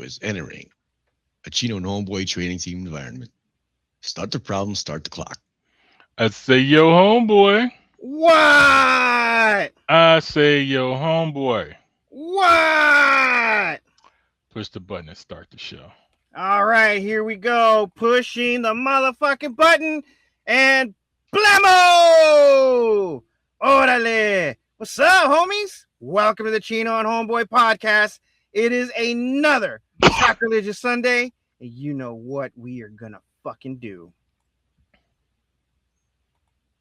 is entering a Chino Homeboy training team environment. Start the problem, start the clock. I say, yo, homeboy. What? I say, yo, homeboy. What? Push the button and start the show. All right, here we go. Pushing the motherfucking button and blammo! Orale! What's up, homies? Welcome to the Chino and Homeboy podcast. It is another Sacrilegious Sunday, and you know what we are gonna fucking do.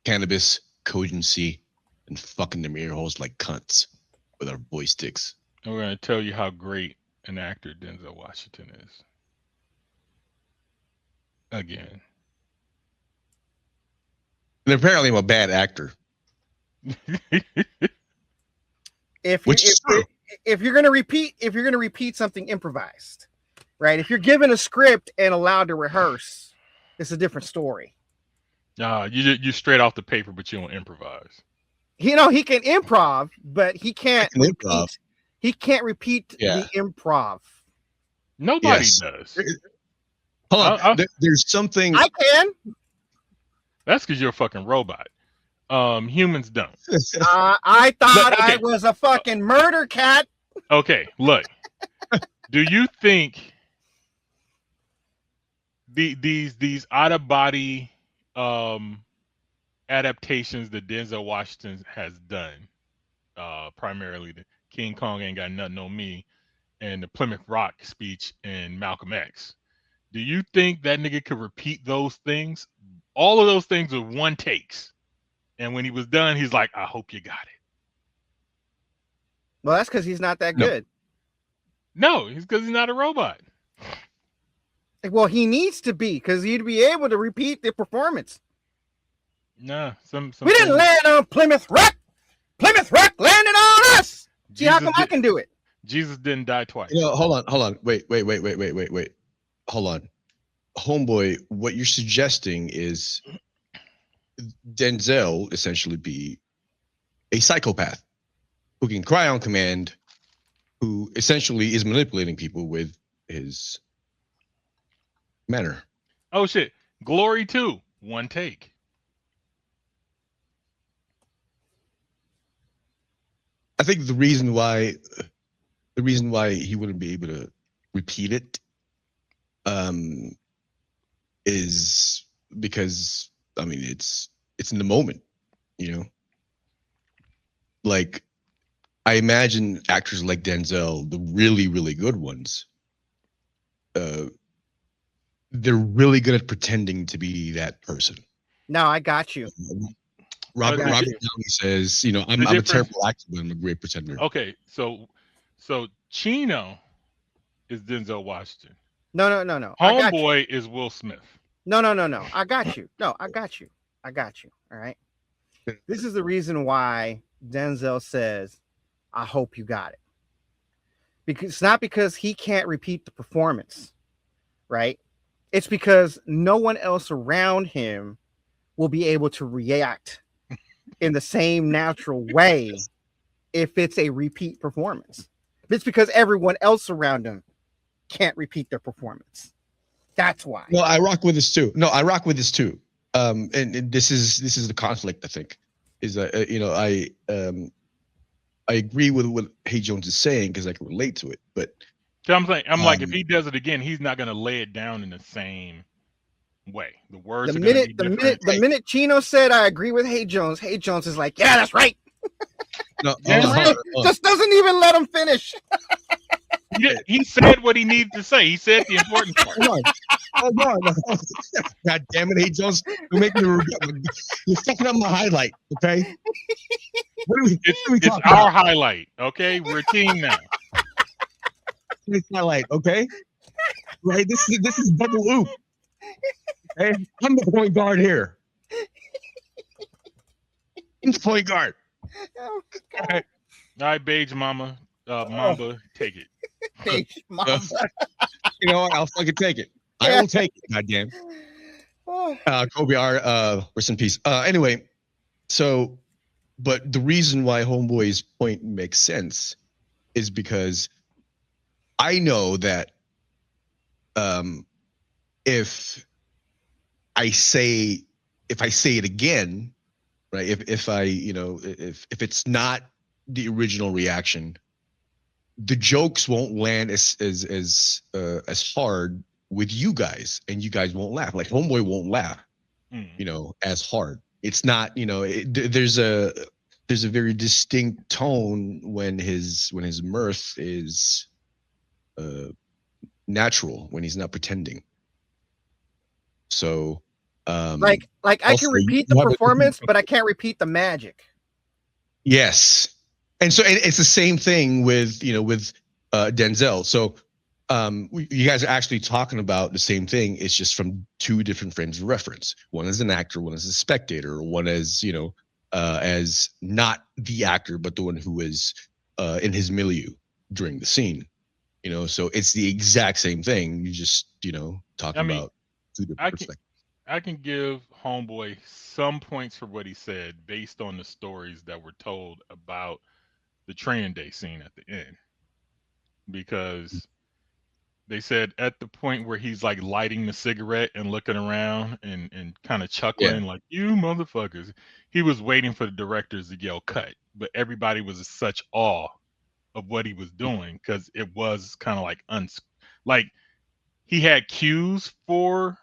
Cannabis, cogency, and fucking the mirror holes like cunts with our boy sticks. And we're going to tell you how great an actor Denzel Washington is. Again. And apparently I'm a bad actor. If you're gonna repeat something improvised, right? If you're given a script and allowed to rehearse, it's a different story. You straight off the paper, but you don't improvise. You know, he can improv, but he can't repeat. He can't repeat the improv. Nobody does. Hold on. There's something I can. That's because you're a fucking robot. Humans don't. I thought I was a fucking murder cat. Okay, look. Do you think these out of body adaptations that Denzel Washington has done, primarily the King Kong Ain't Got Nothing on Me and the Plymouth Rock speech in Malcolm X, do you think that nigga could repeat those things? All of those things with one takes. And when he was done, he's like, I hope you got it. Well, that's because he's not that good. No, it's because he's not a robot. Well, he needs to be, because he'd be able to repeat the performance. Nah, we didn't land on Plymouth Rock. Plymouth Rock landed on us. See, how come I can do it? Jesus didn't die twice. You know, hold on. Wait. Hold on. Homeboy, what you're suggesting is Denzel essentially be a psychopath who can cry on command, who essentially is manipulating people with his manner. Oh shit. Glory 2, one take. I think the reason why he wouldn't be able to repeat it is because, I mean, it's in the moment, you know? Like, I imagine actors like Denzel, the really, really good ones, they're really good at pretending to be that person. No, I got you. Robert Downey says, you know, I'm a terrible actor, but I'm a great pretender. Okay, so Chino is Denzel Washington. No. Homeboy is Will Smith. No. I got you. I got you. All right. This is the reason why Denzel says, I hope you got it. Because it's not because he can't repeat the performance, right? It's because no one else around him will be able to react in the same natural way if it's a repeat performance. It's because everyone else around him can't repeat their performance. That's why. No, I rock with this too. And this is the conflict, I think, is you know, I agree with what Hey Jones is saying because I can relate to it. But I'm like, if he does it again, he's not gonna lay it down in the same way. The words the minute Chino said I agree with Hey Jones is like, yeah, that's right. No, just doesn't even let him finish. He said what he needed to say. He said the important part. Hold on. God damn it, Hey Jones, you're fucking up my highlight. Okay, it's our highlight. Okay, we're a team now. It's highlight. Okay, right. This is double oop. Okay, I'm the point guard here. I'm the point guard. Oh, all right, Beige Mama, Mamba, take it. Beige Mama. You know what? I'll fucking take it. I will take it. Goddamn. Kobe R. Rest in peace. Anyway, so, but the reason why Homeboy's point makes sense is because I know that if I say it again, right? If I, if it's not the original reaction, the jokes won't land as hard with you guys, and you guys won't laugh. Like Homeboy won't laugh, as hard. It's not, there's a very distinct tone when his mirth is natural, when he's not pretending. So like I can repeat the performance, but I can't repeat the magic. Yes. And so it's the same thing with Denzel. So you guys are actually talking about the same thing. It's just from two different frames of reference. One as an actor, one as a spectator, one as as not the actor, but the one who is in his milieu during the scene. So it's the exact same thing. You just talking about two different perspectives. I can give Homeboy some points for what he said based on the stories that were told about the training day scene at the end, because they said at the point where he's like lighting the cigarette and looking around and kind of chuckling, like, you motherfuckers, he was waiting for the directors to yell cut, but everybody was in such awe of what he was doing because it was kind of like he had cues for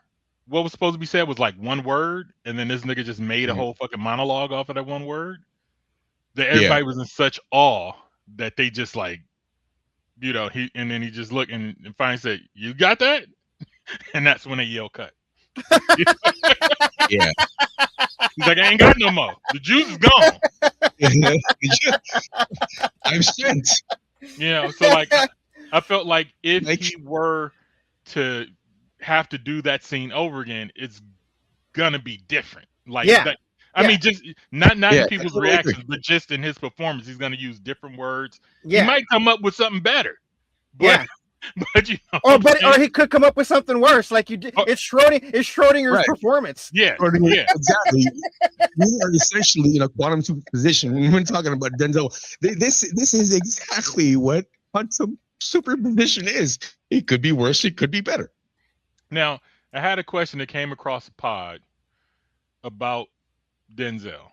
what was supposed to be said was like one word, and then this nigga just made a whole fucking monologue off of that one word. That everybody was in such awe that they just like, he just looked and finally said, "You got that?" And that's when they yell cut. Yeah. He's like, "I ain't got no more. The juice is gone." I'm spent. So like I felt like if he were to have to do that scene over again, it's gonna be different. Like I mean, just not in people's reactions, but just in his performance, he's gonna use different words. He might come up with something better. But, or he could come up with something worse, like you did. It's Schrodinger's performance. Yeah, exactly. We are essentially in a quantum superposition when we're talking about Denzel. This is exactly what quantum superposition is. It could be worse. It could be better. Now, I had a question that came across the pod about Denzel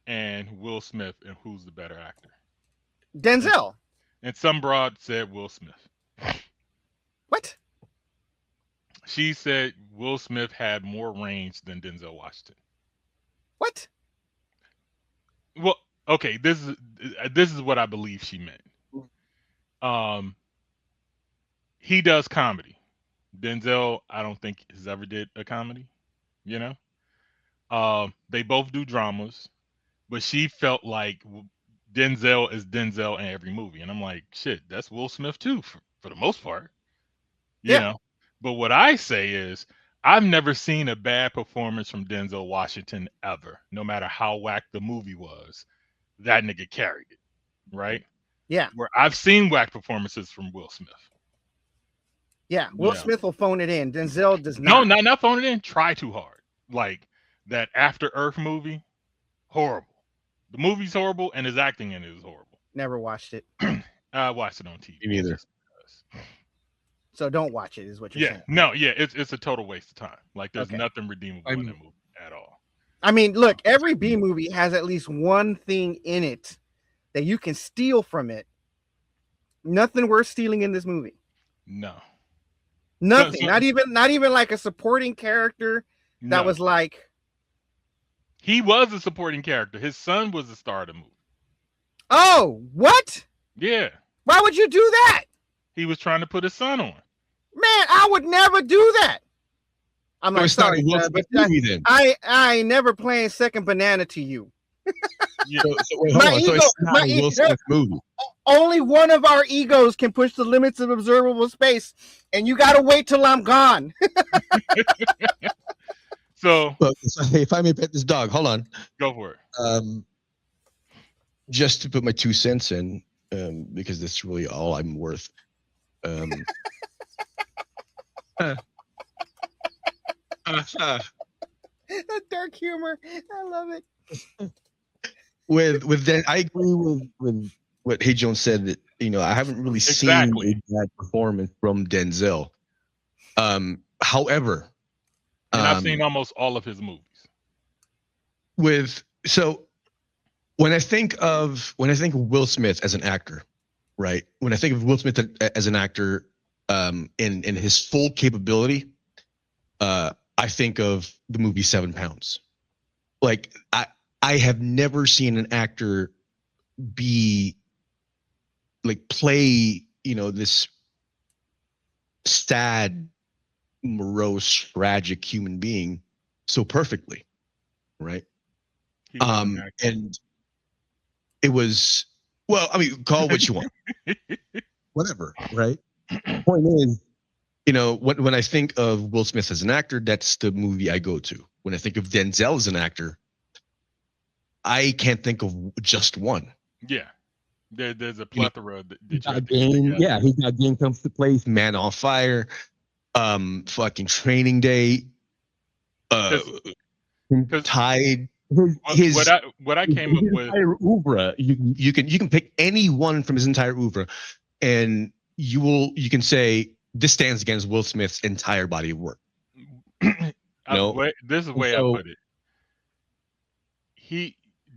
and Will Smith and who's the better actor. Denzel. And some broad said Will Smith. What? She said Will Smith had more range than Denzel Washington. What? Well, okay, this is what I believe she meant. He does comedy. Denzel, I don't think has ever did a comedy. They both do dramas, but she felt like Denzel is Denzel in every movie, and I'm like, shit, that's Will Smith too, for the most part. You know. But what I say is, I've never seen a bad performance from Denzel Washington ever, no matter how whack the movie was. That nigga carried it, right? Yeah. Where I've seen whack performances from Will Smith. Yeah, Will Smith will phone it in. Denzel does not. No, not phone it in. Try too hard. Like that After Earth movie, horrible. The movie's horrible, and his acting in it is horrible. Never watched it. I watched it on TV. Me neither. So don't watch it, is what you're saying. No, it's a total waste of time. Like there's nothing redeemable in that movie at all. I mean, look, every B movie has at least one thing in it that you can steal from it. Nothing worth stealing in this movie. No. Nothing. Not even like a supporting character that was like. He was a supporting character. His son was the star of the movie. Oh, what? Yeah. Why would you do that? He was trying to put his son on. Man, I would never do that. I'm like, sorry, but I ain't never playing second banana to you. Only one of our egos can push the limits of observable space, and you gotta wait till I'm gone. So if I may pet this dog, hold on. Go for it. Just to put my 2 cents in, because that's really all I'm worth. Dark humor, I love it. With that, I agree with what Hey Jones said. That I haven't really seen a bad performance from Denzel. However, and I've seen almost all of his movies. When I think of Will Smith as an actor, right? When I think of Will Smith as an actor, in his full capability, I think of the movie 7 Pounds. Like I have never seen an actor be like play, this sad, morose, tragic human being so perfectly, right? And it was, well, I mean, call it what you want, whatever, right? Point is, when I think of Will Smith as an actor, that's the movie I go to. When I think of Denzel as an actor, I can't think of just one. Yeah, there's a plethora that he got Game Comes to Place, Man on Fire, fucking Training Day, Tide. What I came up with, entire oeuvre, you can pick any one from his entire oeuvre, and you can say this stands against Will Smith's entire body of work. This is the way I put it.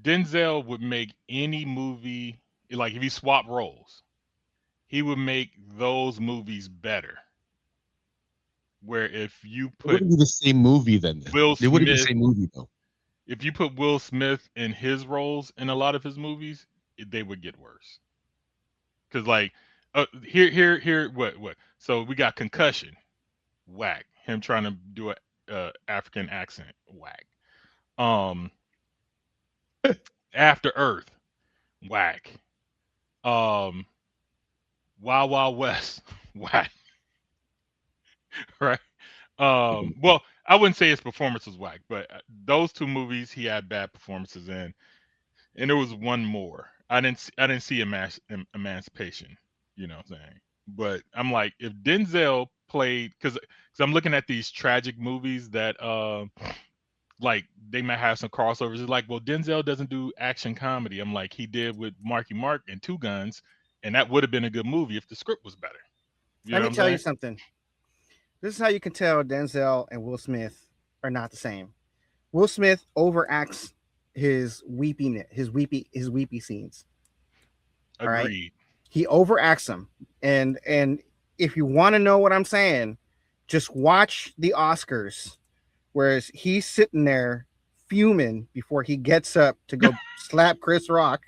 Denzel would make any movie, like if he swapped roles, he would make those movies better. Where if you put, it wouldn't be the same movie then. Will Smith, it wouldn't be the same movie though. If you put Will Smith in his roles in a lot of his movies, they would get worse. Because like, what? So we got Concussion, whack. Him trying to do a African accent, whack. After Earth, whack. Wild Wild West, whack. Right. Well, I wouldn't say his performance was whack, but those two movies he had bad performances in, and there was one more. I didn't see Emancipation. You know what I'm saying? But I'm like, if Denzel played, because I'm looking at these tragic movies that like they might have some crossovers. It's like, well, Denzel doesn't do action comedy. I'm like, he did with Marky Mark and Two Guns, and that would have been a good movie if the script was better. Let me tell you something. This is how you can tell Denzel and Will Smith are not the same. Will Smith overacts his weepy scenes. Agreed. Right? He overacts them. And if you want to know what I'm saying, just watch the Oscars, whereas he's sitting there fuming before he gets up to go slap Chris Rock.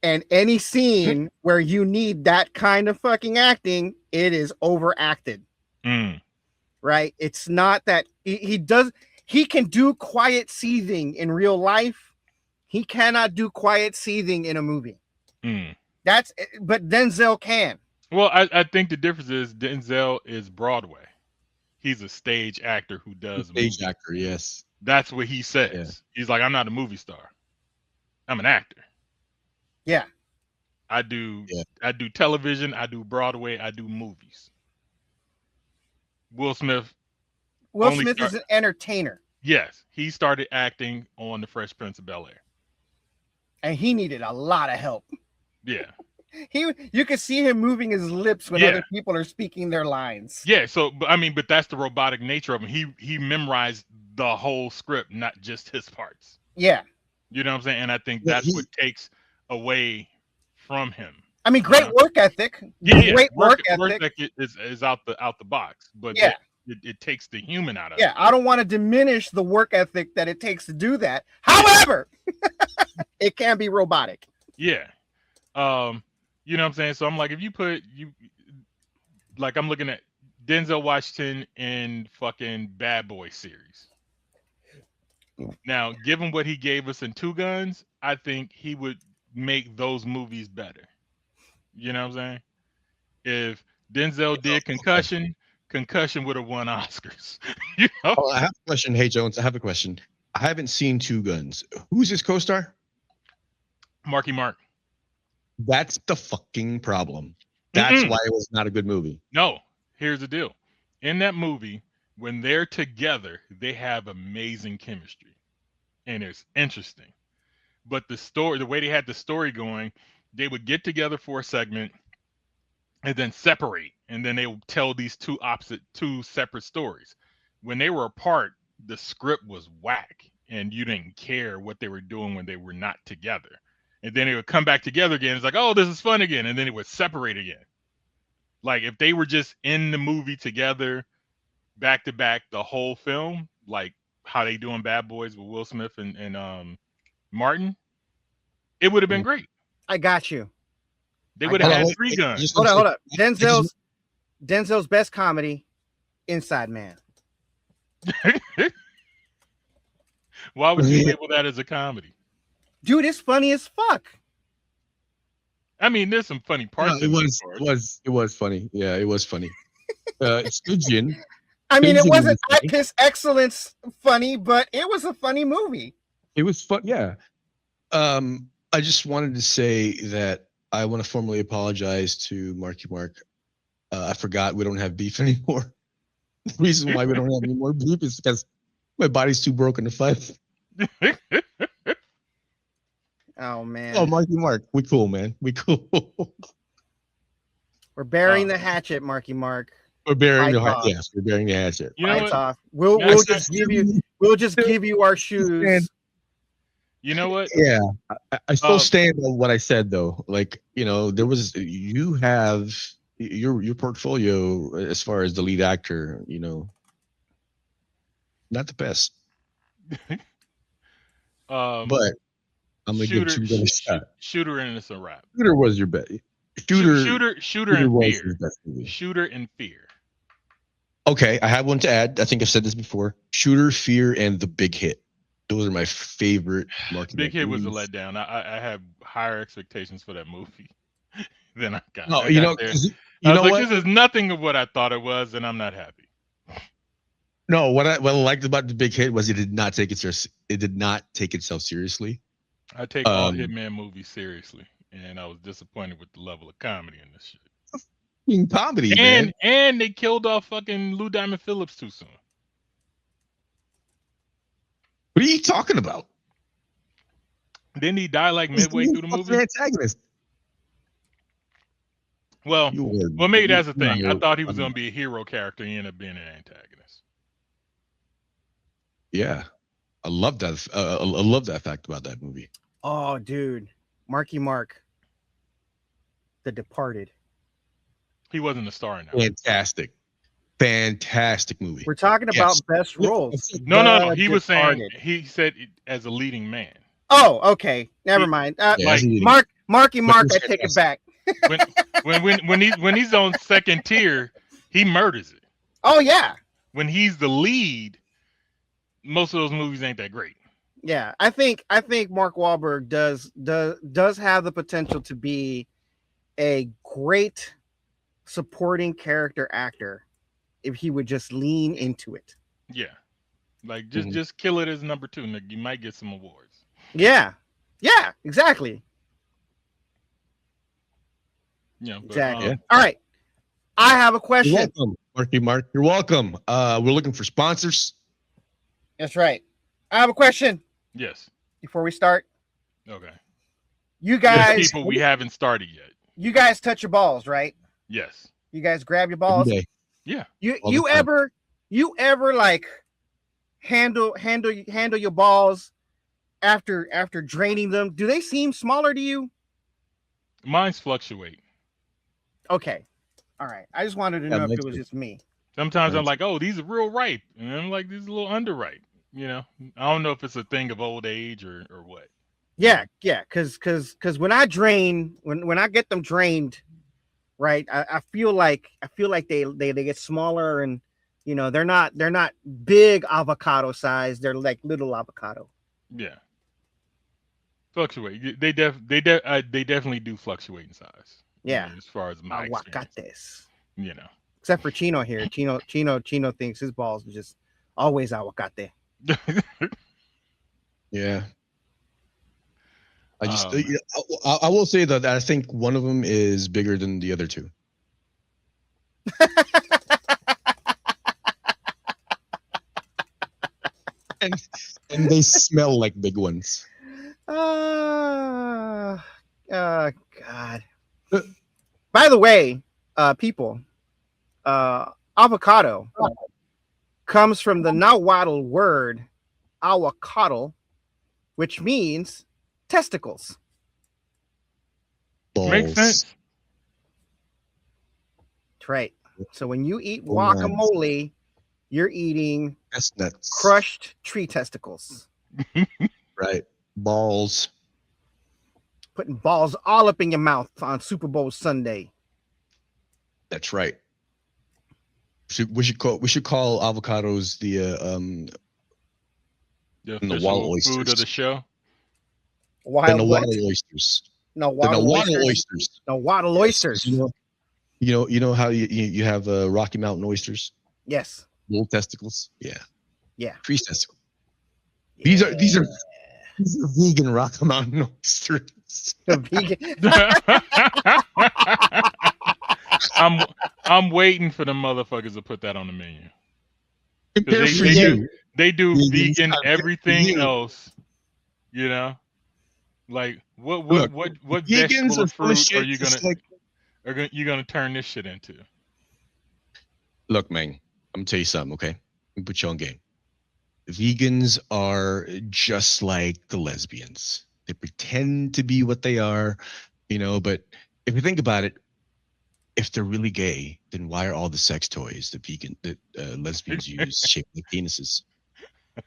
And any scene where you need that kind of fucking acting, it is overacted. Right? It's not that he can do quiet seething in real life. He cannot do quiet seething in a movie. But Denzel can. Well, I think the difference is Denzel is Broadway. He's a stage actor who does stage actor. Yes, that's what he says. Yeah. He's like, I'm not a movie star. I'm an actor. Yeah. I do television, I do Broadway, I do movies. Will Smith is an entertainer. Yes, he started acting on The Fresh Prince of Bel-Air. And he needed a lot of help. Yeah. You could see him moving his lips when other people are speaking their lines. Yeah, so but that's the robotic nature of him. He memorized the whole script, not just his parts. Yeah. You know what I'm saying? And I think that's what takes away from him. I mean, great work ethic. Great work ethic is out the box, but it takes the human out of it. Yeah, I don't want to diminish the work ethic that it takes to do that. However, it can be robotic. Yeah. You know what I'm saying? So I'm like, if you put like I'm looking at Denzel Washington in fucking Bad Boy series. Now, given what he gave us in Two Guns, I think he would make those movies better. You know what I'm saying? If Denzel did Concussion would have won Oscars. You know? I have a question. Hey, Jones, I have a question. I haven't seen Two Guns. Who's his co-star? Marky Mark. That's the fucking problem. That's why it was not a good movie. No, here's the deal. In that movie, when they're together, they have amazing chemistry. And it's interesting. But the way they had the story going, they would get together for a segment. and then separate, and then they would tell these two separate stories. When they were apart, the script was whack, and you didn't care what they were doing when they were not together. And then they would come back together again. It's like, oh, this is fun again, and then it would separate again. Like if they were just in the movie together, back to back, the whole film, like how they doing Bad Boys with Will Smith and Martin, it would have been great. I got you. They would have had 3 guns. Hold up. Denzel's best comedy, Inside Man. Why would you label that as a comedy? Dude, it's funny as fuck. I mean, there's some funny parts. No, it was funny. Yeah, it was funny. It's good, Jin. I mean, it wasn't at his excellence funny, but it was a funny movie. It was fun. Yeah. I just wanted to say that I want to formally apologize to Marky Mark. I forgot we don't have beef anymore. The reason why we don't have any more beef is because my body's too broken to fight. Oh man. Oh, Marky Mark, we cool, man. We cool. We're burying the hatchet, Marky Mark. We're burying the hatchet. Yes, we're burying the hatchet. You know what? We'll just give you our shoes. You know what? Yeah, I still stand on what I said though. Like, you have your portfolio as far as the lead actor, not the best. But I'm gonna give you a shot. Shooter and it's a wrap. Shooter was your bet. Shooter and Fear. Shooter and Fear. Okay, I have one to add. I think I've said this before. Shooter, Fear, and The Big Hit. Those are my favorite marketing. Big Hit was a letdown. I had higher expectations for that movie than I got. No, this is nothing of what I thought it was, and I'm not happy. No, what I liked about The Big Hit was it did not take itself seriously. I take all Hitman movies seriously, and I was disappointed with the level of comedy in this shit. Comedy, man. Man. And they killed off fucking Lou Diamond Phillips too soon. What are you talking about? Didn't he die like midway through the movie? Antagonist. Well, maybe that's the thing. I thought he was going to be a hero character. He ended up being an antagonist. Yeah, I love that. I love that fact about that movie. Oh, dude, Marky Mark, The Departed. He wasn't a star in that. Fantastic movie. We're talking about best roles. No. He was saying, he said it as a leading man. Oh, okay. Never mind. Marky Mark, I take it back. when he's on second tier, he murders it. Oh yeah. When he's the lead, most of those movies ain't that great. Yeah, I think Mark Wahlberg does have the potential to be a great supporting character actor if he would just lean into it. Yeah, like just kill it as number 2, and you might get some awards. Yeah, exactly. Yeah, but, exactly. All right, I have a question. You're welcome, Marky Mark. You're welcome. We're looking for sponsors. That's right. I have a question. Yes. Before we start. Okay. You guys. There's people we haven't started yet. You guys touch your balls, right? Yes. You guys grab your balls. Yeah. You ever like handle your balls after draining them? Do they seem smaller to you? Mine's fluctuate. Okay. All right. I just wanted to know if it was just me. Sometimes I'm like, oh, these are real ripe. And I'm like, these are a little underripe. I don't know if it's a thing of old age or what. Yeah. Cause when I get them drained, right, I feel like they get smaller, and they're not big avocado size. They're like little avocado. Yeah. Fluctuate. They definitely do fluctuate in size. Yeah. As far as my experience. Except for Chino here. Chino thinks his balls are just always aguacate. Yeah. I will say that I think one of them is bigger than the other two. and they smell like big ones. Oh God. By the way, people, avocado comes from the Nahuatl word avocado, which means testicles. Makes sense. That's right. So when you eat guacamole, you're eating chestnuts, crushed tree testicles. Right. Balls. Putting balls all up in your mouth on Super Bowl Sunday. That's right. We should call avocados the official food of the show. Wild Nahuatl oysters. Nahuatl oysters. Nahuatl oysters. You know how you have Rocky Mountain oysters? Yes. Little testicles. Yeah. Yeah. Tree testicles. Yeah. These are vegan Rocky Mountain oysters. Vegan. I'm waiting for the motherfuckers to put that on the menu. They do vegan everything else. You know, like what vegetable or fruit are you gonna turn this shit into? Look, man, I'm gonna tell you something. Okay, let me put you on game. Vegans are just like the lesbians. They pretend to be what they are, you know. But if you think about it, if they're really gay, then why are all the sex toys that lesbians use shaped like penises?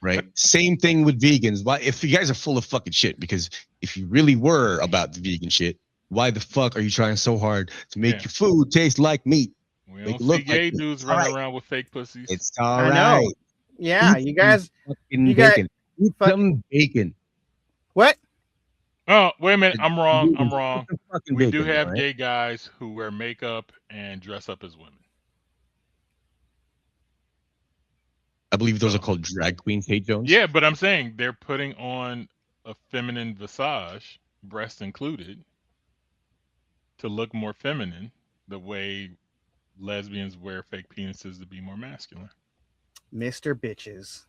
Right? Same thing with vegans. Why, if you guys are full of fucking shit, because if you really were about the vegan shit, why the fuck are you trying so hard to make your food taste like meat? We don't see gay dudes running around with fake pussies. It's all right. Yeah, Eat you guys. bacon. Eat some bacon. What? Oh, wait a minute. I'm wrong. We do bacon, have right? gay guys who wear makeup and dress up as women. I believe those are called drag queens, Kate Jones. Yeah, but I'm saying they're putting on a feminine visage, breast included, to look more feminine, the way lesbians wear fake penises to be more masculine. Mr. Bitches.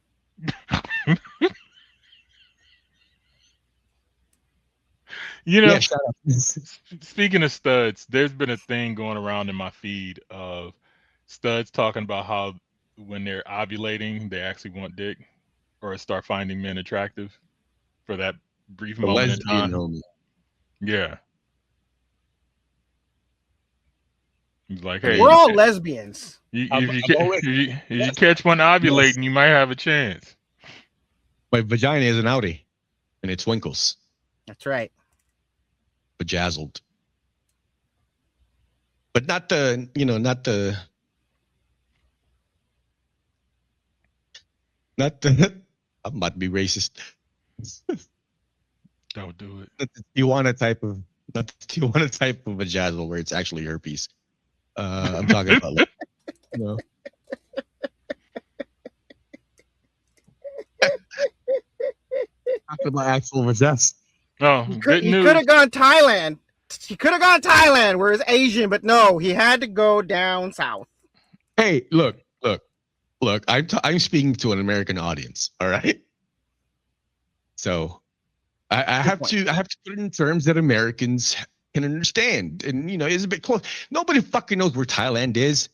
You know, Yeah, speaking of studs, there's been a thing going around in my feed of studs talking about how when they're ovulating, they actually want dick or start finding men attractive for that brief the moment in lesbian time. homie. Yeah. He's like, hey, we're all lesbians. If you catch one ovulating, you might have a chance. My vagina is an outie, and it twinkles. That's right. Bejazzled. But not the. I'm about to be racist. Don't do it. Not the Tijuana type of bejazzle where it's actually herpes. I'm talking about like, you know. Talking about actual bejazzle. Oh, good news. He could have gone Thailand. He could have gone Thailand where it's Asian, but no, he had to go down south. Hey, look. I'm speaking to an American audience. All right. So I have to put it in terms that Americans can understand, and it's a bit close. Nobody fucking knows where Thailand is.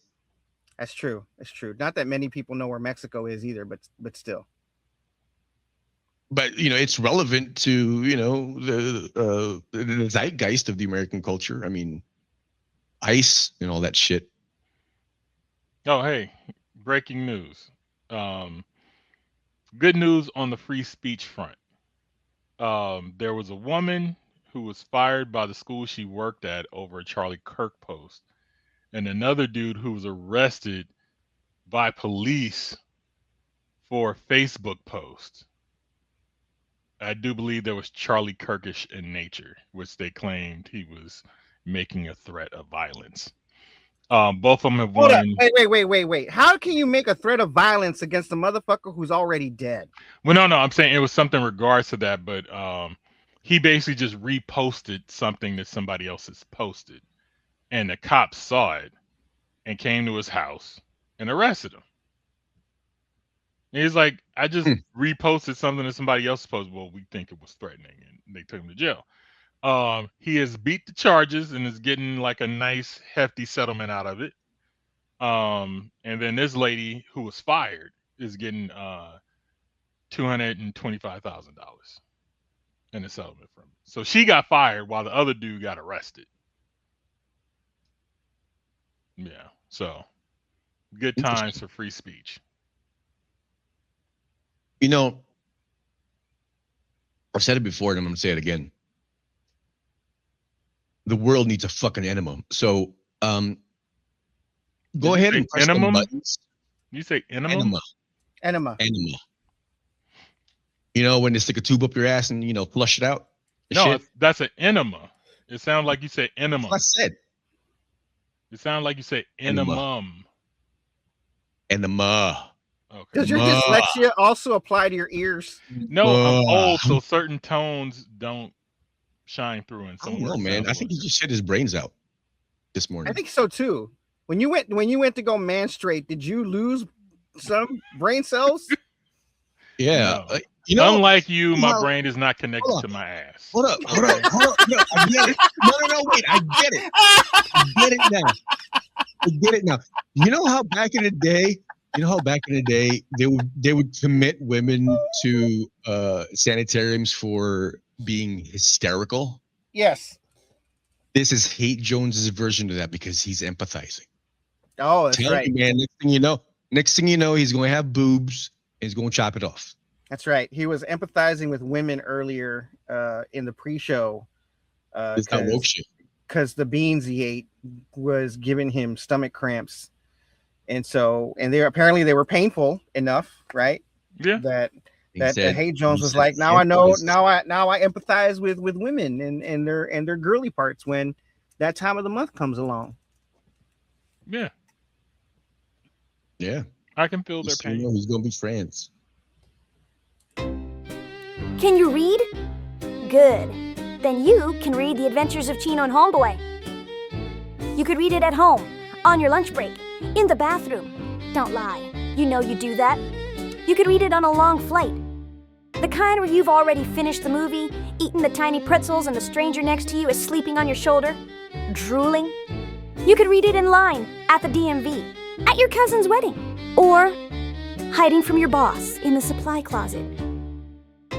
That's true. It's true. Not that many people know where Mexico is either, but still. But it's relevant to the zeitgeist of the American culture. I mean, ICE and all that shit. Oh, hey, breaking news. Good news on the free speech front. There was a woman who was fired by the school she worked at over a Charlie Kirk post, and another dude who was arrested by police for a Facebook post. I do believe there was Charlie Kirkish in nature, which they claimed he was making a threat of violence. Both of them have won. Wait. How can you make a threat of violence against a motherfucker who's already dead? Well, no. I'm saying it was something in regards to that, but he basically just reposted something that somebody else has posted, and the cops saw it and came to his house and arrested him. And he's like, I just reposted something that somebody else posted. Well, we think it was threatening, and they took him to jail. He has beat the charges and is getting like a nice hefty settlement out of it. And then this lady who was fired is getting $225,000 in a settlement from it. So she got fired while the other dude got arrested. Yeah, so good times for free speech. You know, I've said it before and I'm going to say it again. The world needs a fucking enema. So go ahead and press the buttons. You say enema? Enema. Enema. You know, when they stick a tube up your ass and, you know, flush it out? No, that's an enema. It sounds like you said enema. That's what I said. It sounds like you said enema. Enema. Okay. Does your dyslexia also apply to your ears? No, I'm old, so certain tones don't shine through in some I don't know, man. I think he just shit his brains out this morning. I think so too. When you went to go man straight, did you lose some brain cells? Yeah. No. You know, unlike you, my brain is not connected to my ass. Hold up. No, I get it. No, wait. I get it. I get it now. You know how back in the day, they would commit women to sanitariums for being hysterical? Yes. This is Hate Jones's version of that because he's empathizing. Oh, that's right. You, man, next thing you know, he's going to have boobs and he's going to chop it off. That's right. He was empathizing with women earlier in the pre-show. It's not woke shit. Because the beans he ate was giving him stomach cramps. And they were painful enough, right? Yeah. That Hey Jones was like, now I empathize with women and their girly parts when that time of the month comes along. Yeah. Yeah. I can feel their pain. He's gonna be friends. Can you read? Good. Then you can read The Adventures of Chino Homeboy. You could read it at home, on your lunch break, in the bathroom. Don't lie. You know you do that. You could read it on a long flight. The kind where you've already finished the movie, eaten the tiny pretzels, and the stranger next to you is sleeping on your shoulder, drooling. You could read it in line, at the DMV, at your cousin's wedding, or hiding from your boss in the supply closet.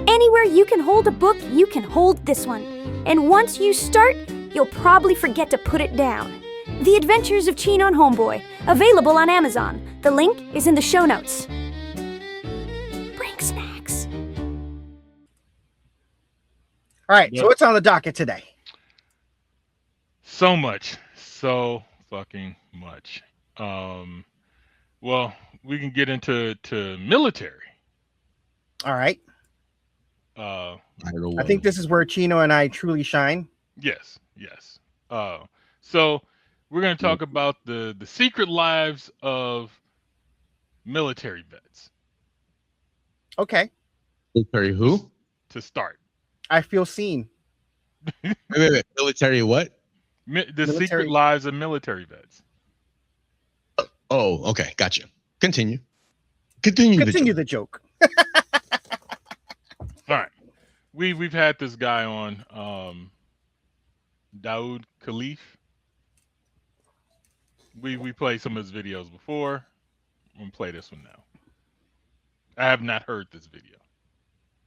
Anywhere you can hold a book, you can hold this one. And once you start, you'll probably forget to put it down. The Adventures of Chino Homeboy, available on Amazon. The link is in the show notes. Bring snacks. All right, so what's on the docket today? So much. So fucking much. Well, we can get into military. All right. I think this is where Chino and I truly shine. Yes. So we're going to talk about the secret lives of military vets. Okay. Military who? To start. I feel seen. Wait. Military what? The secret lives of military vets. Oh, okay. Gotcha. Continue the joke. All right. We've had this guy on, Daoud Khalif. We played some of his videos before. I'm gonna play this one now. I have not heard this video.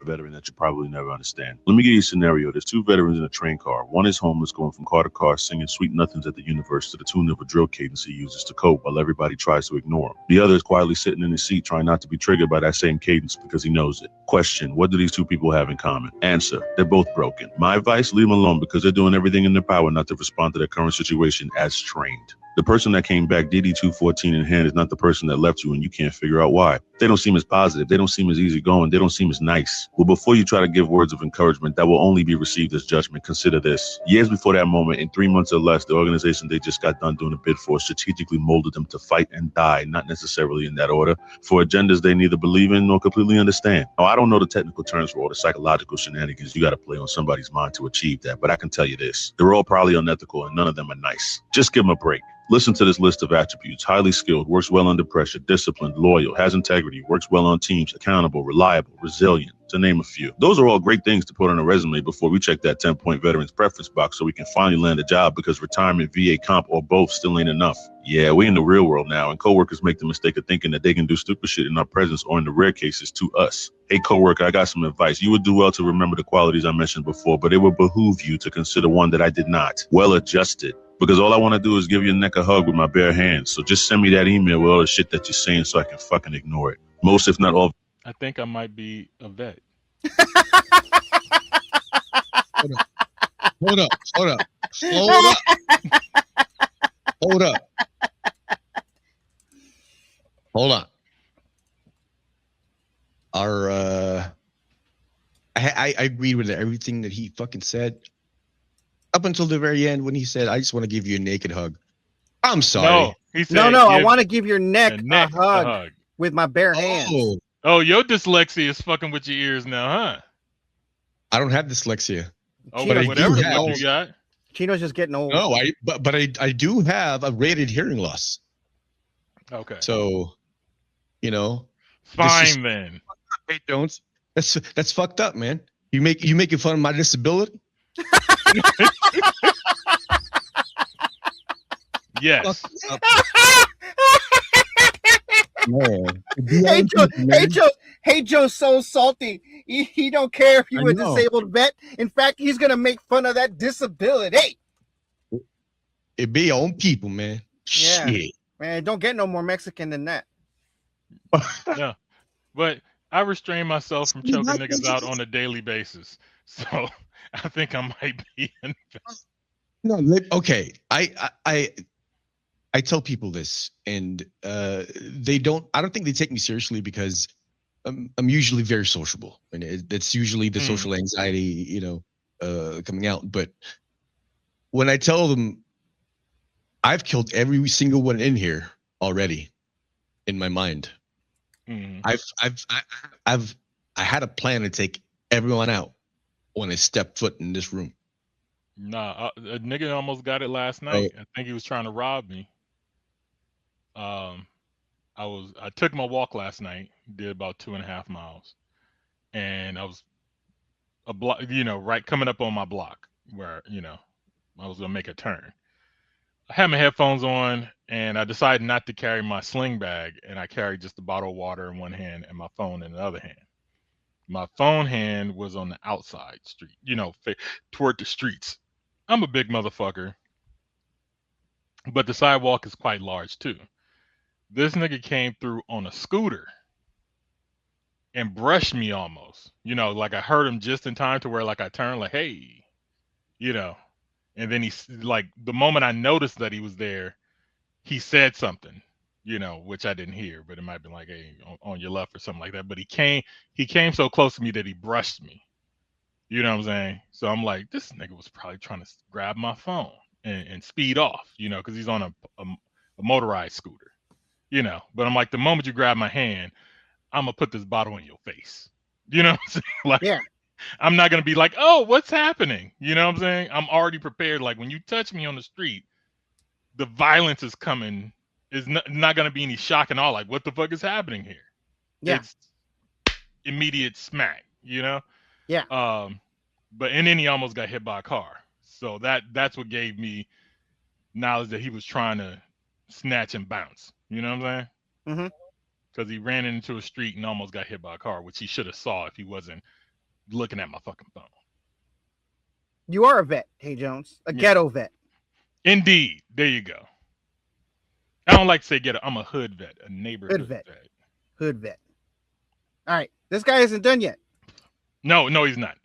Veteran that you probably never understand. Let me give you a scenario. There's two veterans in a train car. One is homeless, going from car to car, singing sweet nothings at the universe to the tune of a drill cadence he uses to cope while everybody tries to ignore him. The other is quietly sitting in his seat trying not to be triggered by that same cadence because he knows it. Question: what do these two people have in common? Answer: they're both broken. My advice: leave them alone because they're doing everything in their power not to respond to their current situation as trained. The person that came back DD-214 in hand is not the person that left you, and you can't figure out why. They don't seem as positive. They don't seem as easygoing. They don't seem as nice. Well, before you try to give words of encouragement that will only be received as judgment, consider this. Years before that moment, in 3 months or less, the organization they just got done doing a bid for strategically molded them to fight and die, not necessarily in that order, for agendas they neither believe in nor completely understand. Now, I don't know the technical terms for all the psychological shenanigans you got to play on somebody's mind to achieve that, but I can tell you this. They're all probably unethical, and none of them are nice. Just give them a break. Listen to this list of attributes: highly skilled, works well under pressure, disciplined, loyal, has integrity, works well on teams, accountable, reliable, resilient, to name a few. Those are all great things to put on a resume before we check that 10-point veterans preference box so we can finally land a job, because retirement, VA comp, or both still ain't enough. Yeah, we in the real world now, and coworkers make the mistake of thinking that they can do stupid shit in our presence, or in the rare cases, to us. Hey coworker, I got some advice. You would do well to remember the qualities I mentioned before, but it would behoove you to consider one that I did not. Well-adjusted. Because all I want to do is give your neck a hug with my bare hands. So just send me that email with all the shit that you're saying so I can fucking ignore it. Most, if not all. I think I might be a vet. Hold up. Hold on. I agreed with everything that he fucking said. Up until the very end when he said, I just want to give you a naked hug. I'm sorry. No, he said, no, I want to give your neck a hug with my bare hands. Oh, your dyslexia is fucking with your ears now, huh? I don't have dyslexia. Oh, Chino's whatever the getting fuck old. you got. Chino's just getting old. No, but I do have a rated hearing loss. Okay. So, you know. Fine then. Hey Jones, that's fucked up, man. You making fun of my disability? Yes. Man. Hey Joe's so salty. He don't care if you a disabled vet. In fact, he's gonna make fun of that disability. It be your own people, man. Yeah. Shit. Man, don't get no more Mexican than that. Yeah. But I restrain myself from choking niggas out on a daily basis. So I think I might be in. No, okay. I tell people this, and I don't think they take me seriously because I'm usually very sociable, and it's usually the social anxiety, coming out. But when I tell them I've killed every single one in here already in my mind, I had a plan to take everyone out when I stepped foot in this room. Nah, a nigga almost got it last night. I think he was trying to rob me. I took my walk last night, did about 2.5 miles, and I was a block, right coming up on my block where, I was gonna make a turn. I had my headphones on and I decided not to carry my sling bag, and I carried just a bottle of water in one hand and my phone in the other hand. My phone hand was on the outside street, toward the streets. I'm a big motherfucker, but the sidewalk is quite large too. This nigga came through on a scooter and brushed me almost, like I heard him just in time to where like I turned like, hey, and then like the moment I noticed that he was there, he said something, which I didn't hear, but it might have been like, hey, on your left or something like that. But he came so close to me that he brushed me. You know what I'm saying? So I'm like, this nigga was probably trying to grab my phone and speed off, because he's on a motorized scooter. But I'm like, the moment you grab my hand, I'm gonna put this bottle in your face. You know what I'm saying? Like, yeah. I'm not gonna be like, oh, what's happening? You know what I'm saying? I'm already prepared. Like when you touch me on the street, the violence is coming. Is not gonna be any shock and all. Like, what the fuck is happening here? Yeah. It's immediate smack. Yeah. But and then he almost got hit by a car. So that's what gave me knowledge that he was trying to snatch and bounce. You know what I'm saying? Mm-hmm. Because he ran into a street and almost got hit by a car, which he should have saw if he wasn't looking at my fucking phone. You are a vet, hey Jones, a ghetto vet. Indeed. There you go. I don't like to say ghetto. I'm a hood vet, a neighborhood vet. Hood vet. All right. This guy isn't done yet. No, he's not.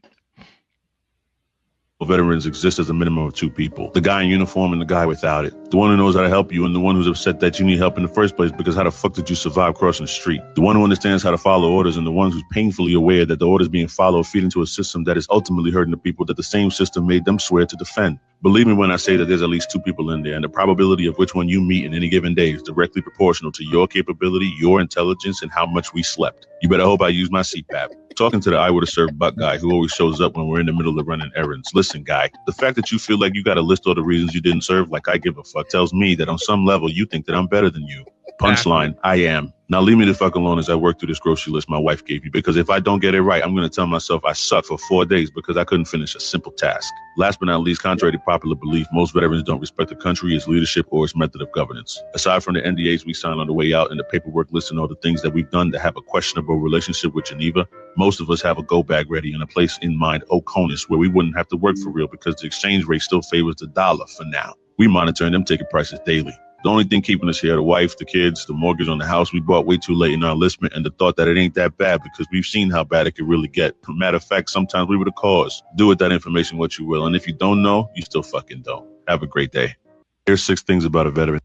Veterans exist as a minimum of two people: the guy in uniform and the guy without it. The one who knows how to help you and the one who's upset that you need help in the first place, because how the fuck did you survive crossing the street? The one who understands how to follow orders and the one who's painfully aware that the orders being followed feed into a system that is ultimately hurting the people that the same system made them swear to defend. Believe me when I say that there's at least two people in there, and the probability of which one you meet in any given day is directly proportional to your capability, your intelligence, and how much we slept. You better hope I use my CPAP. Talking to the I would have served buck guy who always shows up when we're in the middle of running errands. Listen, guy, the fact that you feel like you got to list all the reasons you didn't serve like I give a fuck tells me that on some level you think that I'm better than you. Punchline, I am. Now leave me the fuck alone as I work through this grocery list my wife gave me, because if I don't get it right, I'm going to tell myself I suck for 4 days because I couldn't finish a simple task. Last but not least, contrary to popular belief, most veterans don't respect the country, its leadership, or its method of governance. Aside from the NDAs we signed on the way out and the paperwork listing all the things that we've done to have a questionable relationship with Geneva, most of us have a go bag ready and a place in mind, Oconus, where we wouldn't have to work for real because the exchange rate still favors the dollar for now. We monitoring them ticket prices daily. The only thing keeping us here, the wife, the kids, the mortgage on the house we bought way too late in our enlistment, and the thought that it ain't that bad because we've seen how bad it could really get. Matter of fact, sometimes we were the cause. Do with that information what you will, and if you don't know, you still fucking don't. Have a great day. Here's 6 things about a veteran.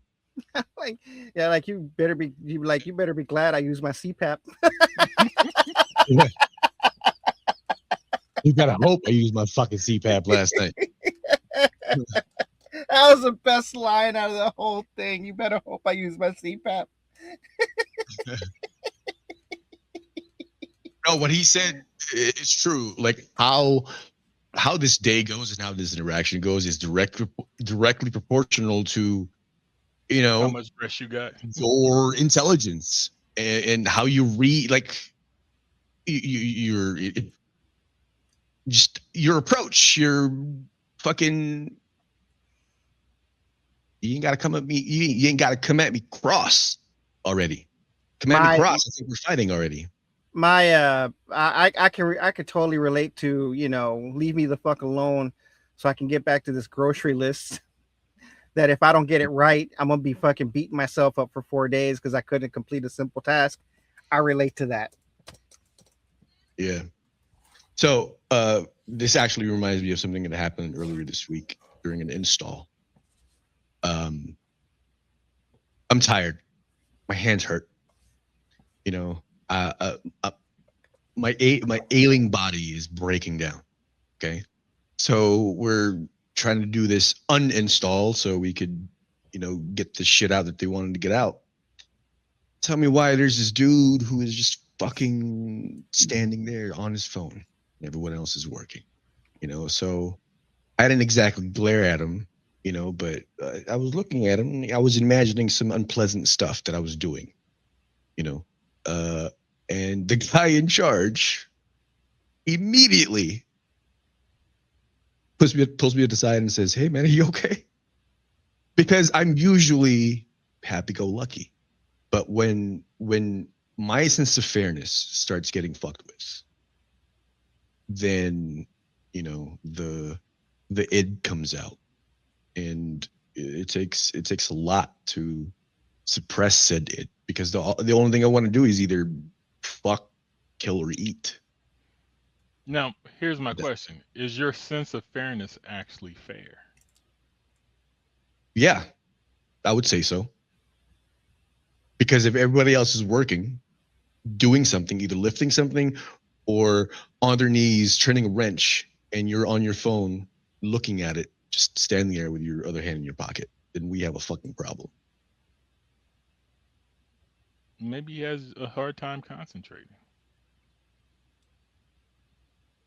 You better be glad I use my CPAP. You gotta hope I used my fucking CPAP last night. That was the best line out of the whole thing. You better hope I use my CPAP. No, what he said is true. Like how this day goes and how this interaction goes is directly proportional to, you know, how much stress you got, your intelligence and how you read, like your approach, your fucking. You ain't got to come at me. You ain't got to come at me cross already. Come at me cross. I think we're fighting already. I could totally relate to, you know, leave me the fuck alone so I can get back to this grocery list. That if I don't get it right, I'm gonna be fucking beating myself up for 4 days because I couldn't complete a simple task. I relate to that. Yeah. So this actually reminds me of something that happened earlier this week during an install. I'm tired. My hands hurt. You know, my ailing body is breaking down. Okay, so we're trying to do this uninstall so we could, you know, get the shit out that they wanted to get out. Tell me why there's this dude who is just fucking standing there on his phone. Everyone else is working. You know, so I didn't exactly glare at him. You know, but I was looking at him. I was imagining some unpleasant stuff that I was doing, you know, and the guy in charge immediately pulls me to the side and says, "Hey, man, are you okay?" Because I'm usually happy-go-lucky, but when my sense of fairness starts getting fucked with, then, you know, the id comes out. And it takes a lot to suppress said it, because the only thing I want to do is either fuck, kill, or eat. Now, here's my question: is your sense of fairness actually fair? Yeah, I would say so. Because if everybody else is working, doing something, either lifting something or on their knees turning a wrench, and you're on your phone looking at it, just standing there with your other hand in your pocket, then we have a fucking problem. Maybe he has a hard time concentrating.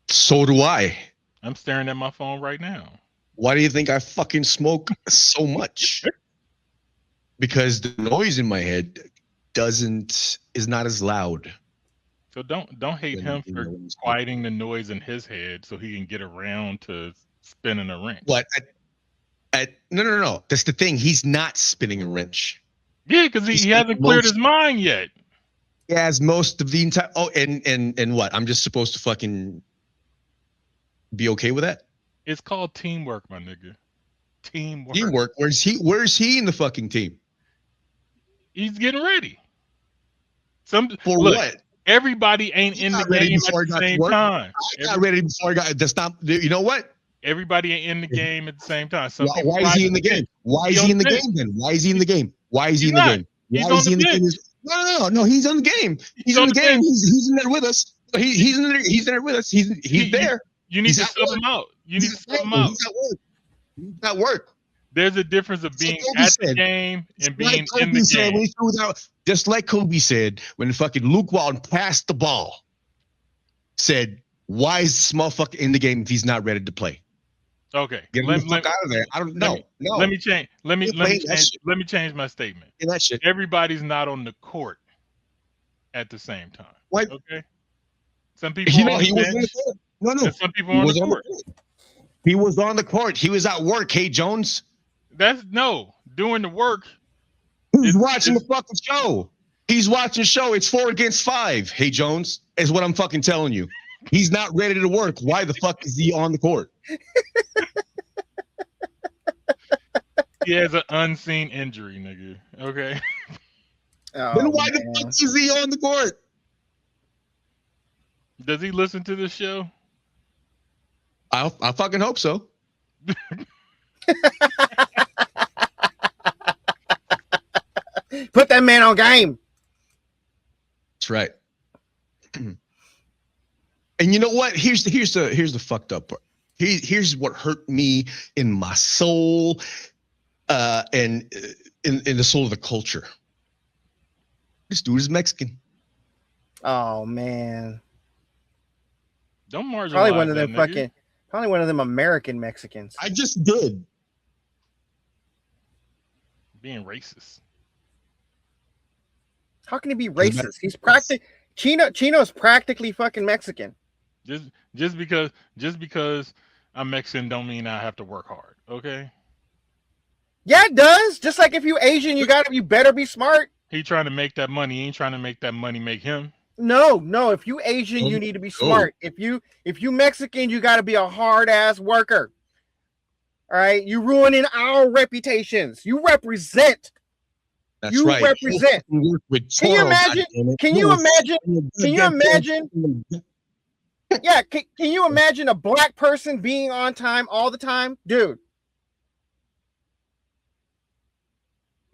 So do I. I'm staring at my phone right now. Why do you think I fucking smoke so much? Because the noise in my head is not as loud. So don't hate him for quieting the noise in his head so he can get around to spinning a wrench. What? No. That's the thing. He's not spinning a wrench. Yeah, because he hasn't cleared his mind yet. He has most of the entire. Oh, and what? I'm just supposed to fucking be okay with that? It's called teamwork, my nigga. Teamwork. Teamwork. Where's he in the fucking team? He's getting ready. What? Everybody ain't in the game at the same time. I got ready before I got. That's not. You know what? Everybody ain't in the game at the same time. Why is he in the game? Why is he in the game then? Why is he in the game? Why is he in the game? Why is he in the game? No. He's on the game. He's in the game. He's in there with us. He's in there. He's there with us. He's there. You need to sub him out. You need to sub him out. He's at work. There's a difference of being at the game and being in the game. Just like Kobe said when fucking Luke Walton passed the ball. said, "Why is this motherfucker in the game if he's not ready to play? Okay. Get him the fuck out of there." I don't know. No. Let me change. Let me change my statement. Yeah, that shit. Everybody's not on the court at the same time. What? Okay. Some people He are on the was on the bench, court. No. and some people are on the court. He was on the court. He was at work. Hey, Jones. That's doing the work. He's watching the fucking show. He's watching the show. It's 4 against 5. Hey, Jones, is what I'm fucking telling you. He's not ready to work. Why the fuck is he on the court? He has an unseen injury, nigga. Okay. Then why the fuck is he on the court? Does he listen to this show? I fucking hope so. Put that man on game. That's right. And you know what? Here's the fucked up part. Here's what hurt me in my soul, and in the soul of the culture. This dude is Mexican. Oh man. Don't marginalize Probably one of them that, fucking. Probably one of them American Mexicans. I just did. being racist. How can he be racist? He's Chino's practically fucking Mexican. Just because I'm Mexican don't mean I have to work hard. Okay. Yeah, it does. Just like if you Asian, you better be smart. He trying to make that money. He ain't trying to make that money make him. No. If you Asian, you need to be smart. If you Mexican, you got to be a hard ass worker. All right, you ruining our reputations. You represent. That's right. Represent. Can you imagine? Yeah, can you imagine a black person being on time all the time, dude?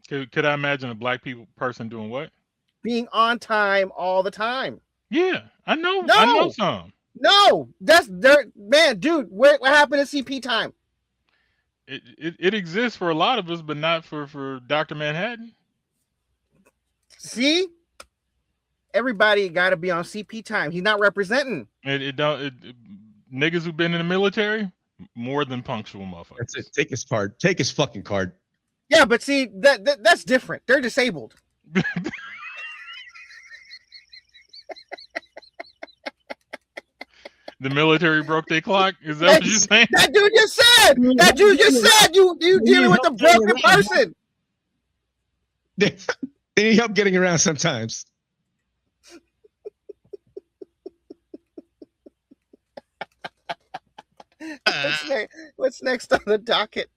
Could I imagine a black person doing what? Being on time all the time. Yeah, I know. No. I know some. No, that's there, man, dude. What happened to CP time? It exists for a lot of us, but not for Dr. Manhattan. See, everybody got to be on CP time. He's not representing. Niggas who've been in the military, more than punctual motherfuckers. That's it. Take his card. Take his fucking card. Yeah, but see that's different. They're disabled. The military broke their clock. Is that what you're saying? That dude just said. That dude just said you dealing with a broken person. They need help getting around sometimes. What's next on the docket?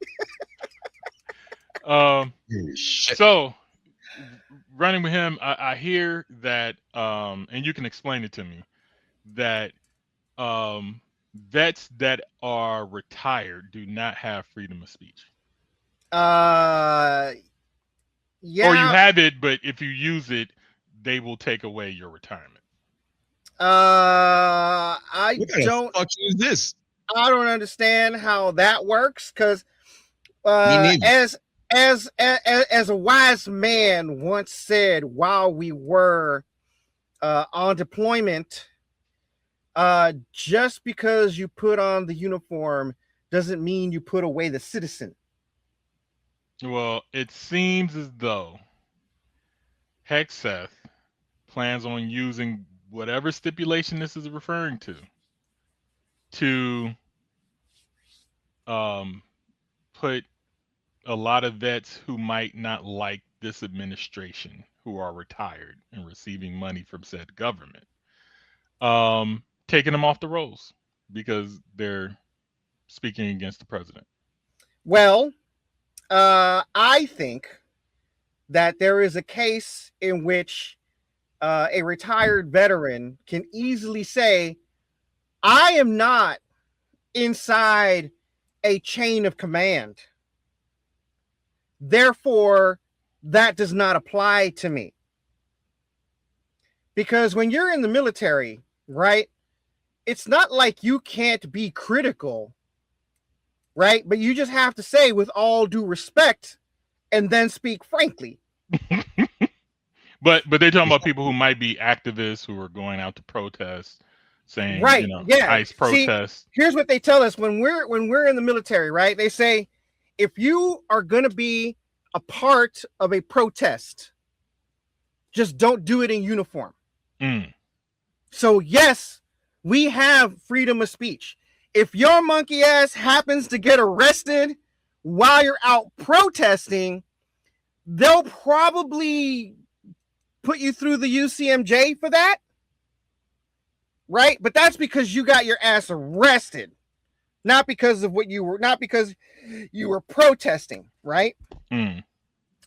So running with him, I hear that, and you can explain it to me, that vets that are retired do not have freedom of speech. Yeah. Or you have it, but if you use it, they will take away your retirement. I what kind of fuck is this? I don't understand how that works because as a wise man once said while we were on deployment, just because you put on the uniform doesn't mean you put away the citizen. Well, it seems as though Hegseth plans on using whatever stipulation this is referring to put a lot of vets who might not like this administration, who are retired and receiving money from said government, taking them off the rolls because they're speaking against the president. Well, I think that there is a case in which a retired veteran can easily say, I am not inside a chain of command. Therefore, that does not apply to me. Because when you're in the military, right, it's not like you can't be critical, right? But you just have to say with all due respect and then speak frankly. But they're talking about people who might be activists who are going out to protest saying, Right, yeah. ICE See, protests. Here's what they tell us when we're in the military, right? They say, if you are going to be a part of a protest, just don't do it in uniform. Mm. So yes, we have freedom of speech. If your monkey ass happens to get arrested while you're out protesting, they'll probably put you through the UCMJ for that. Right? But that's because you got your ass arrested, not because you were protesting, right? Mm.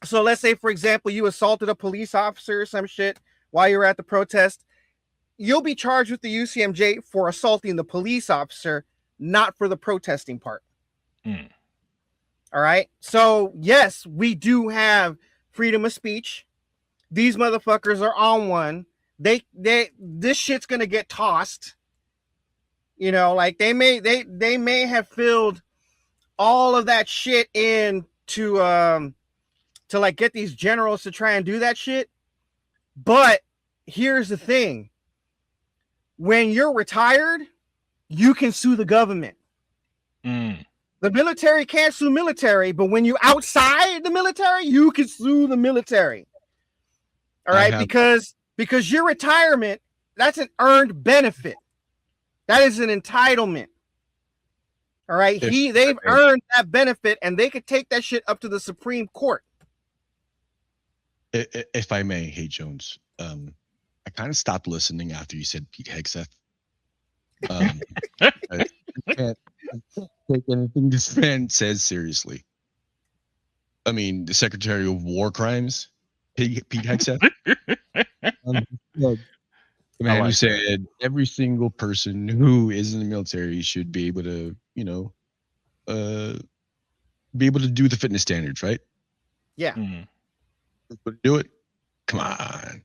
So let's say, for example, you assaulted a police officer or some shit while you were at the protest. You'll be charged with the UCMJ for assaulting the police officer, not for the protesting part. Mm. All right. So yes, we do have freedom of speech. These motherfuckers are on one. This shit's gonna get tossed. Like they may have filled all of that shit in to like get these generals to try and do that shit. But here's the thing. When you're retired, you can sue the government. Mm. The military can't sue military, but when you're outside the military, you can sue the military. All right, because your retirement, that's an earned benefit. That is an entitlement. All right, they've earned that benefit, and they could take that shit up to the Supreme Court. If I may, hey Jones, I kind of stopped listening after you said Pete Hegseth. I can't take anything this man says seriously. I mean, the Secretary of War Crimes, Pete Hegseth. The man who said every single person who is in the military should be able to, be able to do the fitness standards, right? Yeah. Mm-hmm. But do it. Come on.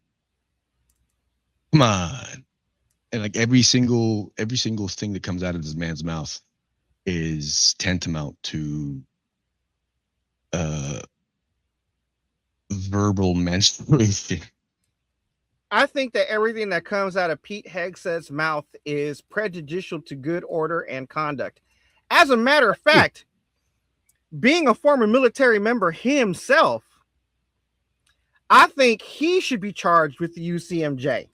And like every single thing that comes out of this man's mouth is tantamount to verbal menstruation. I think that everything that comes out of Pete Hegseth's mouth is prejudicial to good order and conduct. As a matter of fact, being a former military member himself, I think he should be charged with the UCMJ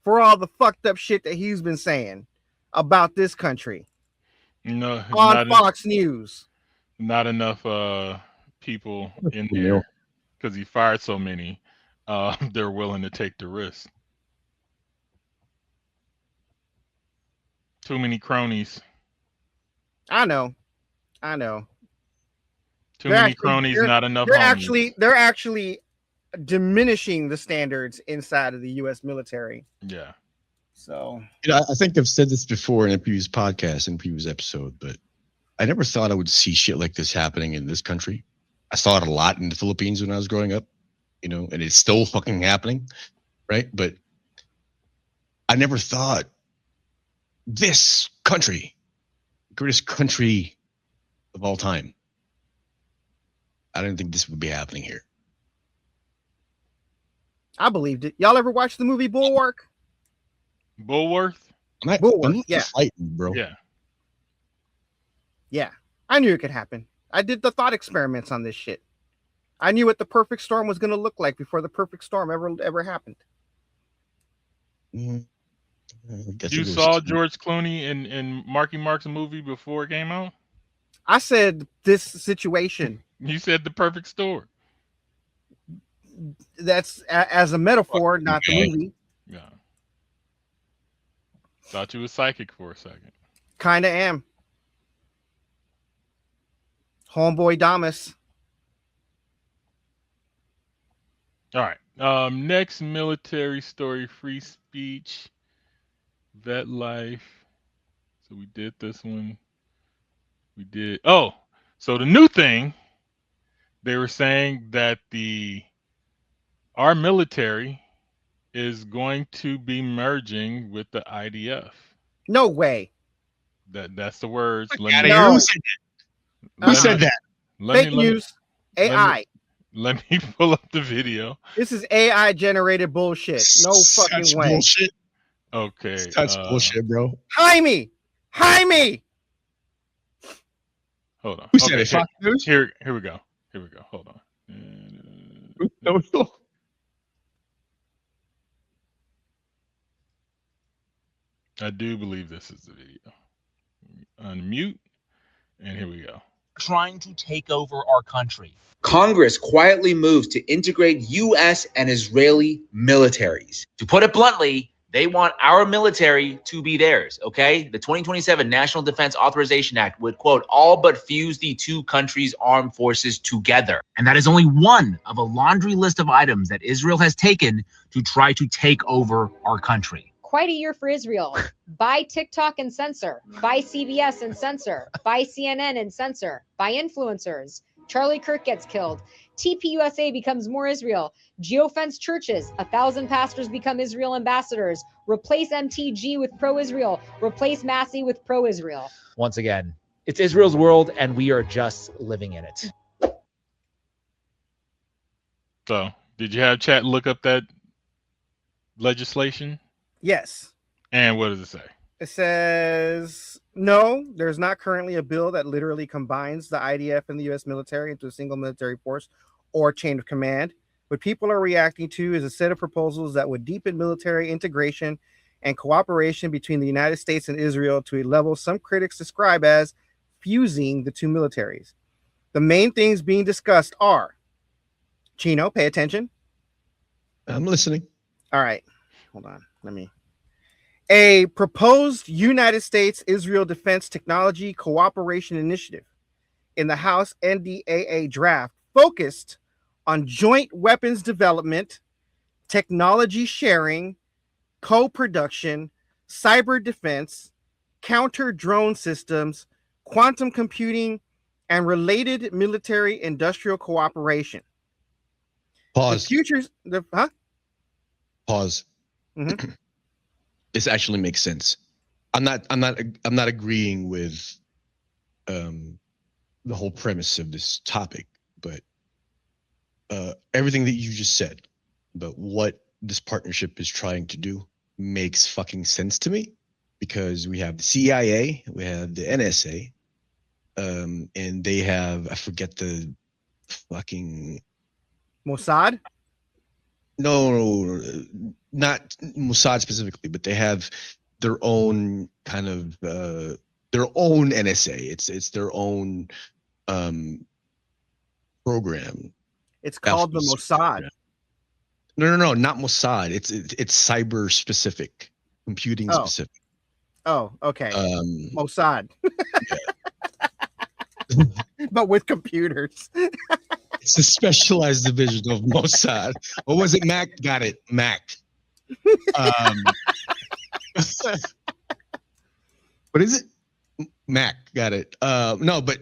for all the fucked up shit that he's been saying about this country No, on Fox News. Not enough people in there because he fired so many. They're willing to take the risk. Too many cronies. I know. Too many cronies, not enough homies. They're actually diminishing the standards inside of the U.S. military. Yeah. So I think I've said this before in a previous podcast and previous episode, but I never thought I would see shit like this happening in this country. I saw it a lot in the Philippines when I was growing up, and it's still fucking happening, right? But I never thought this country, greatest country of all time, I didn't think this would be happening here. I believed it. Y'all ever watch the movie Bulwark? Bulworth? Bulwark, yeah. Fighting, bro. Yeah. Yeah. I knew it could happen. I did the thought experiments on this shit. I knew what the perfect storm was going to look like before the perfect storm ever happened. You saw George Clooney in Marky Mark's movie before it came out? I said this situation. You said the perfect storm. That's as a metaphor, not the movie. Yeah. Thought you was psychic for a second. Kinda am. Homeboy Damas. All right. Next military story, free speech, vet life. So we did this one. So the new thing, they were saying that our military is going to be merging with the IDF. No way. That's the words. Who said that? Fake news. AI. Let me pull up the video. This is AI generated bullshit. No fucking way. Bullshit. Okay. That's bullshit, bro. Jaime. Hold on. Who said Okay, it? Fox News? here we go. Hold on. No. I do believe this is the video. Unmute, and here we go. Trying to take over our country. Congress quietly moves to integrate U.S. and Israeli militaries. To put it bluntly, they want our military to be theirs, okay? The 2027 National Defense Authorization Act would, quote, all but fuse the two countries' armed forces together. And that is only one of a laundry list of items that Israel has taken to try to take over our country. Quite a year for Israel. Buy TikTok and censor. Buy CBS and censor. Buy CNN and censor. Buy influencers. Charlie Kirk gets killed. TPUSA becomes more Israel. Geofence churches. 1,000 pastors become Israel ambassadors. Replace MTG with pro-Israel. Replace Massey with pro-Israel. Once again, it's Israel's world and we are just living in it. So, did you have chat look up that legislation? Yes. And what does it say? It says, no, there's not currently a bill that literally combines the IDF and the U.S. military into a single military force or chain of command. What people are reacting to is a set of proposals that would deepen military integration and cooperation between the United States and Israel to a level some critics describe as fusing the two militaries. The main things being discussed are, Chino, pay attention. I'm listening. All right, hold on. A proposed United States-Israel Defense Technology Cooperation Initiative in the House NDAA draft focused on joint weapons development, technology sharing, co-production, cyber defense, counter-drone systems, quantum computing, and related military-industrial cooperation. Pause. Pause. Mm-hmm. This actually makes sense. I'm not agreeing with the whole premise of this topic, but everything that you just said about what this partnership is trying to do makes fucking sense to me, because we have the CIA, we have the NSA, and they have, I forget the fucking Mossad? No, not Mossad specifically, but they have their own kind of their own NSA. It's their own program. It's called the Mossad. No, not Mossad. It's cyber specific, computing specific. Oh, okay. Mossad. Yeah. But with computers. It's a specialized division of Mossad. What was it, Mac? Got it, Mac. What is it? Mac, got it. No, but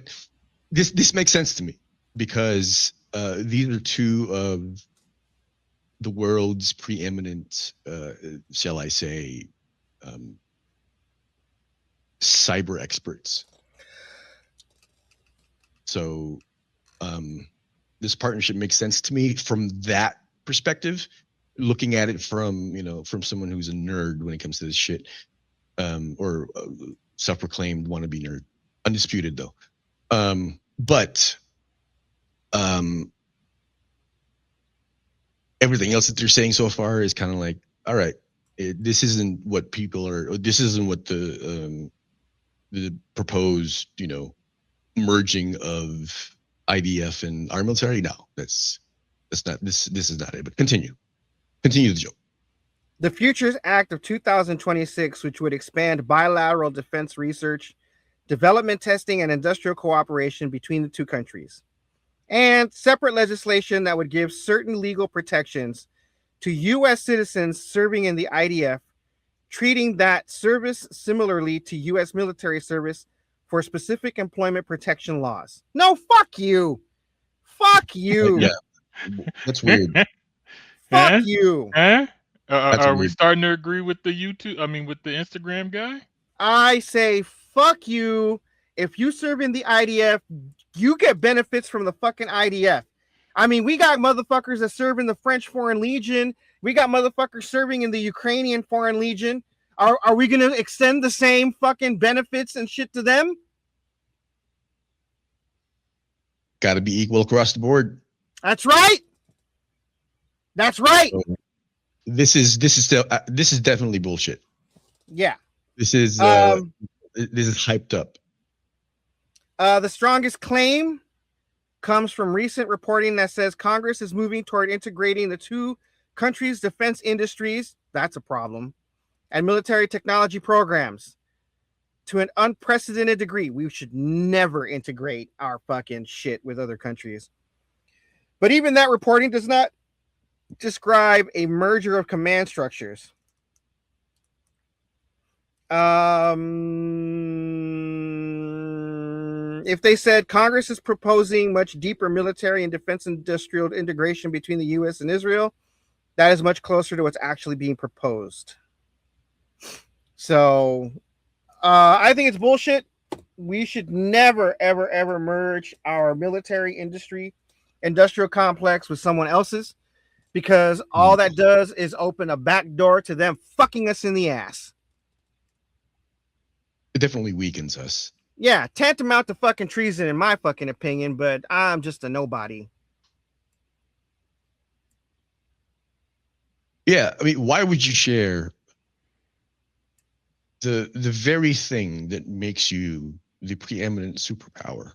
this makes sense to me, because these are two of the world's preeminent, shall I say, cyber experts. So this partnership makes sense to me from that perspective, looking at it from, from someone who's a nerd when it comes to this shit, or self-proclaimed wannabe nerd, undisputed though. But everything else that they're saying so far is kind of like, all right, this isn't what people are, or this isn't what the proposed, merging of IDF and our military. No, that's not, this is not it, but continue the joke. The Futures Act of 2026, which would expand bilateral defense research, development, testing, and industrial cooperation between the two countries, and separate legislation that would give certain legal protections to U.S. citizens serving in the IDF, treating that service similarly to U.S. military service for specific employment protection laws. No, fuck you. Fuck you. Yeah, that's weird. Fuck you. Are we starting to agree with the with the Instagram guy? I say fuck you. If you serve in the IDF, you get benefits from the fucking IDF. I mean, we got motherfuckers that serve in the French Foreign Legion. We got motherfuckers serving in the Ukrainian Foreign Legion. Are we gonna extend the same fucking benefits and shit to them? Got to be equal across the board. That's right. That's right. So this is definitely bullshit. Yeah. This is hyped up. The strongest claim comes from recent reporting that says Congress is moving toward integrating the two countries' defense industries. That's a problem. And military technology programs to an unprecedented degree. We should never integrate our fucking shit with other countries. But even that reporting does not describe a merger of command structures. If they said Congress is proposing much deeper military and defense industrial integration between the U.S. and Israel, that is much closer to what's actually being proposed. So I think it's bullshit. We should never, ever, ever merge our military industrial complex with someone else's, because all that does is open a back door to them fucking us in the ass. It definitely weakens us. Yeah, tantamount to fucking treason in my fucking opinion, but I'm just a nobody. Yeah, I mean, why would you share the very thing that makes you the preeminent superpower?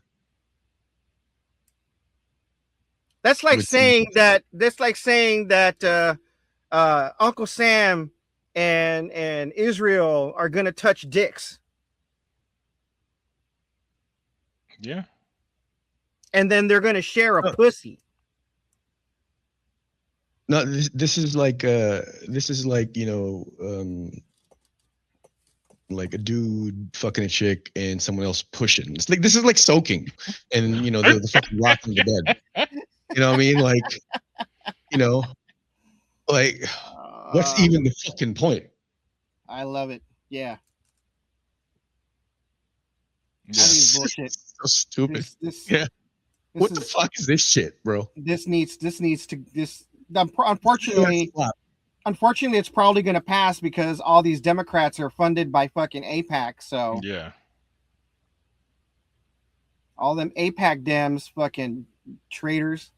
That's like saying that. That's like saying that Uncle Sam and Israel are gonna touch dicks. Yeah. And then they're gonna share a pussy. No, this is like like a dude fucking a chick and someone else pushing. It's like, this is like soaking, and the fucking rocking the bed. You know what I mean? Like, what's even the fucking point? I love it. Yeah. Yeah. This is bullshit. So stupid. This What the fuck is this shit, bro? Unfortunately, it's probably going to pass because all these Democrats are funded by fucking AIPAC. So yeah, all them AIPAC Dems, fucking traitors.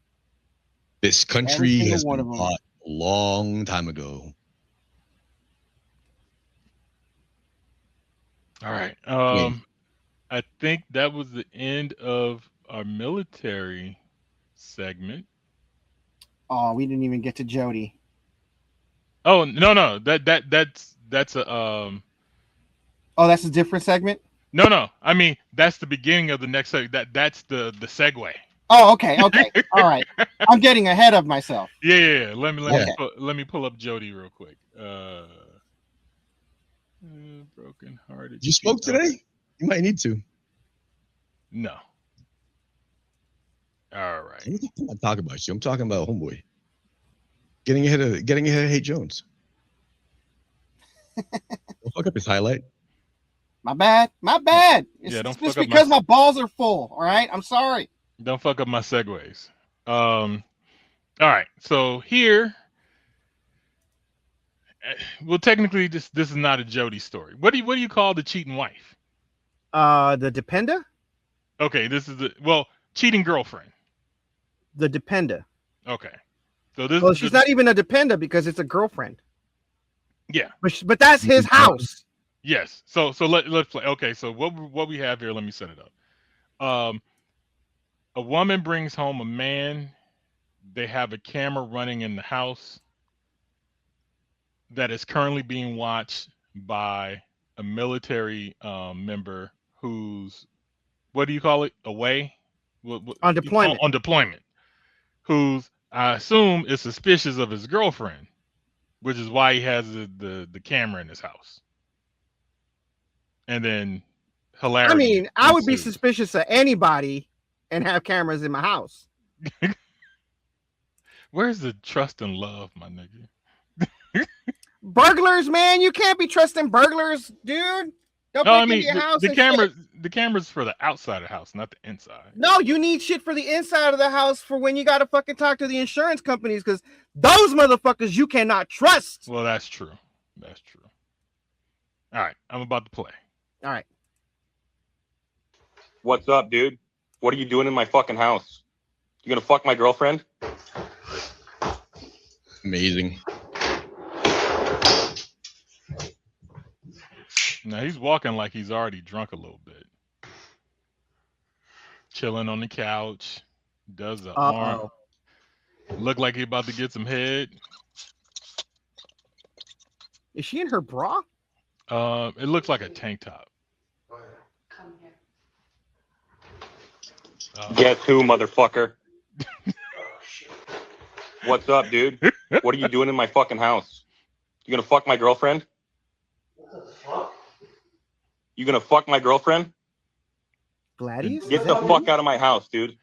This country has been bought a long time ago. All right. I think that was the end of our military segment. Oh, we didn't even get to Jody. Oh no, that's a Oh, that's a different segment? No. I mean, that's the beginning of the next segment. That's the segue. Oh, okay. All right. I'm getting ahead of myself. Yeah. Let me pull up Jody real quick. Broken hearted. You spoke today? You might need to. No. All right. I'm not talking about you. I'm talking about Homeboy. Getting ahead of Hey Jones. Don't fuck up his highlight. My bad. It's just because my balls are full. All right. I'm sorry. Don't fuck up my segues. All right. So here, well, technically, this is not a Jody story. What do you call the cheating wife? The depender. Okay, this is cheating girlfriend. The depender. Okay. So she's not even a depender because it's a girlfriend. Yeah. But that's his house. Yes. So let's play. Okay. So what we have here? Let me set it up. A woman brings home a man. They have a camera running in the house that is currently being watched by a military member who's, what do you call it? Away? On deployment. On deployment. Who's, I assume, is suspicious of his girlfriend, which is why he has the camera in his house. And then hilarity. I mean, I would be suspicious of anybody and have cameras in my house. Where's the trust and love, my nigga? Burglars, man, you can't be trusting burglars, dude. Don't break into your house. The camera's for the outside of the house, not the inside. No, you need shit for the inside of the house for when you gotta fucking talk to the insurance companies, because those motherfuckers you cannot trust. Well, that's true. That's true. All right, I'm about to play. All right. What's up, dude? What are you doing in my fucking house? You gonna fuck my girlfriend? Amazing. Now he's walking like he's already drunk a little bit. Chilling on the couch. Does the arm. Look like he about to get some head. Is she in her bra? It looks like a tank top. Come here. Guess who, motherfucker? What's up, dude? What are you doing in my fucking house? You gonna fuck my girlfriend? What the fuck? You gonna fuck my girlfriend? Gladius? Get the fuck out of my house, dude.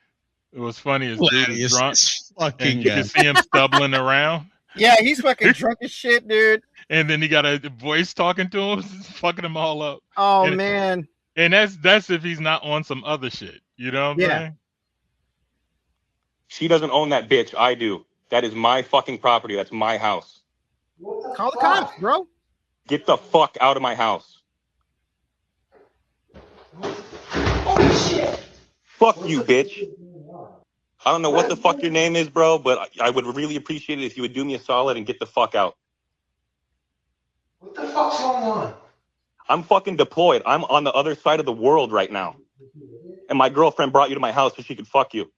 It was funny as dude is drunk Fucking and you can see him stumbling around. Yeah, he's fucking drunk as shit, dude. And then he got a voice talking to him, fucking them all up. Oh and, man. And that's if he's not on some other shit. You know what I'm saying? She doesn't own that bitch. I do. That is my fucking property. That's my house. Call the cops, bro. Get the fuck out of my house. Oh shit! Fuck you, bitch. I don't know what the fuck your name is, bro, but I would really appreciate it if you would do me a solid and get the fuck out. What the fuck's going on? I'm fucking deployed. I'm on the other side of the world right now. And my girlfriend brought you to my house so she could fuck you.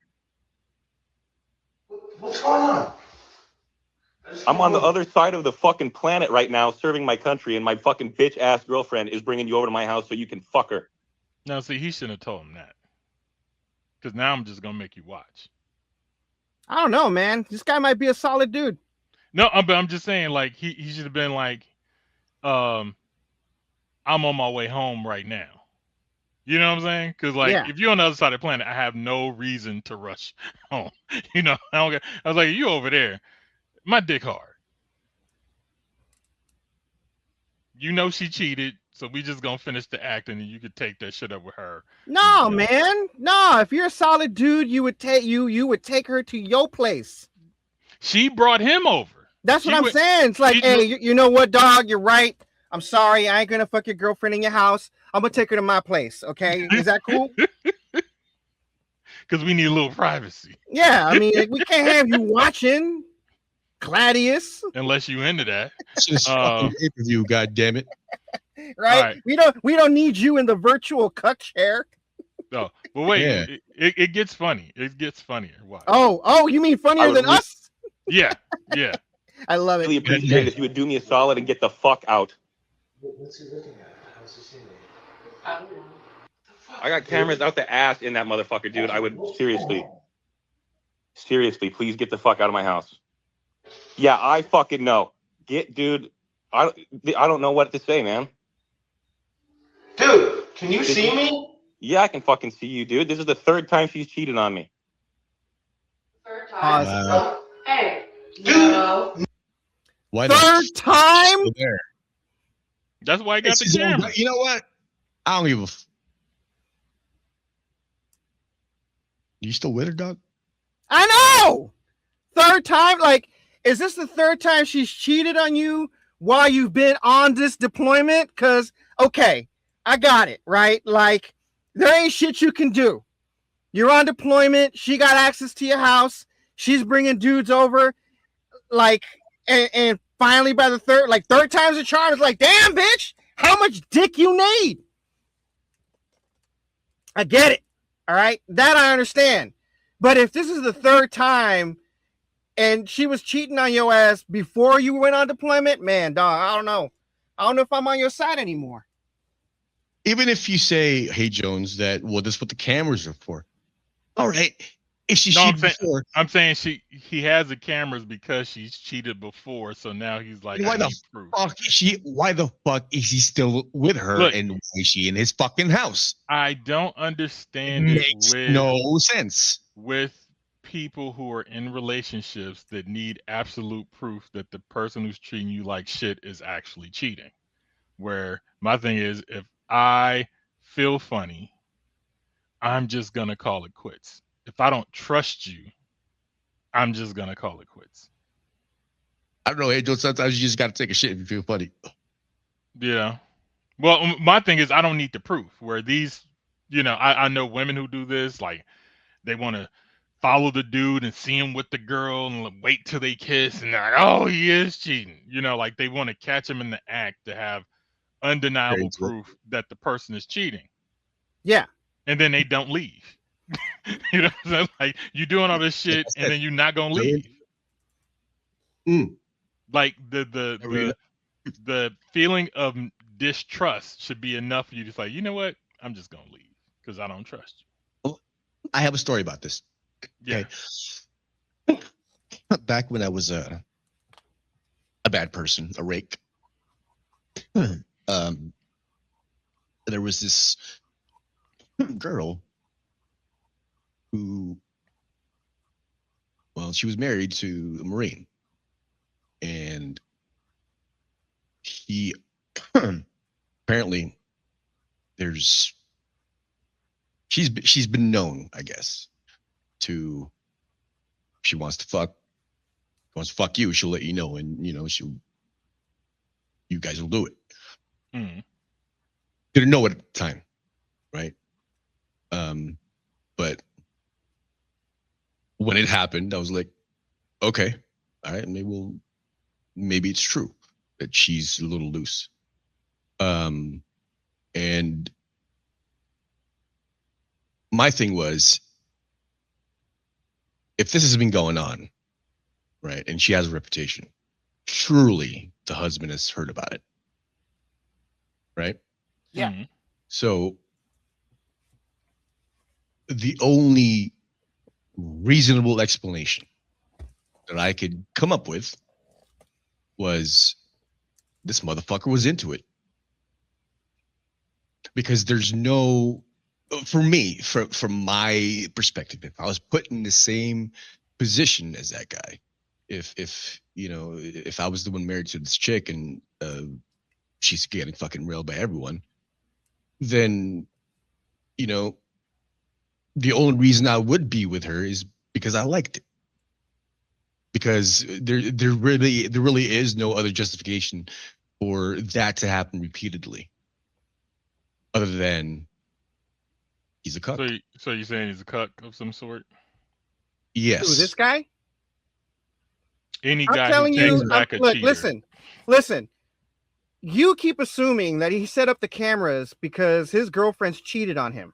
What's going on? I'm on the other side of the fucking planet right now serving my country, and my fucking bitch ass girlfriend is bringing you over to my house so you can fuck her. No, see, he shouldn't have told him that. Because now I'm just going to make you watch. I don't know, man. This guy might be a solid dude. No, but I'm just saying, like, he should have been like, I'm on my way home right now. You know what I'm saying? Because, like, if you're on the other side of the planet, I have no reason to rush home. You know, I was like, you over there, my dick hard. You know she cheated, so we just gonna finish the act, and you could take that shit up with her. No, man. No, if you're a solid dude, you would take her to your place. She brought him over. That's what I'm saying. It's like, hey, you know what, dog? You're right. I'm sorry. I ain't gonna fuck your girlfriend in your house. I'm gonna take her to my place. Okay, is that cool? Because we need a little privacy. Yeah, I mean, like, we can't have you watching Gladius. Unless you into that. It's fucking pay-per-view, God damn it. Right? We don't need you in the virtual cuck chair. No, but wait, it gets funny. It gets funnier. Watch. Oh, you mean funnier than us? Yeah. I love it. Really appreciate it if you would do me a solid and get the fuck out. What's he looking at? How's he seeing it? I don't know. I got cameras out the ass in that motherfucker, dude. I would seriously, please get the fuck out of my house. Yeah, I fucking know. Dude. I don't know what to say, man. Dude, can you see me? Yeah, I can fucking see you, dude. This is the third time she's cheated on me. Third time. Hey, dude. no. Why third time? There. That's why I got the camera. You know what? I don't give a. You still with her, dog? I know. Third time? Like, is this the third time she's cheated on you while you've been on this deployment? Because, okay, I got it, right? Like, there ain't shit you can do. You're on deployment. She got access to your house. She's bringing dudes over. Like, and finally by the third time's the charm. It's like, damn, bitch, how much dick you need? I get it. All right. That I understand. But if this is the third time and she was cheating on your ass before you went on deployment, man, dog, I don't know. I don't know if I'm on your side anymore. Even if you say, hey, Jones, this is what the cameras are for. All right. If she cheated before. I'm saying he has the cameras because she's cheated before. So now he's like, why the fuck is he still with her? Look, and why is she in his fucking house? I don't understand Makes no sense. With people who are in relationships that need absolute proof that the person who's treating you like shit is actually cheating. Where my thing is, if I feel funny, I'm just going to call it quits. If I don't trust you, I'm just going to call it quits. I don't know, Angel. Sometimes you just got to take a shit if you feel funny. Yeah. Well, my thing is I don't need the proof. Where these, I know women who do this, like they want to follow the dude and see him with the girl and wait till they kiss and they're like, oh, he is cheating. Like they want to catch him in the act to have undeniable proof that the person is cheating. Yeah. And then they don't leave. You know what I'm saying? Like you doing all this shit and then you're not gonna leave. Like the feeling of distrust should be enough for you to say, you know what? I'm just gonna leave because I don't trust you. Well, I have a story about this. Yeah. Okay. Back when I was a bad person, a rake, there was this girl who, well, she was married to a Marine, and he apparently she's been known, I guess, to, if she wants to fuck you, she'll let you know, and you guys will do it. Didn't know it at the time, right? But when it happened, I was like, okay, all right, maybe it's true that she's a little loose. And my thing was, if this has been going on, right, and she has a reputation, surely the husband has heard about it, right? Yeah. So the only reasonable explanation that I could come up with was this motherfucker was into it. Because there's no, for me, from my perspective, if I was put in the same position as that guy, if I was the one married to this chick and she's getting fucking railed by everyone, then the only reason I would be with her is because I liked it. Because there really is no other justification for that to happen repeatedly, other than he's a cuck. So you're saying he's a cuck of some sort? Yes. Who, this guy? Any I'm guy telling who takes you, back a look, cheater. listen. You keep assuming that he set up the cameras because his girlfriend's cheated on him.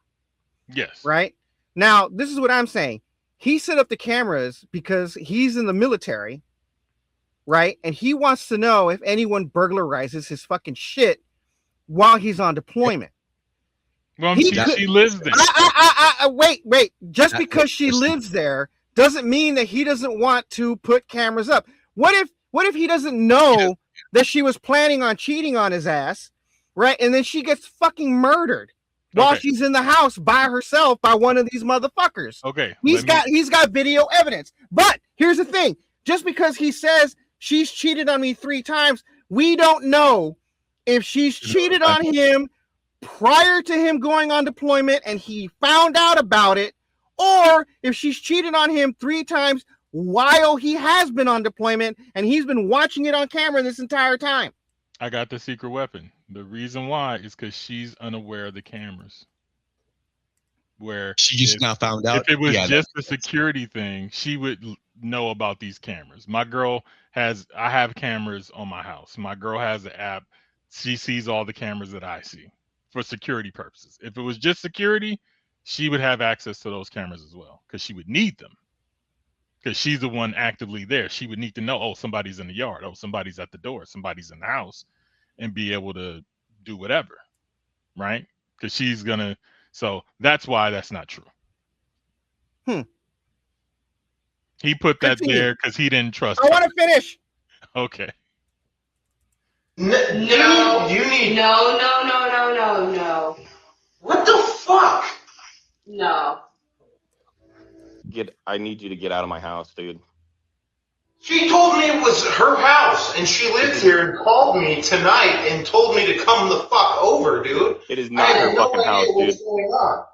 Yes. Right? Now, this is what I'm saying. He set up the cameras because he's in the military, right? And he wants to know if anyone burglarizes his fucking shit while he's on deployment. Well, she lives there. Wait. Just because she lives there doesn't mean that he doesn't want to put cameras up. What if he doesn't know that she was planning on cheating on his ass, right? And then she gets fucking murdered while she's in the house by herself by one of these motherfuckers. Okay. He's got video evidence. But here's the thing. Just because he says she's cheated on me 3 times, we don't know if she's cheated on him prior to him going on deployment and he found out about it, or if she's cheated on him 3 times while he has been on deployment and he's been watching it on camera this entire time. I got the secret weapon. The reason why is because she's unaware of the cameras. Where she just now found out. If it was just a security thing, she would know about these cameras. I have cameras on my house. My girl has the app. She sees all the cameras that I see for security purposes. If it was just security, she would have access to those cameras as well because she would need them. Because she's the one actively there. She would need to know, oh, somebody's in the yard. Oh, somebody's at the door. Somebody's in the house, and be able to do whatever, right? Because she's going to. So that's why that's not true. He put that there because he didn't trust I want to finish. Okay. No. What the fuck? No. I need you to get out of my house, dude. She told me it was her house, and she lives here and called me tonight and told me to come the fuck over, dude. It is not her fucking house, dude. What's going on?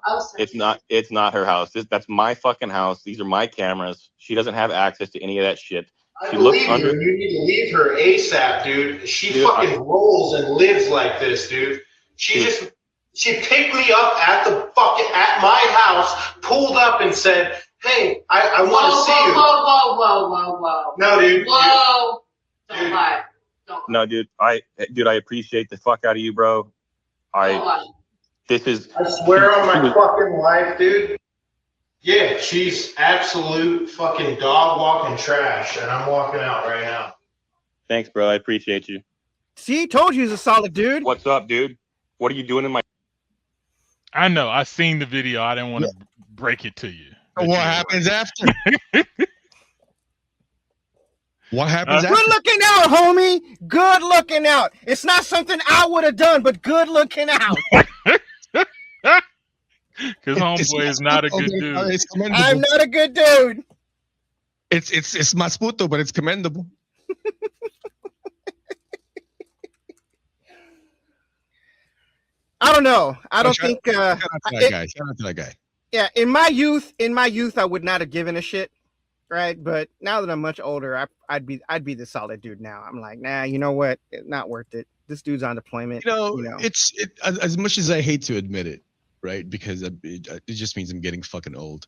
It's not her house. That's my fucking house. These are my cameras. She doesn't have access to any of that shit. I believe you. You need to leave her ASAP, dude. She fucking rolls and lives like this, dude. She picked me up at my house, pulled up and said, "Hey, I want to see you." Whoa. No, dude. Whoa. Don't lie. No, dude. I appreciate the fuck out of you, bro. Don't lie. I swear on my fucking life, dude. Yeah, she's absolute fucking dog walking trash, and I'm walking out right now. Thanks, bro. I appreciate you. See, told you he's a solid dude. What's up, dude? What are you doing in my? I know. I seen the video. I didn't want to break it to you. What happens after? What happens after? Good looking out, homie. Good looking out. It's not something I would have done, but good looking out. Because homeboy is not a good dude. I'm not a good dude. It's masputo, but it's commendable. I don't know. I don't think. Shout out to that guy. Yeah, in my youth, I would not have given a shit, right? But now that I'm much older, I'd be the solid dude now. I'm like, nah, you know what? It's not worth it. This dude's on deployment. It's as much as I hate to admit it, right? Because it just means I'm getting fucking old.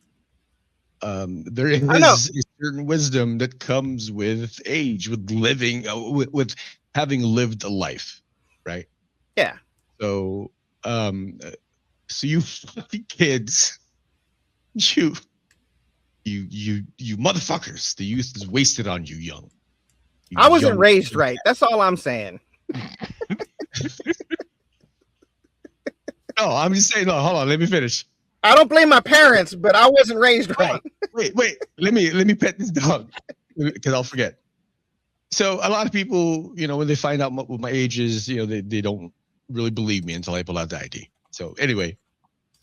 There is a certain wisdom that comes with age, with living, with having lived a life, right? Yeah. So, so you fucking kids, you motherfuckers, the youth is wasted on you, young. I wasn't raised right. That's all I'm saying. No, I'm just saying. No, hold on. Let me finish. I don't blame my parents, but I wasn't raised right. Wait. Let me pet this dog because I'll forget. So a lot of people, when they find out what my age is, they don't really believe me until I pull out the ID. So anyway,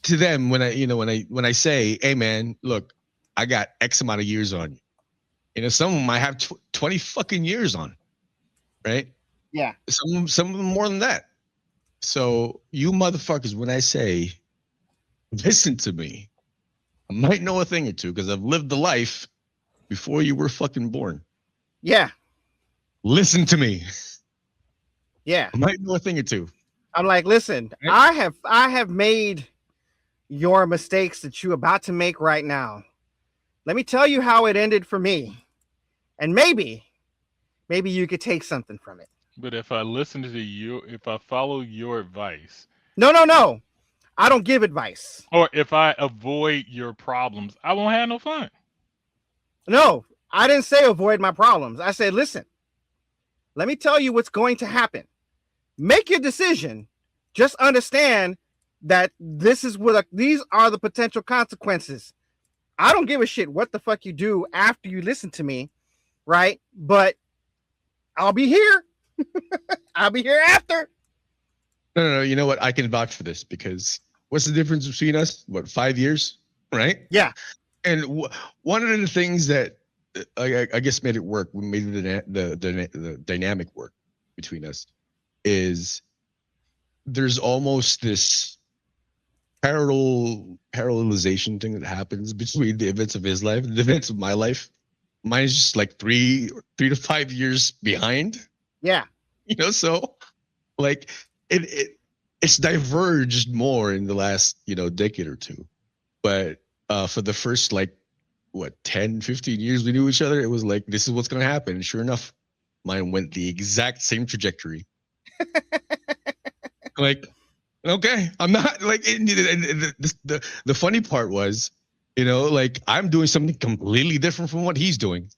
to them, when I say, "Hey man, look, I got X amount of years on you," some of them I have 20 fucking years on, right? Yeah. Some of them more than that. So you motherfuckers, when I say, listen to me, I might know a thing or two because I've lived the life before you were fucking born. Yeah. Listen to me. Yeah. I might know a thing or two. I'm like, listen, I have made your mistakes that you're about to make right now. Let me tell you how it ended for me. And maybe you could take something from it. But if I listen to you, if I follow your advice. No. I don't give advice. Or if I avoid your problems, I won't have no fun. No, I didn't say avoid my problems. I said, listen, let me tell you what's going to happen. Make your decision. Just understand that these are the potential consequences. I don't give a shit what the fuck you do after you listen to me, right? But I'll be here. I'll be here after. No. You know what? I can vouch for this because what's the difference between us? What, 5 years? Right? Yeah. And one of the things that I guess made it work, we made the dynamic work between us, is there's almost this parallelization thing that happens between the events of his life and the events of my life. Mine is just like 3 to 5 years behind. Yeah. So like it's diverged more in the last, decade or two. But for the first 10, 15 years we knew each other, it was like, this is what's going to happen. And sure enough, mine went the exact same trajectory. Like, okay, I'm not like, the funny part was, I'm doing something completely different from what he's doing.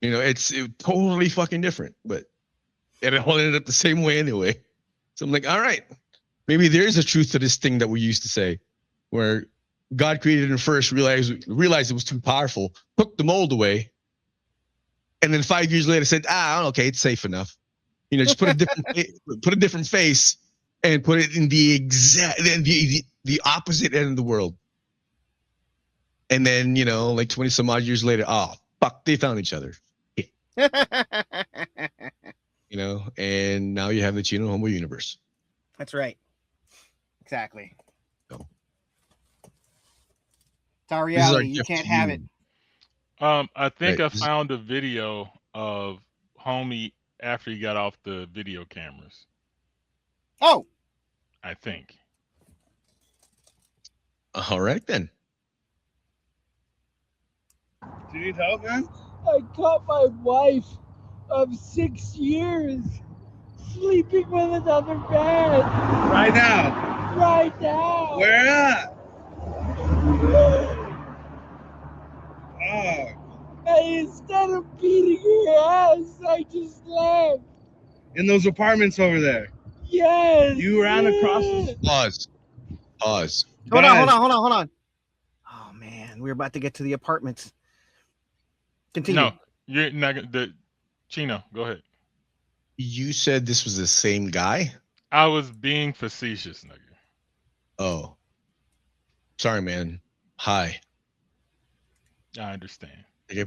It's totally fucking different, but it all ended up the same way anyway. So I'm like, all right, maybe there is a truth to this thing that we used to say, where God created it first, realized it was too powerful, took the mold away, and then 5 years later said, okay, it's safe enough. Just put a different face and put it in the opposite end of the world. And then, 20 some odd years later, fuck, they found each other. And now you have the Chino Homeboy universe. That's right. Exactly. So, it's our reality. You can't have it. I think I found a video of homie after he got off the video cameras. Oh, I think. All right then. Do you need help, man? I caught my wife of 6 years sleeping with another man. Right now. Right now. Where at? Oh. And instead of beating her ass, I just left. In those apartments over there. Yes. You ran across the... Pause. Pause. hold Guys. on. Oh man, we're about to get to the apartments. Continue. No, you're not gonna. Chino, go ahead. You said this was the same guy? I was being facetious, nigga. Oh. Sorry, man. Hi. I understand. Take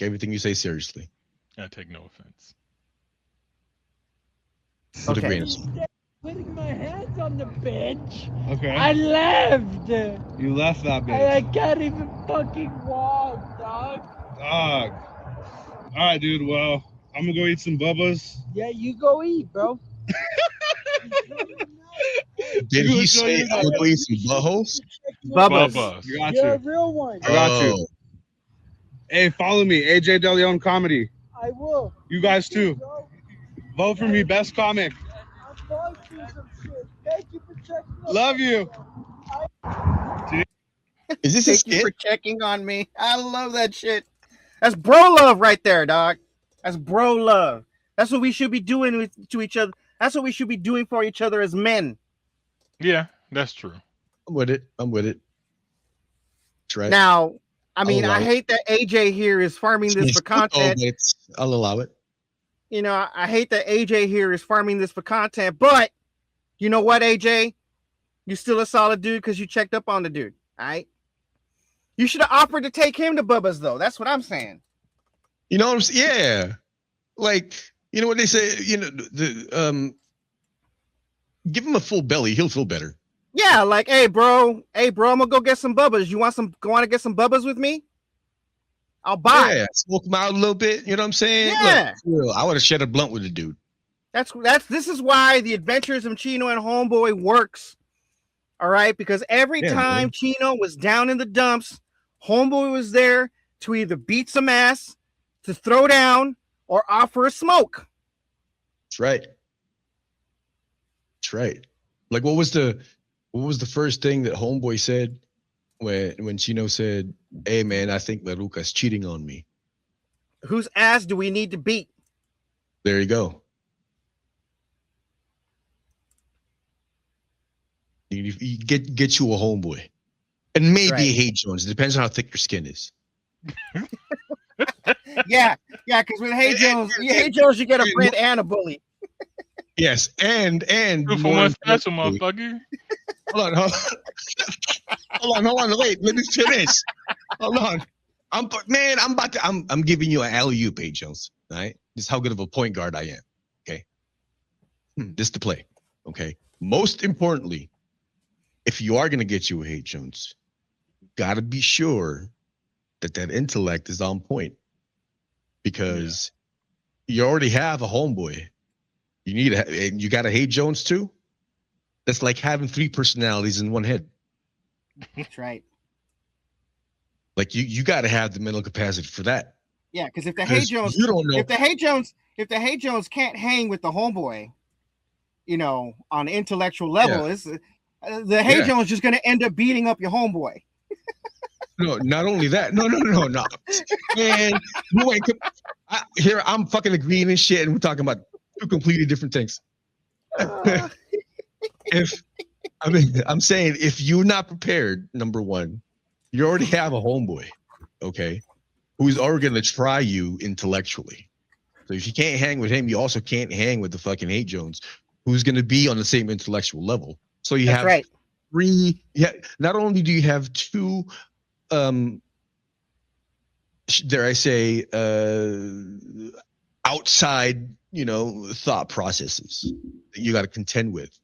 everything you say seriously. I take no offense. With a Okay. grain of salt. Putting my hands on the bench. Okay. I left. You left that And I bitch. can't even fucking walk, dog. Dog. All right, dude. Well, I'm gonna go eat some Bubba's. Yeah, you go eat, bro. Did he say I'm gonna eat some buttholes? Bubba's. Bubba's. You got You're a you. real one. I got you. Oh, Hey, follow me. AJ DeLeon Comedy. I will. You guys too. Vote for me, best comic. I'm going through some shit. Thank you for checking up. Love you. is this a Thank you skit? for checking on me. I love that shit. That's bro love right there, dog. That's bro love. That's what we should be doing to each other. That's what we should be doing for each other as men. Yeah, that's true. I'm with it. That's right. Now, I mean, allow I it. hate that AJ here is farming this for content. I'll allow it. You know, I hate that AJ here is farming this for content, but you know what, AJ? You're still a solid dude because you checked up on the dude. All right. You should have offered to take him to Bubba's, though. That's what I'm saying. You know what I'm saying? Yeah. Like, you know what they say, give him a full belly, he'll feel better. Yeah, like, hey, bro, I'm gonna go get some Bubba's. You want to get some Bubba's with me? I'll buy. Yeah, smoke him out a little bit. You know what I'm saying? Yeah. Look, I would have shed a blunt with the dude. This is why the Adventures of Chino and Homeboy works. All right, because every time Chino was down in the dumps, Homeboy was there to either beat some ass, to throw down, or offer a smoke. That's right. That's right. Like, what was the first thing that Homeboy said when Chino said, "Hey man, I think Laruca's cheating on me." Whose ass do we need to beat? There you go. You get you a Homeboy, and maybe Right. a Hate Jones. It depends on how thick your skin is. Yeah, because with Hey Jones, you get a friend and a bully. Yes, and 2 for more 1 special, importantly- motherfucker. Hold on. Wait, let me finish. Hold on. I'm giving you an alley-oop, Hey Jones. All right, this is how good of a point guard I am. Okay, this to play. Okay, most importantly, if you are gonna get you a Hey Jones, you gotta be sure that intellect is on point, because you already have a Homeboy. And you got a Hey Jones too. That's like having 3 personalities in one head. That's right. Like you got to have the mental capacity for that. Yeah, because if the Hey Jones, you don't know. if the Hey Jones can't hang with the Homeboy, on an intellectual level, the Hey Jones just going to end up beating up your Homeboy. No, not only that. No. Man, here I'm fucking agreeing and shit, and we're talking about 2 completely different things. I'm saying if you're not prepared, number one, you already have a Homeboy, okay, who's already gonna try you intellectually. So if you can't hang with him, you also can't hang with the fucking Hey Jones, who's gonna be on the same intellectual level. So you That's have right. 3. Yeah, not only do you have 2, dare I say, outside, thought processes that you got to contend with,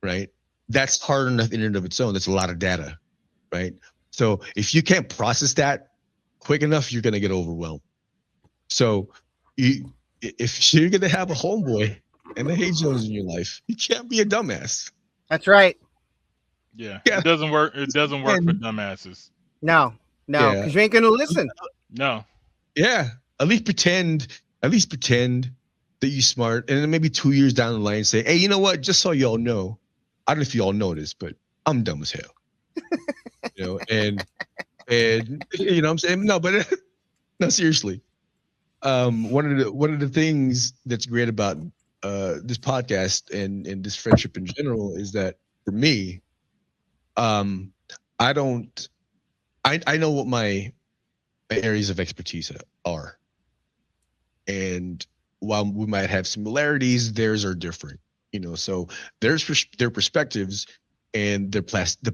right? That's hard enough in and of its own. That's a lot of data, right? So if you can't process that quick enough, you're gonna get overwhelmed. So if you're gonna have a Homeboy, and the hate zones in your life, you can't be a dumbass. That's right. Yeah, Yeah. it doesn't work. It doesn't work for And- dumbasses. No, Yeah. because you ain't gonna listen. No. Yeah, at least pretend that you're smart, and then maybe 2 years down the line say, hey, you know what? Just so y'all know, I don't know if y'all know this, but I'm dumb as hell. And you know what I'm saying? No, but no, seriously. One of the things that's great about this podcast and this friendship in general is that for me, I know what my areas of expertise are. And while we might have similarities, theirs are different, so their perspectives and the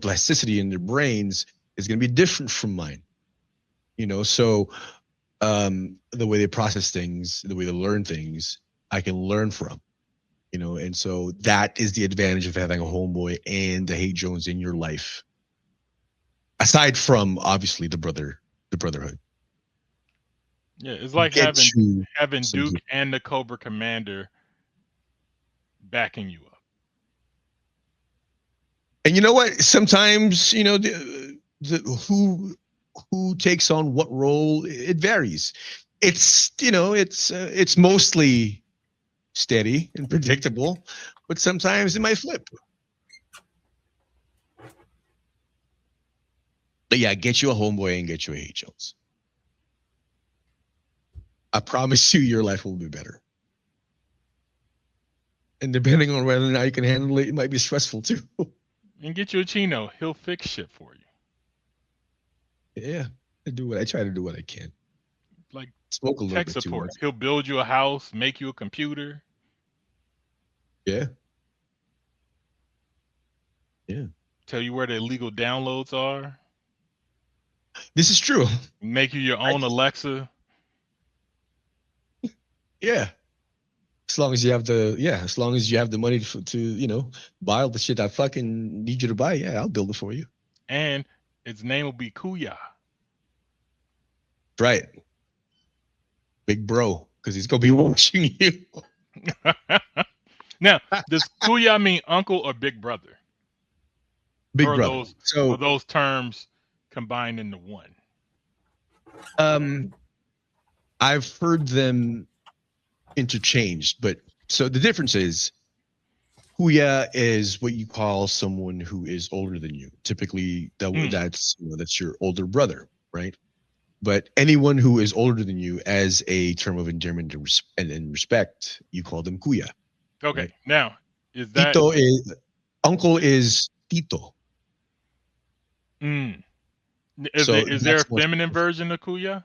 plasticity in their brains is going to be different from mine, so the way they process things, the way they learn things, I can learn from, and so that is the advantage of having a homeboy and the Hate Jones in your life, aside from obviously the brotherhood. Yeah, it's like Get you having some Duke people. and the Cobra Commander backing you up. And you know what? Sometimes who takes on what role, it varies. It's mostly steady and predictable, but sometimes it might flip. But yeah, get you a homeboy and get you a Hate Jones. I promise you, your life will be better. And depending on whether or not you can handle it, it might be stressful too. And get you a Chino. He'll fix shit for you. Yeah, I try to do what I can. Like Smoke a little tech bit too support. much. He'll build you a house, make you a computer. Yeah. Yeah. Tell you where the illegal downloads are. This is true. Make you your own Alexa. Yeah. As long as you have the money to buy all the shit I fucking need you to buy, yeah, I'll build it for you. And its name will be Kuya. Right. Big bro, because he's gonna be watching you. Now, does Kuya mean uncle or big brother? Big or brother. Are those terms combined into one? I've heard them interchanged, but so the difference is Kuya is what you call someone who is older than you. Typically that's your older brother, right? But anyone who is older than you, as a term of endearment and respect, you call them Kuya. Okay. Right? Now, is that uncle is Tito. Is there a feminine version of Kuya?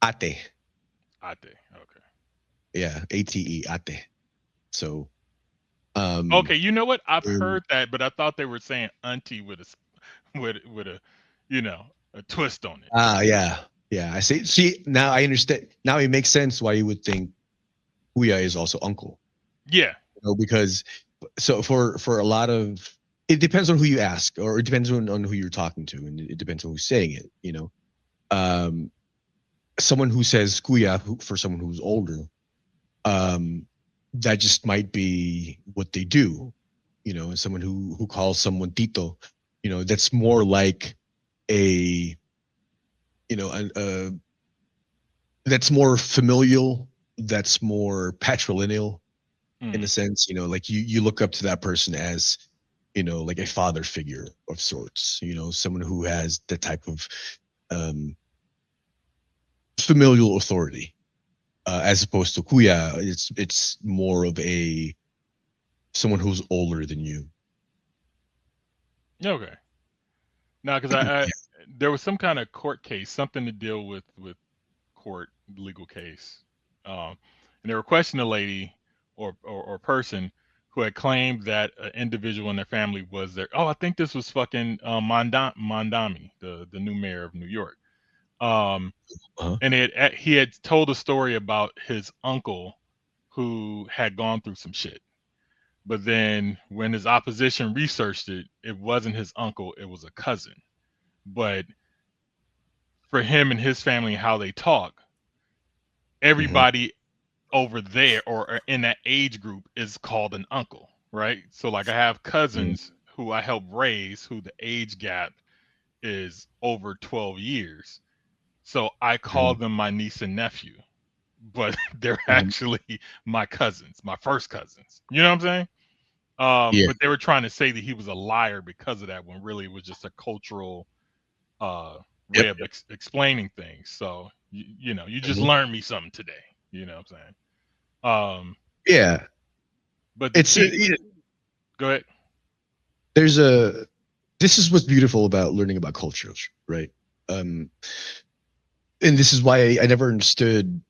Ate. Ate. Okay. Yeah, ATE, ate. So okay, you know what? I've heard that, but I thought they were saying auntie with a a twist on it. Yeah. I see. Now I understand. Now it makes sense why you would think Kuya is also uncle. Yeah. Because for a lot of, it depends on who you ask, or it depends on who you're talking to, and it depends on who's saying it. Someone who says Kuya for someone who's older, that just might be what they do. And someone who calls someone Tito, that's more like that's more familial, that's more patrilineal in a sense, like you look up to that person as, like a father figure of sorts, someone who has that type of familial authority, as opposed to Kuya, it's more of someone who's older than you. Okay. Now, because I there was some kind of court case, something to deal with court legal case, and they were questioning a lady or person who had claimed that an individual in their family was their. Oh, I think this was fucking Mondami, the new mayor of New York. And he had told a story about his uncle who had gone through some shit. But then when his opposition researched it, it wasn't his uncle, it was a cousin. But for him and his family, how they talk, everybody over there or in that age group is called an uncle, right? So like I have cousins who I help raise who the age gap is over 12 years. So I call them my niece and nephew, but they're actually my cousins, my first cousins. You know what I'm saying? Yeah. But they were trying to say that he was a liar because of that, when really it was just a cultural way of explaining things. So you know, you just learned me something today. You know what I'm saying? Yeah. But It's go ahead. This is what's beautiful about learning about cultures, right? And this is why I never understood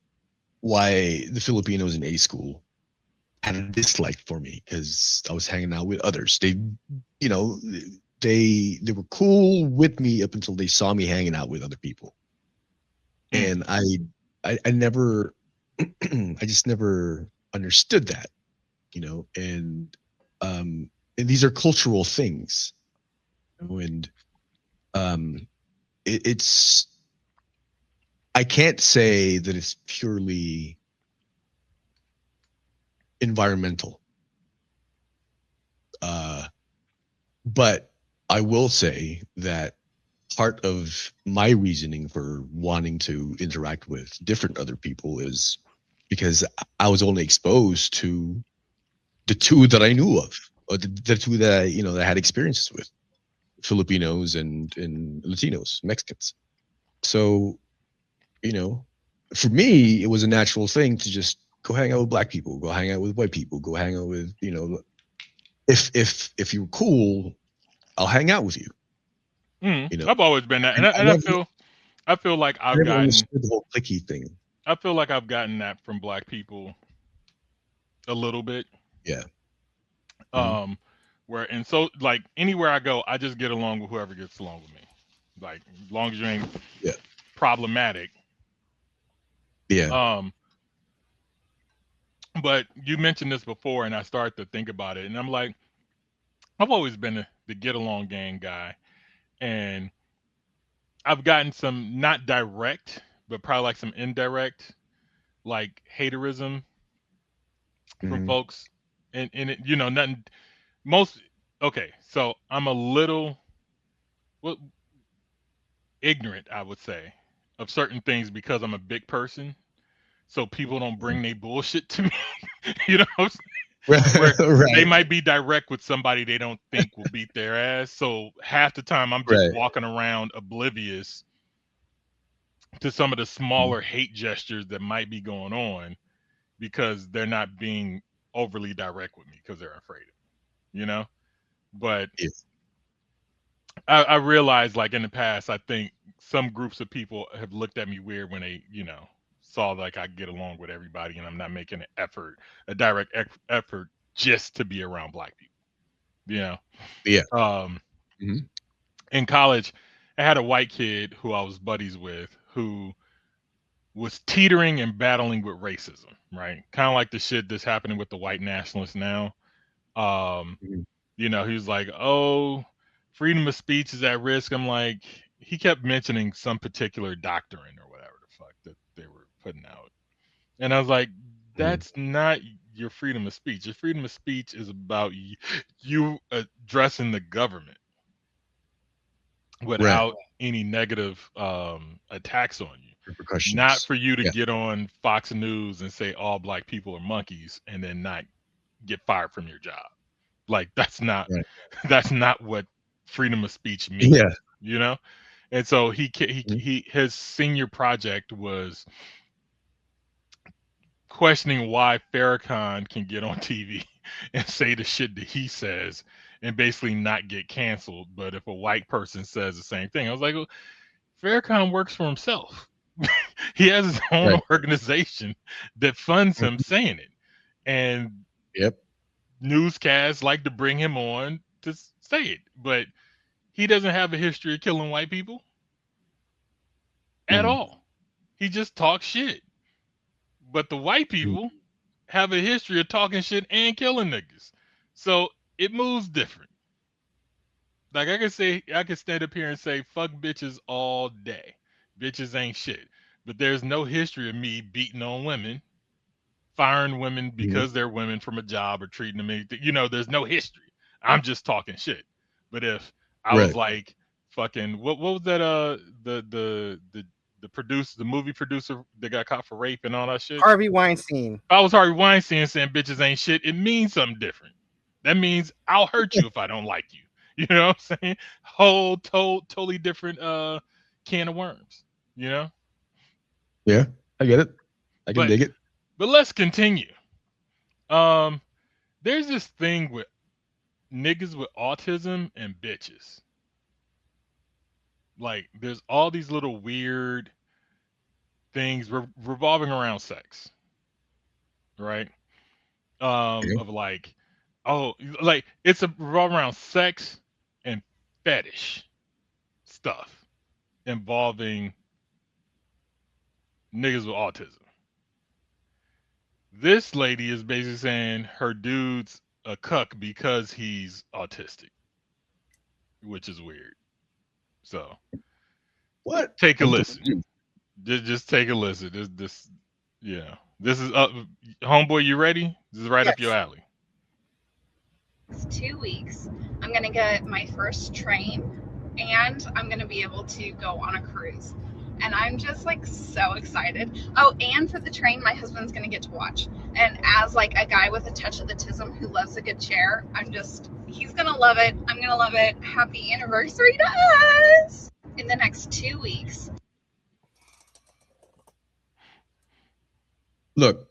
why the Filipinos in A school had a dislike for me, because I was hanging out with others. They, you know, they were cool with me up until they saw me hanging out with other people. And I never, I just never understood that, you know, and these are cultural things. And it's, I can't say that it's purely environmental, but I will say that part of my reasoning for wanting to interact with different other people is because I was only exposed to the two that I knew of, or the two that I, that I had experiences with, Filipinos and Latinos, Mexicans. So, for me, it was a natural thing to just go hang out with black people, go hang out with white people, go hang out with, if you're cool, I'll hang out with you. I've always been that, and I feel like I've gotten understood the whole clicky thing. I feel like I've gotten that from black people a little bit. Yeah. And so like anywhere I go, I just get along with whoever gets along with me. Like as long as you ain't problematic. Yeah. But you mentioned this before, and I started to think about it, and I'm like, I've always been the get along gang guy, and I've gotten some not direct, but probably like some indirect, like haterism from folks, and it, nothing. Okay, so I'm a little ignorant, I would say, of certain things because I'm a big person. So people don't bring their bullshit to me, where they might be direct with somebody they don't think will beat their ass. So half the time I'm just walking around oblivious to some of the smaller hate gestures that might be going on because they're not being overly direct with me because they're afraid of it, But I realized, like in the past, I think some groups of people have looked at me weird when they, saw like I get along with everybody and I'm not making a direct effort just to be around black people, Yeah. In college, I had a white kid who I was buddies with who was teetering and battling with racism, right? Kind of like the shit that's happening with the white nationalists now. He was like, oh, freedom of speech is at risk. I'm like, he kept mentioning some particular doctrine or whatever the fuck that they were putting out. And I was like, that's not your freedom of speech. Your freedom of speech is about you addressing the government without any negative attacks on you. Repercussions. Not for you to get on Fox News and say all black people are monkeys and then not get fired from your job. Like that's not what freedom of speech means. And so his senior project was questioning why Farrakhan can get on TV and say the shit that he says and basically not get canceled, but if a white person says the same thing, I was like, well, Farrakhan works for himself. He has his own organization that funds him saying it, and newscasts like to bring him on to say it, but he doesn't have a history of killing white people at all. He just talks shit. But the white people have a history of talking shit and killing niggas. So it moves different. Like I can stand up here and say fuck bitches all day. Bitches ain't shit. But there's no history of me beating on women firing women because they're women from a job or treating them anything. You know, there's no history. I'm just talking shit. But if I was like fucking what was that the movie producer that got caught for rape and all that shit? Harvey Weinstein. If I was Harvey Weinstein saying bitches ain't shit, it means something different. That means I'll hurt you if I don't like you. You know what I'm saying? Whole totally different can of worms, you know? Yeah, I get it. I can dig it. But let's continue. There's this thing with niggas with autism and bitches. Like, there's all these little weird things revolving around sex, right? Of like, oh, like it's a revolving around sex and fetish stuff involving niggas with autism. This lady is basically saying her dude's a cuck because he's autistic, which is weird. So, what? Take a listen. Just take a listen. This is homeboy. You ready? This is right up your alley. It's 2 weeks. I'm gonna get my first train, and I'm gonna be able to go on a cruise. And I'm just like so excited. Oh, and for the train, my husband's gonna get to watch. And as like a guy with a touch of the tism who loves a good chair, he's gonna love it. I'm gonna love it. Happy anniversary to us! In the next 2 weeks. Look,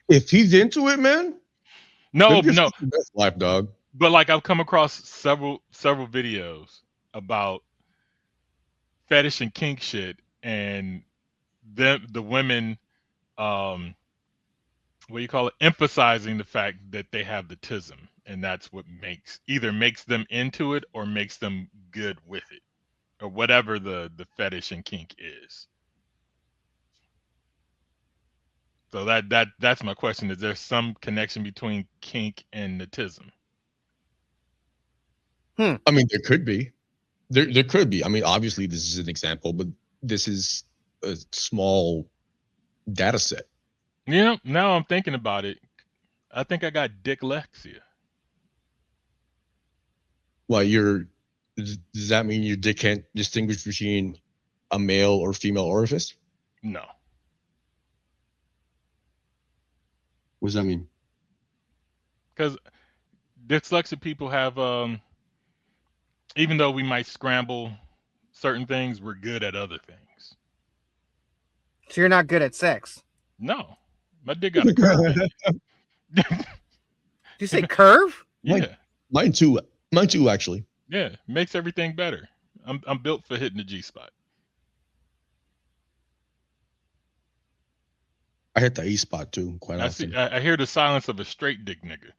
if he's into it, man. No. Best life, dog. But like I've come across several videos about fetish and kink shit, and the women, what do you call it, emphasizing the fact that they have the tism, and that's what either makes them into it or makes them good with it, or whatever the fetish and kink is. So that's my question. Is there some connection between kink and the tism? I mean, there could be. There could be. I mean, obviously, this is an example, but this is a small data set. You know, now I'm thinking about it. I think I got dyslexia. Well, does that mean your dick can't distinguish between a male or female orifice? No. What does that mean? Because dyslexic people have, even though we might scramble certain things, we're good at other things. So you're not good at sex? No. My dick got a curve in it. Did you say curve? Yeah. Mine too, actually. Yeah, makes everything better. I'm built for hitting the G spot. I hit the E spot too, quite often. I hear the silence of a straight dick nigga.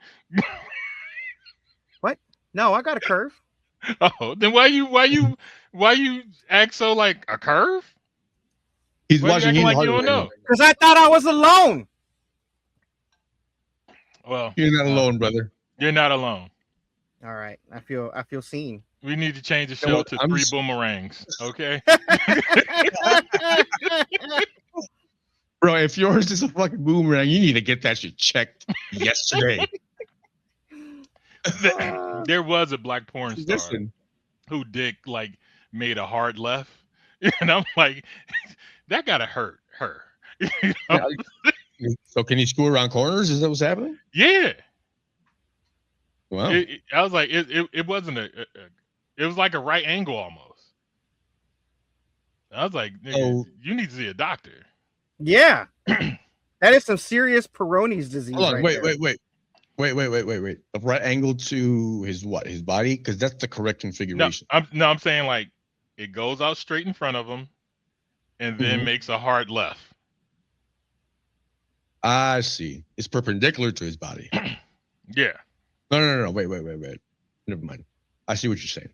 What? No, I got a curve. Oh, then why you act so like a curve? He's why watching you you like you don't know. Because I thought I was alone. Well, you're not alone, brother. You're not alone. All right, I feel seen. We need to change the show to 3 boomerangs, okay? Bro, if yours is a fucking boomerang, you need to get that shit checked yesterday. There was a black porn star who dick like made a hard left, and I'm like, that gotta hurt her. You know? So can you screw around corners? Is that what's happening? Yeah. Wow. I was like, it wasn't it was like a right angle almost. I was like, nigga, you need to see a doctor. Yeah. That is some serious Peyronie's disease. Hold on, right wait. A right angle to his what? His body? Because that's the correct configuration. I'm saying like it goes out straight in front of him and then makes a hard left. I see. It's perpendicular to his body. Yeah. No. Wait. Never mind. I see what you're saying.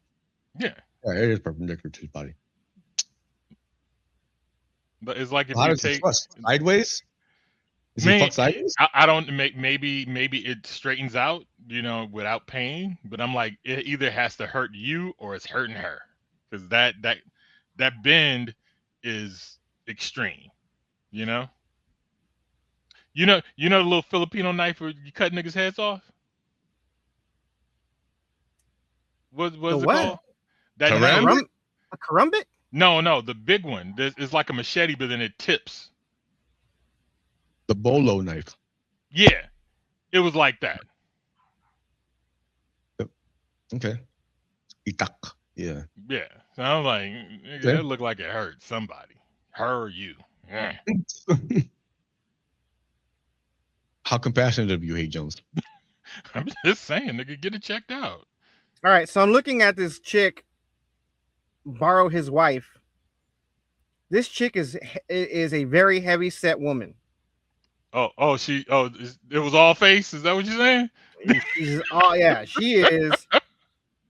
Yeah. It is perpendicular to his body. But it's like if how you does take it sideways. Is Man, it fuck sideways? I don't maybe it straightens out, you know, without pain. But I'm like, it either has to hurt you or it's hurting her, because that bend is extreme, you know. You know the little Filipino knife where you cut niggas' heads off? What's The it what? called? That Karam? knife? A karumbit? No, the big one. It's like a machete, but then it tips. The bolo knife. Yeah, it was like that. Okay. Itak. Yeah. Yeah. So I'm like, nigga, Yeah. that looked like it hurt somebody. Her or you. Yeah. How compassionate of you, Hey Jones. I'm just saying, nigga, get it checked out. All right, so I'm looking at this chick borrow his wife. This chick is a very heavy set woman. It was all face. Is that what you're saying? She's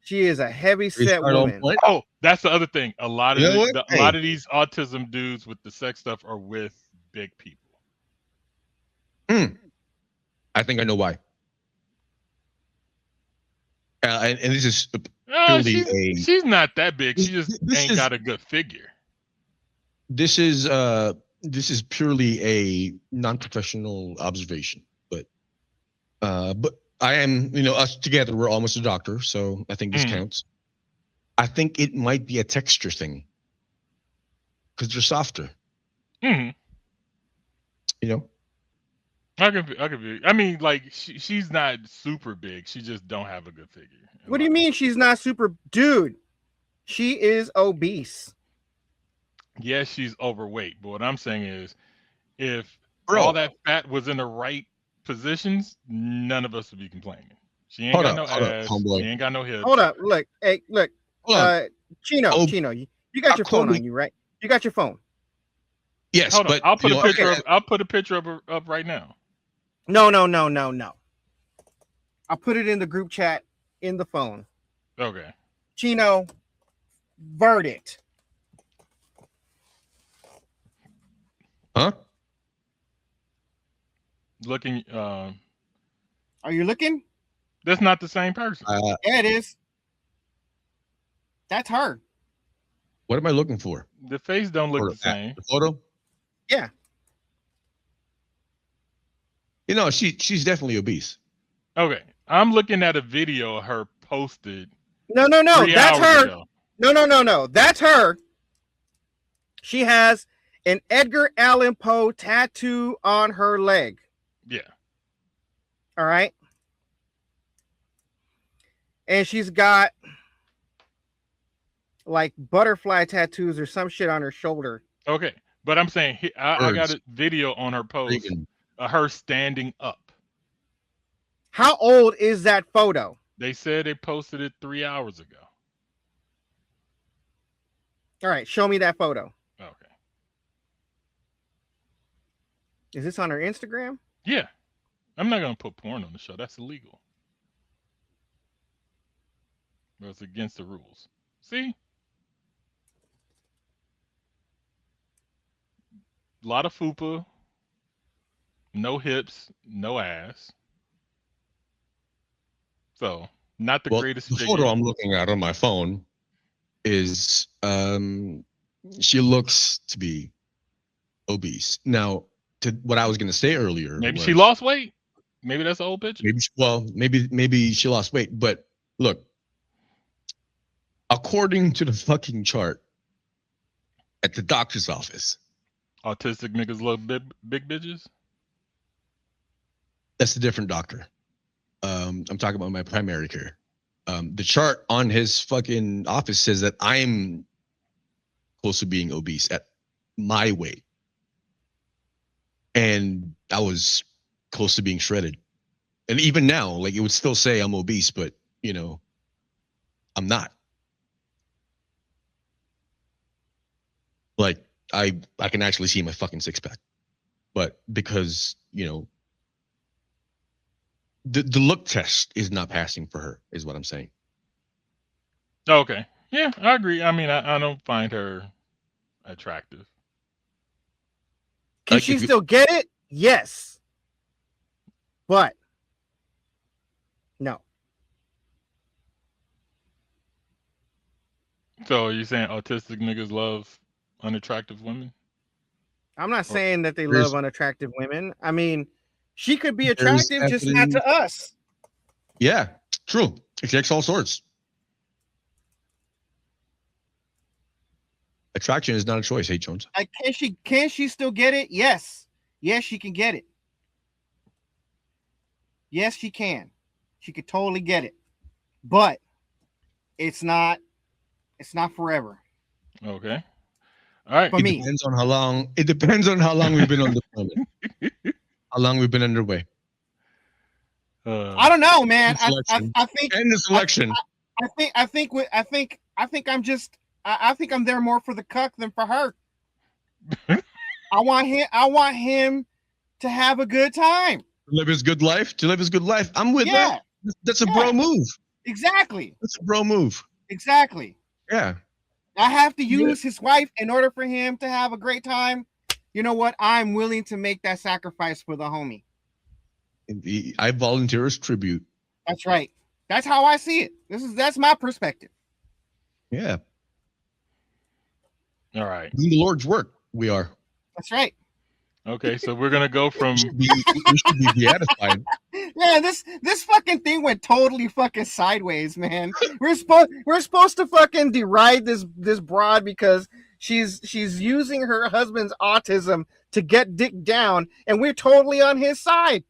she is a heavy set woman. Oh, that's the other thing. A lot of You know what? a lot of these autism dudes with the sex stuff are with big people. I think I know why. And this is No, purely she's not that big. She just this ain't is- got a good figure. this is purely a non-professional observation, but I am, us together, we're almost a doctor, so I think this counts. I think it might be a texture thing because they're softer. Mm-hmm. You know, I could be. I mean, like she's not super big. She just don't have a good figure. What do you mean she's not super? Dude, she is obese. Yes, she's overweight. But what I'm saying is, if Bro. all that fat was in the right positions, none of us would be complaining. She ain't Hold got up, no hold up, ass. homeboy. She ain't got no hips. Hold up, look, hey, look, Hold on. Chino, Oh, Chino, you got your phone Kobe. on you, right? You got your phone. yes, Hold on. but I'll put you a know, picture okay, of. I'll put a picture of her up right now. No. I'll put it in the group chat in the phone. Okay. Chino, verdict. Huh? Looking. Are you looking? That's not the same person. Yeah, it is. That's her. What am I looking for? The face don't look For the same. The photo? Yeah. You know, she's definitely obese. Okay. I'm looking at a video of her posted. No. 3 That's hours her. ago. No. That's her. She has an Edgar Allan Poe tattoo on her leg. Yeah. All right. And she's got like butterfly tattoos or some shit on her shoulder. Okay. But I'm saying I got Birds. a video on her post Freaking- of her standing up. How old is that photo? They said they posted it 3 hours ago. All right, show me that photo. Okay. Is this on her Instagram? Yeah. I'm not gonna put porn on the show. That's illegal. It's against the rules. See? A lot of fupa, no hips, no ass. So not the Well, greatest the figure. photo I'm looking at on my phone is she looks to be obese. Now, to what I was going to say earlier, Maybe was, she lost weight. Maybe that's an old picture. maybe she lost weight. But look, according to the fucking chart at the doctor's office, Autistic niggas love big bitches. that's a different doctor. I'm talking about my primary care. The chart on his fucking office says that I'm close to being obese at my weight. And I was close to being shredded. And even now, like, it would still say I'm obese, but I'm not. Like, I can actually see my fucking six pack. But because, the look test is not passing for her, is what I'm saying. Okay. Yeah, I agree. I mean, I don't find her attractive. Can she still get it? Yes. But no. So are you saying autistic niggas love unattractive women? I'm not saying that they There's- love unattractive women. I mean, she could be There's attractive, just not to us. Yeah, true. It takes all sorts. Attraction is not a choice, hey Jones. Can she still get it? Yes. Yes, she can get it. Yes, she can. She could totally get it. But it's not forever. Okay. All right. For me. Depends on how long. It depends on how long we've been on deployment. How long we've been underway. I don't know, man. I think and the selection. I think I'm there more for the cuck than for her. I want him to have a good time. To live his good life. I'm with that. That's a bro move. Exactly. That's a bro move. Exactly. Yeah. I have to use his wife in order for him to have a great time. You know what? I'm willing to make that sacrifice for the homie. I volunteer as tribute. That's right. That's how I see it. That's my perspective. Yeah. All right. Doing the Lord's work. We are. That's right. Okay, so we're gonna go from. we should be beatified. Yeah, this fucking thing went totally fucking sideways, man. We're supposed to fucking deride this broad because she's using her husband's autism to get dick down, and we're totally on his side.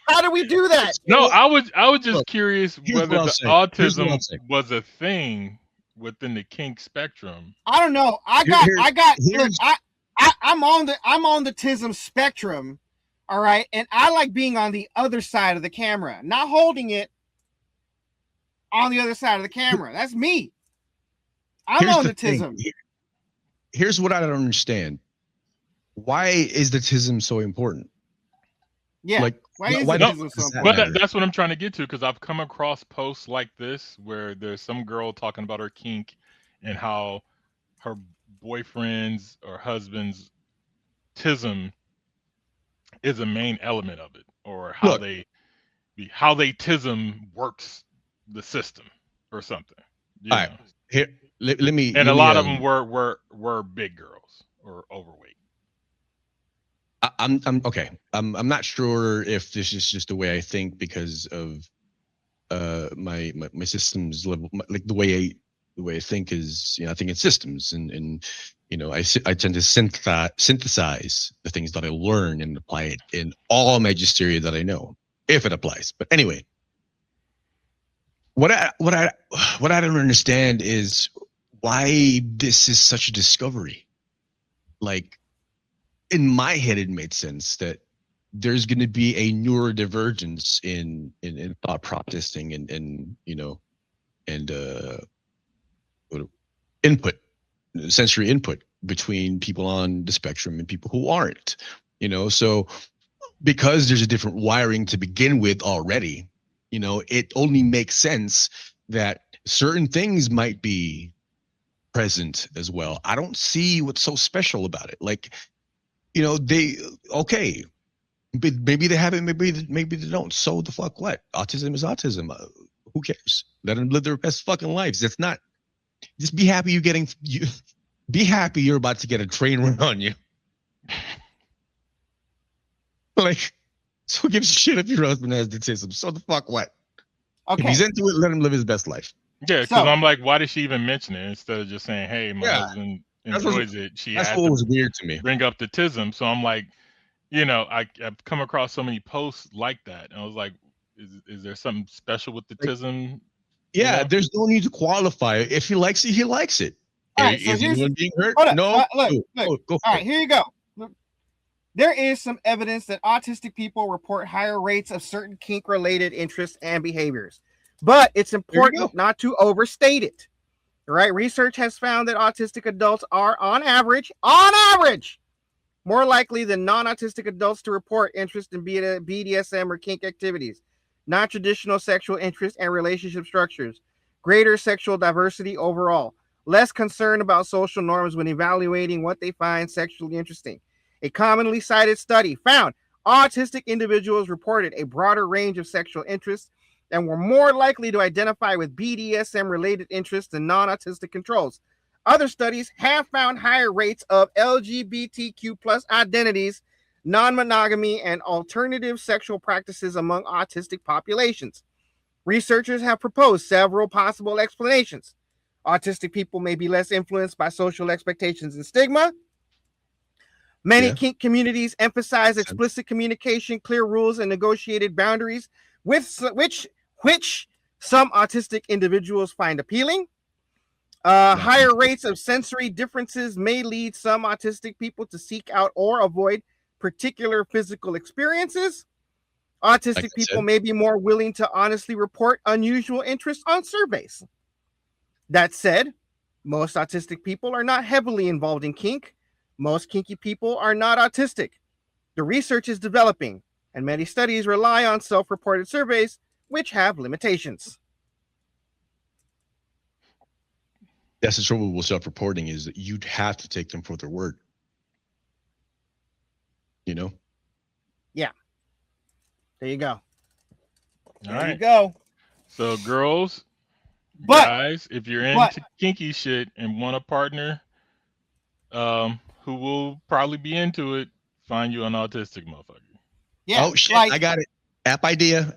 How do we do that? No, I was just curious whether the autism say. was a thing within the kink spectrum. I don't know. I'm on the tism spectrum, all right, and I like being on the other side of the camera, not holding it on the other side of the camera. That's me. I'm on the tism. Here's what I don't understand. Why is the tism so important? Yeah. Like, why is why the tism so important? But that's what I'm trying to get to, because I've come across posts like this where there's some girl talking about her kink and how her boyfriend's or husband's tism is a main element of it, or how they tism works the system or something. All right. Here, let me. And a lot of them were big girls or overweight. I'm okay. I'm not sure if this is just the way I think because of my systems level, like the way I think is, I think it's systems, and I tend to synthesize the things that I learn and apply it in all magisteria that I know, if it applies. But anyway, what I don't understand is why this is such a discovery. Like, in my head, it made sense that there's going to be a neurodivergence in thought processing and input, sensory input between people on the spectrum and people who aren't. So because there's a different wiring to begin with already, it only makes sense that certain things might be present as well. I don't see what's so special about it. Like, but maybe they have it, maybe they don't. So the fuck what? Autism is autism. Who cares? Let them live their best fucking lives. That's not. Just be happy be happy you're about to get a train run on you. Like, so who gives a shit if your husband has autism? So the fuck what? Okay. If he's into it, let him live his best life. Yeah, because I'm like, why did she even mention it instead of just saying, "Hey, my husband enjoys it." That's what was weird to me. Bring up the tism. So I'm like, I've come across so many posts like that, and I was like, is there something special with the tism? Yeah, there's no need to qualify. If he likes it, he likes it. All right, so is anyone being hurt? Hold on. No. Look. Go All right, here you go. Look, there is some evidence that autistic people report higher rates of certain kink-related interests and behaviors, but it's important not to overstate it. Right? Research has found that autistic adults are, on average, more likely than non-autistic adults to report interest in BDSM or kink activities, non-traditional sexual interest and relationship structures, greater sexual diversity overall, less concern about social norms when evaluating what they find sexually interesting. A commonly cited study found autistic individuals reported a broader range of sexual interests and were more likely to identify with BDSM-related interests than non-autistic controls. Other studies have found higher rates of LGBTQ plus identities, non-monogamy, and alternative sexual practices among autistic populations. Researchers have proposed several possible explanations. Autistic people may be less influenced by social expectations and stigma. Many kink communities emphasize explicit communication, clear rules, and negotiated boundaries, which some autistic individuals find appealing. Higher rates of sensory differences may lead some autistic people to seek out or avoid particular physical experiences. Autistic people may be more willing to honestly report unusual interests on surveys. That said, most autistic people are not heavily involved in kink. Most kinky people are not autistic. The research is developing, and many studies rely on self-reported surveys, which have limitations. That's the trouble with self-reporting, is that you'd have to take them for their word. You know? Yeah. There you go. There you go. So girls, guys, if you're into kinky shit and want a partner who will probably be into it, find you an autistic motherfucker. Yeah. Oh shit, I got it. App idea.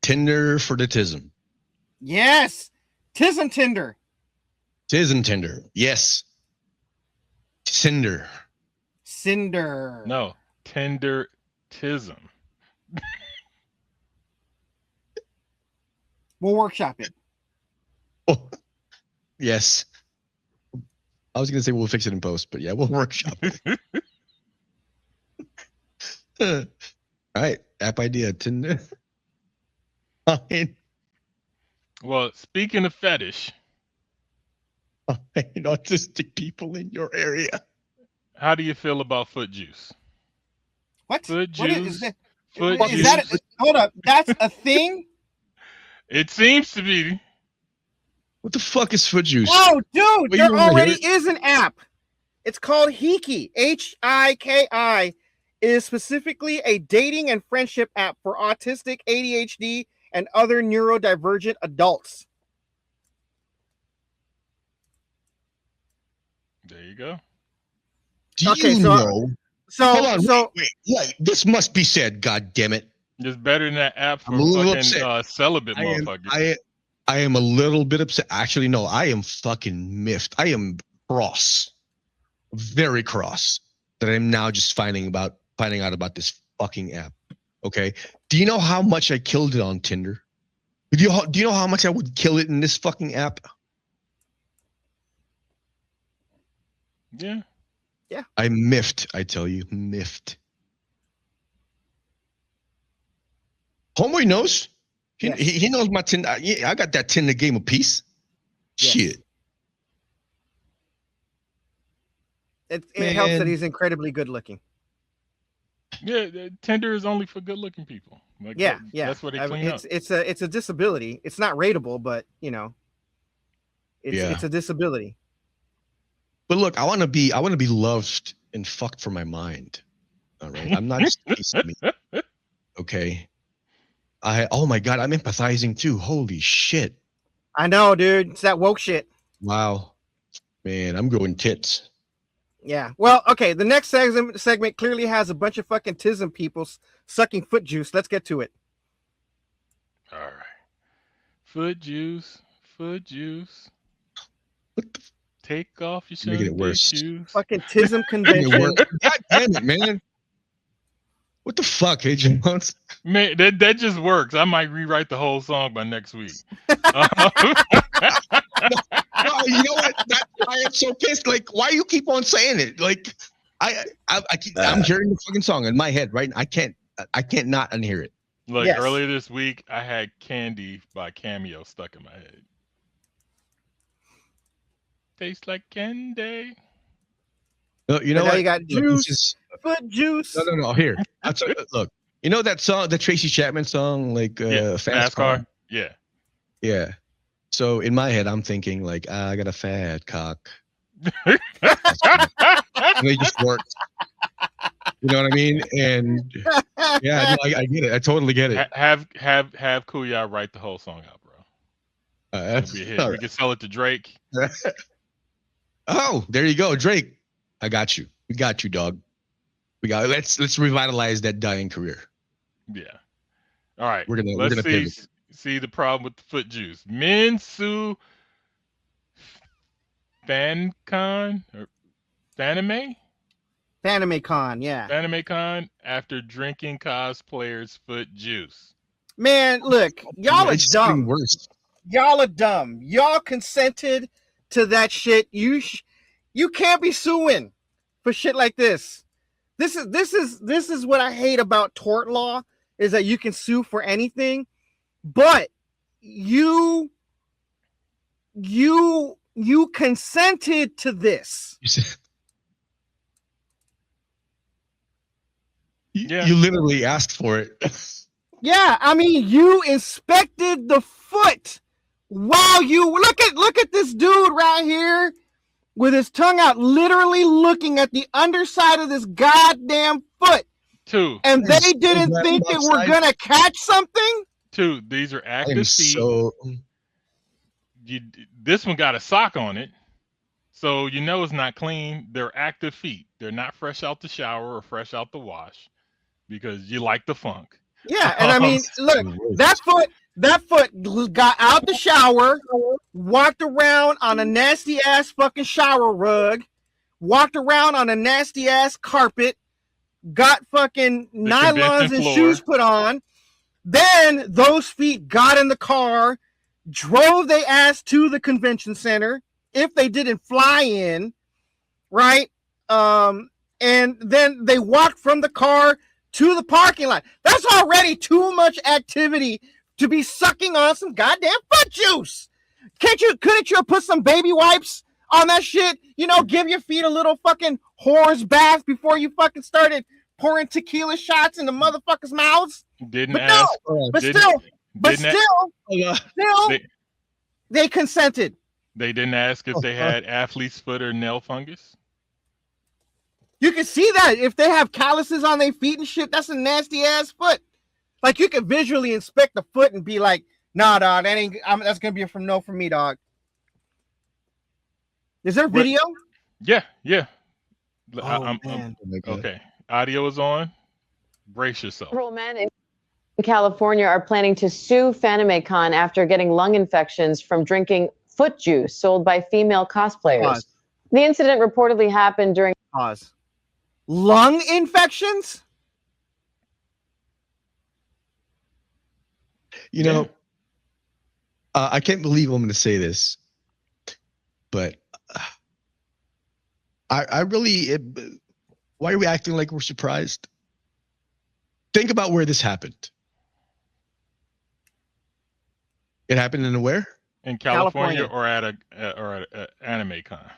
Tinder for the tism. Yes. Tism Tinder. Tism Tinder. Yes. Cinder. No. Tinder tism. We'll workshop it. Oh, yes. I was going to say we'll fix it in post, but yeah, we'll workshop it. All right. App idea. Tinder. Well, speaking of fetish. Autistic people in your area. How do you feel about foot juice? What? Foot juice. What is that? Foot Is juice. that hold up. That's a thing? It seems to be. What the fuck is foot juice? Oh, dude, Wait, there already is an app. It's called Hiki. Hiki. It is specifically a dating and friendship app for autistic, ADHD, and other neurodivergent adults. There you go. Do you know? Hold on, wait. This must be said. God damn it! It's better than that app for I'm a little fucking celibate motherfuckers. I am a little bit upset. Actually, no, I am fucking miffed. I am cross, very cross, that I'm now just finding out about this fucking app. Okay, do you know how much I killed it on Tinder? Do you know how much I would kill it in this fucking app? Yeah. I'm miffed. I tell you, miffed. Homeboy knows. He knows my Tinder. I got that Tinder game of peace. Yes. Shit. It helps that he's incredibly good looking. Yeah, Tinder is only for good looking people. Like, yeah. That's what they clean up. It's a disability. It's not rateable, but you know, it's a disability. But look, I want to be loved and fucked for my mind. All right, I'm not just a piece of meat. Okay. Oh my God, I'm empathizing too. Holy shit. I know, dude. It's that woke shit. Wow. Man, I'm going tits. Yeah. Well, okay. The next segment clearly has a bunch of fucking tism people sucking foot juice. Let's get to it. All right. Foot juice. What the Take off your shoes. Fucking tism convention. God damn it, man. What the fuck, Agent Jones? Man, that just works. I might rewrite the whole song by next week. No, you know what? That's why I'm so pissed. Like, why you keep on saying it? Like, I'm hearing the fucking song in my head, right? I can't not unhear it. Look, earlier this week, I had Candy by Cameo stuck in my head. Tastes like candy. No, you know what? You got juice, foot juice. No. Here, look. You know that song, the Tracy Chapman song, like Fast Car? Yeah. So in my head, I'm thinking like, I got a fat cock. And it just works. You know what I mean? And yeah, no, I get it. I totally get it. Have Kuya write the whole song out, bro. It'll be a hit. We can sell it to Drake. Oh, there you go, Drake. I got you. We got you, dog. Let's revitalize that dying career. Yeah. All right. We're Let's gonna see pivot. see the problem with the foot juice. Men sue FanimeCon or FanimeCon, yeah. FanimeCon after drinking cosplayers' foot juice. Man, look, y'all are It's just getting dumb. worse. Y'all are dumb. Y'all consented to that shit. You can't be suing for shit like this. This is what I hate about tort law, is that you can sue for anything, but you consented to this. You literally asked for it. Yeah, I mean, you inspected the foot while you look at this dude right here with his tongue out, literally looking at the underside of this goddamn foot. And they didn't think that we're gonna catch something. These are active feet. This one got a sock on it, so you know it's not clean. They're active feet. They're not fresh out the shower or fresh out the wash, because you like the funk. Yeah, and I mean, look, that foot got out the shower, walked around on a nasty ass fucking shower rug, walked around on a nasty ass carpet, got fucking nylons and shoes put on. Then those feet got in the car, drove their ass to the convention center, if they didn't fly in, right? And then they walked from the car to the parking lot. That's already too much activity to be sucking on some goddamn foot juice. Couldn't you have put some baby wipes on that shit? You know, give your feet a little fucking horse bath before you fucking started pouring tequila shots in the motherfuckers' mouths. They consented. They didn't ask if they had athlete's foot or nail fungus. You can see that if they have calluses on their feet and shit, that's a nasty ass foot. Like, you can visually inspect the foot and be like, nah, dog, that's gonna be a no from me, dog. Is there video? Yeah. Man. Okay. Audio is on. Brace yourself. Several men in California are planning to sue FanimeCon after getting lung infections from drinking foot juice sold by female cosplayers. Pause. The incident reportedly happened during lung infections? You know, I can't believe I'm going to say this, but I really, why are we acting like we're surprised? Think about where this happened. It happened in where? In California. or at a AnimeCon.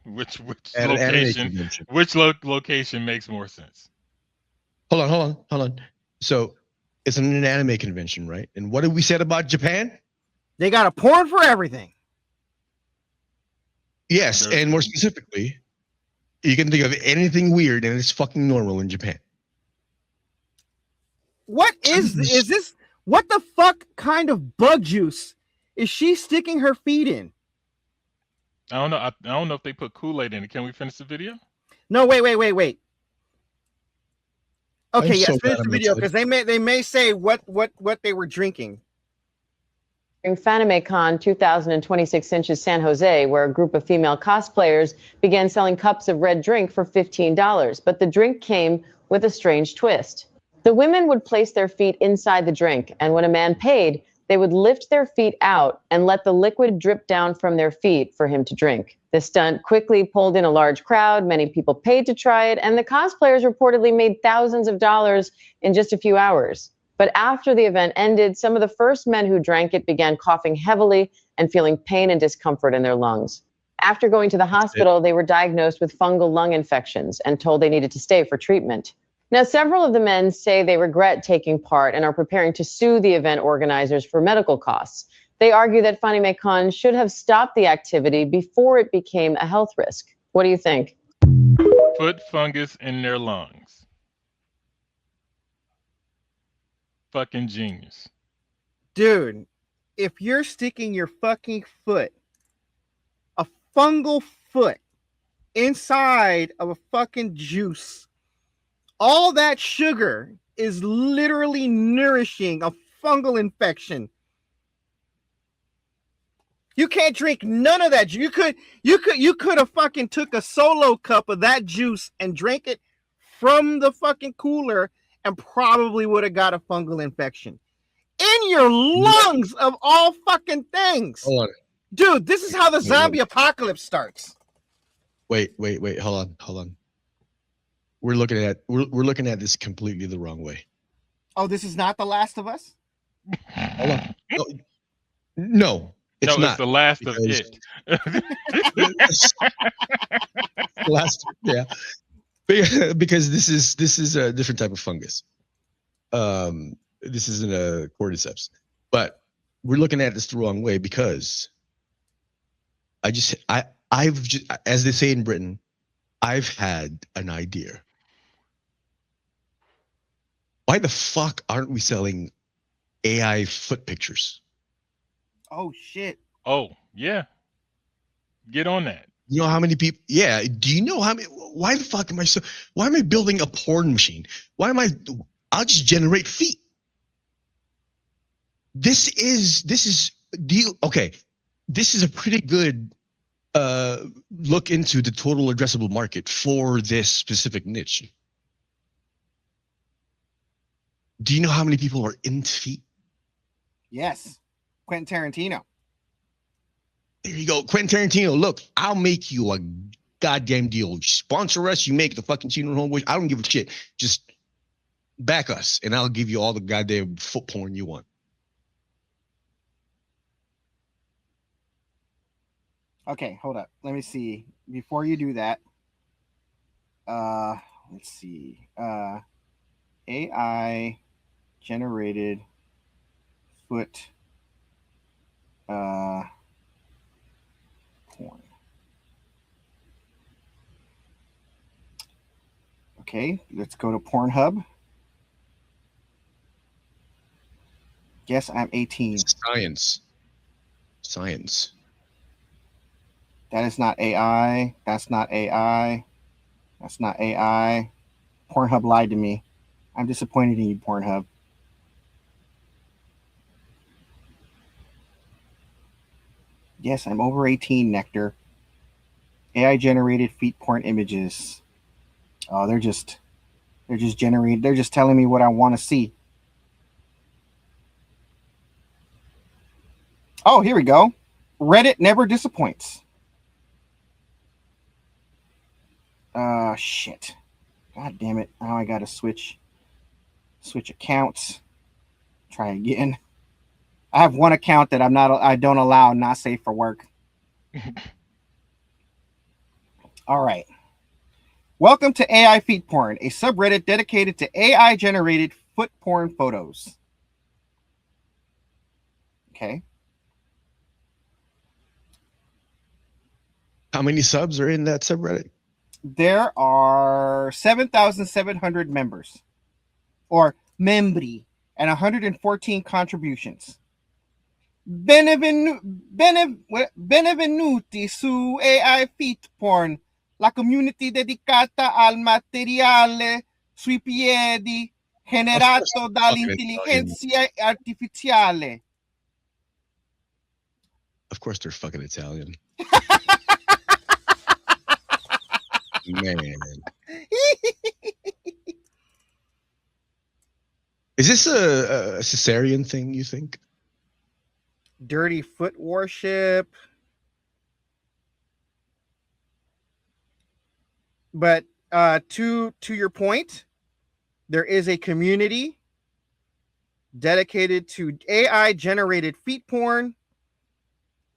Which location? Which location makes more sense? Hold on. So it's an anime convention, right? And what did we said about Japan? They got a porn for everything. Yes, and more specifically, you can think of anything weird and it's fucking normal in Japan. What is this? What the fuck kind of bug juice is she sticking her feet in? I don't know. I don't know if they put Kool-Aid in it. Can we finish the video? No, wait. Okay, yes, finish the video, because they may say what they were drinking. During FanimeCon 2026 San Jose, where a group of female cosplayers began selling cups of red drink for $15, but the drink came with a strange twist. The women would place their feet inside the drink, and when a man paid, they would lift their feet out and let the liquid drip down from their feet for him to drink. The stunt quickly pulled in a large crowd. Many people paid to try it, and the cosplayers reportedly made thousands of dollars in just a few hours. But after the event ended, some of the first men who drank it began coughing heavily and feeling pain and discomfort in their lungs. After going to the hospital, they were diagnosed with fungal lung infections and told they needed to stay for treatment. Now, several of the men say they regret taking part and are preparing to sue the event organizers for medical costs. They argue that FanimeCon should have stopped the activity before it became a health risk. What do you think? Foot fungus in their lungs. Fucking genius. Dude, if you're sticking your fucking foot, a fungal foot, inside of a fucking juice. All that sugar is literally nourishing a fungal infection. You can't drink none of that. You could have fucking took a solo cup of that juice and drank it from the fucking cooler and probably would have got a fungal infection in your lungs of all fucking things. Hold on. Dude, this is how the zombie apocalypse starts. Wait. Hold on. We're looking at this completely the wrong way. Oh, this is not The Last of Us? Hold on. No, it's not. It's The Last of It. Last, yeah. Because this is a different type of fungus. This isn't a cordyceps, but we're looking at this the wrong way because I've just, as they say in Britain, I've had an idea. Why the fuck aren't we selling AI foot pictures? Oh shit. Oh yeah. Get on that. You know how many people? Yeah. Do you know how many? Why the fuck am I so? Why am I building a porn machine? I'll just generate feet. This is okay. This is a pretty good look into the total addressable market for this specific niche. Do you know how many people are into feet? Yes. Quentin Tarantino. There you go. Quentin Tarantino, look, I'll make you a goddamn deal. Sponsor us, you make the fucking Chino Homeboy. I don't give a shit. Just back us, and I'll give you all the goddamn foot porn you want. Okay, hold up. Let me see. Before you do that, let's see. AI generated foot porn. Okay, let's go to Pornhub. Yes, I'm 18. Science. That is not AI. That's not AI. That's not AI. Pornhub lied to me. I'm disappointed in you, Pornhub. Yes, I'm over 18, Nectar. AI generated feet porn images. Oh, they're just generating. They're just telling me what I want to see. Oh, here we go. Reddit never disappoints. Shit. God damn it. Now I gotta switch accounts. Try again. I have one account that I don't allow, not safe for work. All right. Welcome to AI Feet Porn, a subreddit dedicated to AI generated foot porn photos. Okay. How many subs are in that subreddit? There are 7,700 members or membri and 114 contributions. Benvenuti su AI Feet Porn, la community dedicata al materiale sui piedi generato dall'intelligenza artificiale. Of course they're fucking Italian. Man. Is this a cesarean thing, you think? Dirty foot worship. But to your point, there is a community dedicated to AI generated feet porn.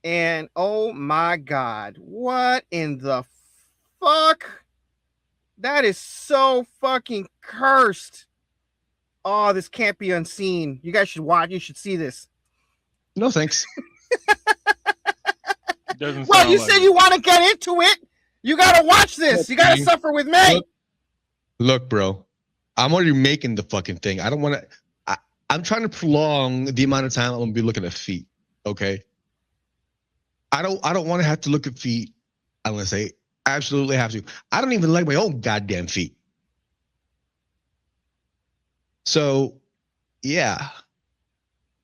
And oh my God, what in the fuck? That is so fucking cursed. Oh, this can't be unseen. You guys should watch. You should see this. No, thanks. Well, you said you want to get into it. You got to watch this. You got to suffer with me. Look, bro, I'm already making the fucking thing. I don't want to. I'm trying to prolong the amount of time I'm going to be looking at feet. Okay. I don't want to have to look at feet unless Absolutely have to. I don't even like my own goddamn feet. So, yeah.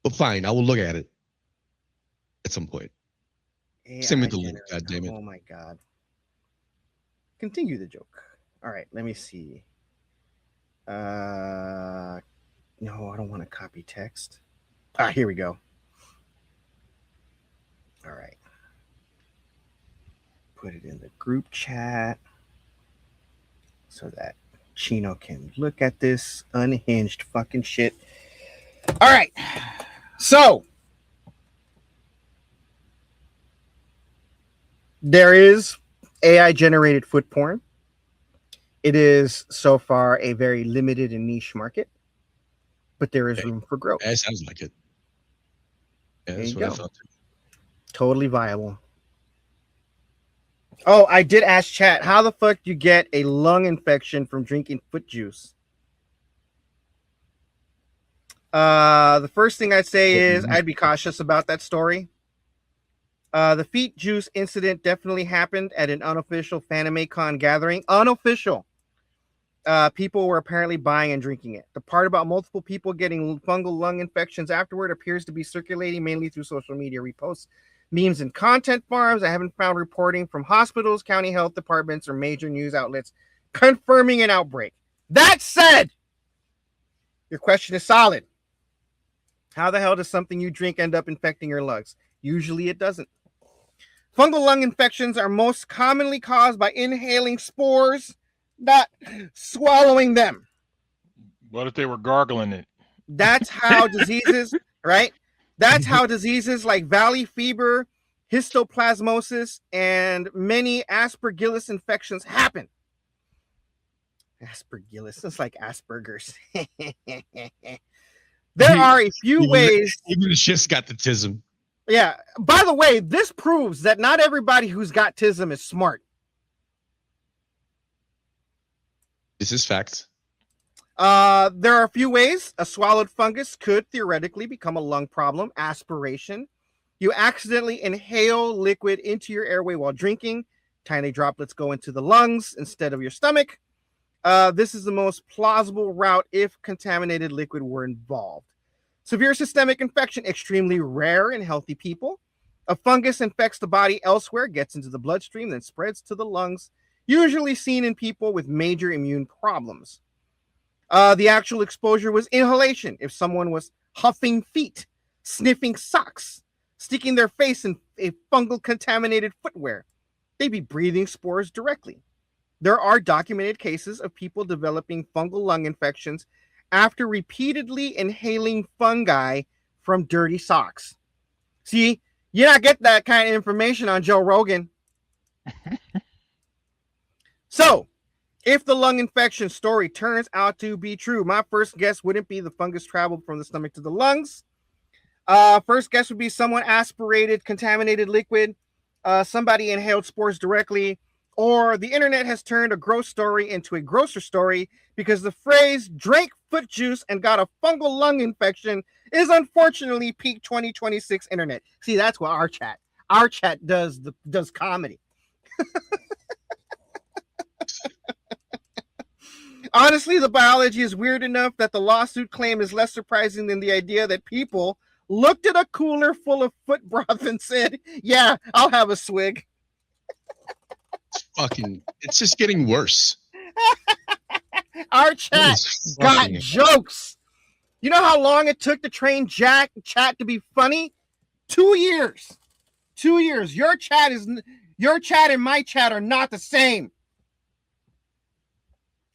But fine, I will look at it at some point. Send me the link, goddammit. Oh my god. Continue the joke. All right, let me see. No, I don't want to copy text. Here we go. All right. Put it in the group chat so that Chino can look at this unhinged fucking shit. All right. So there is AI generated foot porn. It is so far a very limited and niche market, but there is room for growth. That sounds like it. Yeah, that's what I thought. Totally viable. Oh, I did ask chat, how the fuck do you get a lung infection from drinking foot juice? The first thing I'd say is I'd be cautious about that story. The feet juice incident definitely happened at an unofficial FanimeCon gathering. Unofficial. People were apparently buying and drinking it. The part about multiple people getting fungal lung infections afterward appears to be circulating mainly through social media reposts, memes, and content farms. I haven't found reporting from hospitals, county health departments, or major news outlets confirming an outbreak. That said, your question is solid. How the hell does something you drink end up infecting your lungs? Usually it doesn't. Fungal lung infections are most commonly caused by inhaling spores, not swallowing them. What if they were gargling it? That's how diseases, right? That's how diseases like valley fever, histoplasmosis, and many Aspergillus infections happen. Aspergillus, it's like Asperger's. There are a few ways. Even just got the tism. Yeah. By the way, this proves that not everybody who's got tism is smart. This is fact. There are a few ways a swallowed fungus could theoretically become a lung problem. Aspiration. You accidentally inhale liquid into your airway while drinking. Tiny droplets go into the lungs instead of your stomach. This is the most plausible route if contaminated liquid were involved. Severe systemic infection, extremely rare in healthy people. A fungus infects the body elsewhere, gets into the bloodstream, then spreads to the lungs, usually seen in people with major immune problems. The actual exposure was inhalation. If someone was huffing feet, sniffing socks, sticking their face in a fungal contaminated footwear, they'd be breathing spores directly. There are documented cases of people developing fungal lung infections after repeatedly inhaling fungi from dirty socks. See, you not get that kind of information on Joe Rogan. So, if the lung infection story turns out to be true, my first guess wouldn't be the fungus traveled from the stomach to the lungs. First guess would be someone aspirated contaminated liquid, somebody inhaled spores directly, or the internet has turned a gross story into a grosser story because the phrase drank foot juice and got a fungal lung infection is unfortunately peak 2026 internet. See, that's what our chat does comedy. Honestly, the biology is weird enough that the lawsuit claim is less surprising than the idea that people looked at a cooler full of foot broth and said, yeah, I'll have a swig. It's just getting worse. Our chat got jokes. You know how long it took to train chat to be funny? 2 years. 2 years. Your chat and my chat are not the same.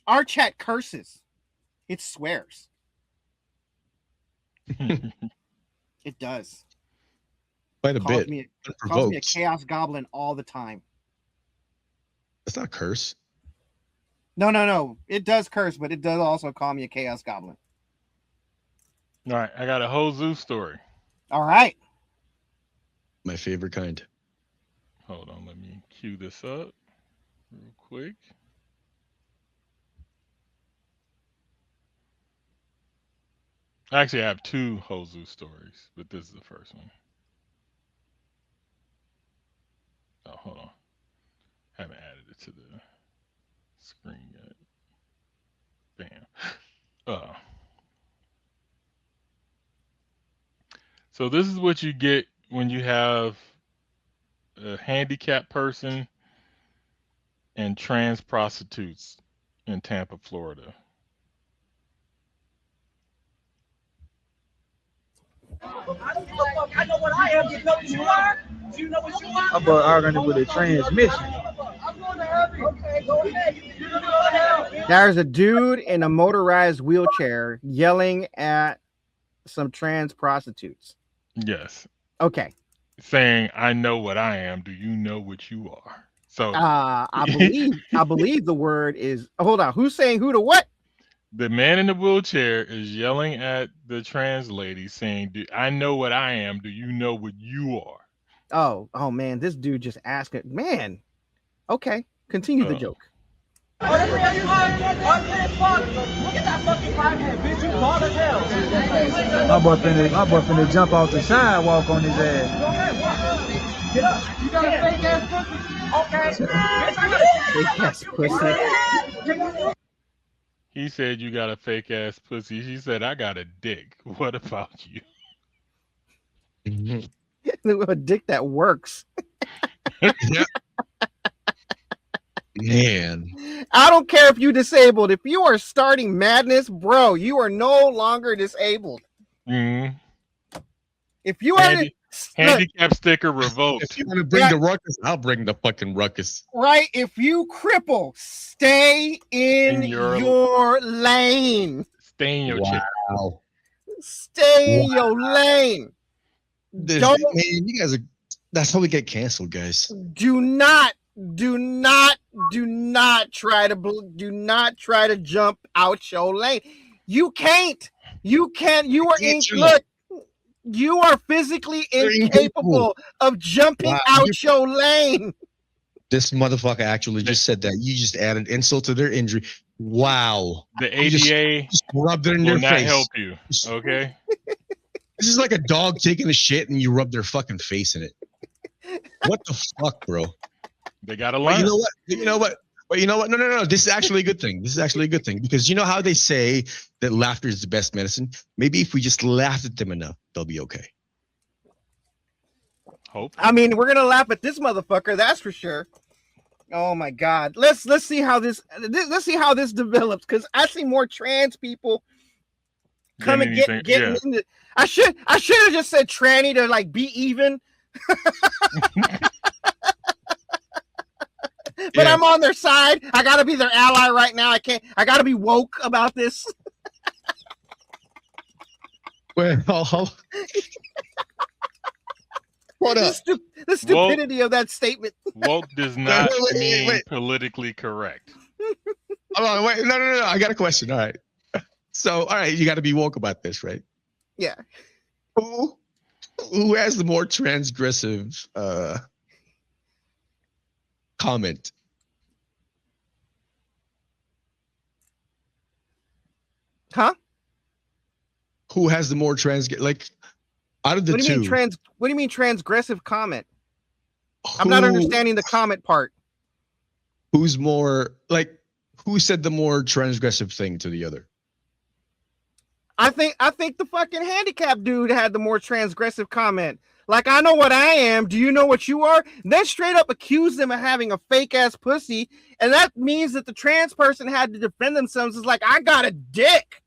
Our chat curses. It swears. It does. Quite a bit. Calls me a chaos goblin all the time. That's not a curse. No. It does curse, but it does also call me a chaos goblin. All right, I got a Hozu story. All right. My favorite kind. Hold on, let me cue this up real quick. Actually, I have two Hozu stories, but this is the first one. Oh, hold on. Haven't added it to the screen yet. Bam. So this is what you get when you have a handicapped person and trans prostitutes in Tampa, Florida. I know what I am. You know what you are? Do you know what you are? I'm arguing with a transmission. Okay, go ahead. There's a dude in a motorized wheelchair yelling at some trans prostitutes. Yes. Okay. Saying, "I know what I am. Do you know what you are?" So, I believe the word is. Hold on. Who's saying who to what? The man in the wheelchair is yelling at the trans lady, saying, "I know what I am. Do you know what you are?" Oh man, this dude just asked it. Man. Okay, continue the joke. Look at that fucking crackhead, bitch. You bald as hell. My boy finna jump off the sidewalk on his ass. Get up. You got a fake ass pussy? Okay. Fake ass pussy. He said, "You got a fake ass pussy." She said, "I got a dick. What about you?" A dick that works. Yeah. Man, I don't care if you're disabled. If you are starting madness, bro, you are no longer disabled. Mm. If you are handicap sticker revoked. If you want to bring the ruckus, I'll bring the fucking ruckus. Right? If you cripple, stay in your lane. Stay in your chair. Stay in your lane. Man, you guys are. That's how we get canceled, guys. Do not try to jump out your lane. You can't. You are look. You are physically incapable of jumping out your lane. This motherfucker actually just said that. You just added insult to their injury. Wow. The ADA just rubbed it in will their not face. help you. Okay. This is like a dog taking a shit and you rub their fucking face in it. What the fuck, bro? They gotta learn. You know what? But you know what? No. This is actually a good thing. Because you know how they say that laughter is the best medicine? Maybe if we just laugh at them enough, they'll be okay. Hope. I mean, we're gonna laugh at this motherfucker, that's for sure. Oh my god. Let's see how this develops, because I see more trans people come and get into. I should have just said tranny to like be even. But I'm on their side. I gotta be their ally right now. I gotta be woke about this. Well, what up? The stupidity of that statement. Woke does not mean politically correct. Hold on, wait, no. I got a question. All right. So, all right, you got to be woke about this, right? Yeah. Who has the more transgressive comment? Huh? Who has the more out of the two? What do you mean transgressive comment? I'm not understanding the comment part. Who's more who said the more transgressive thing to the other? I think the fucking handicapped dude had the more transgressive comment. Like, I know what I am. Do you know what you are? Then straight up accused them of having a fake ass pussy, and that means that the trans person had to defend themselves. It's like, I got a dick.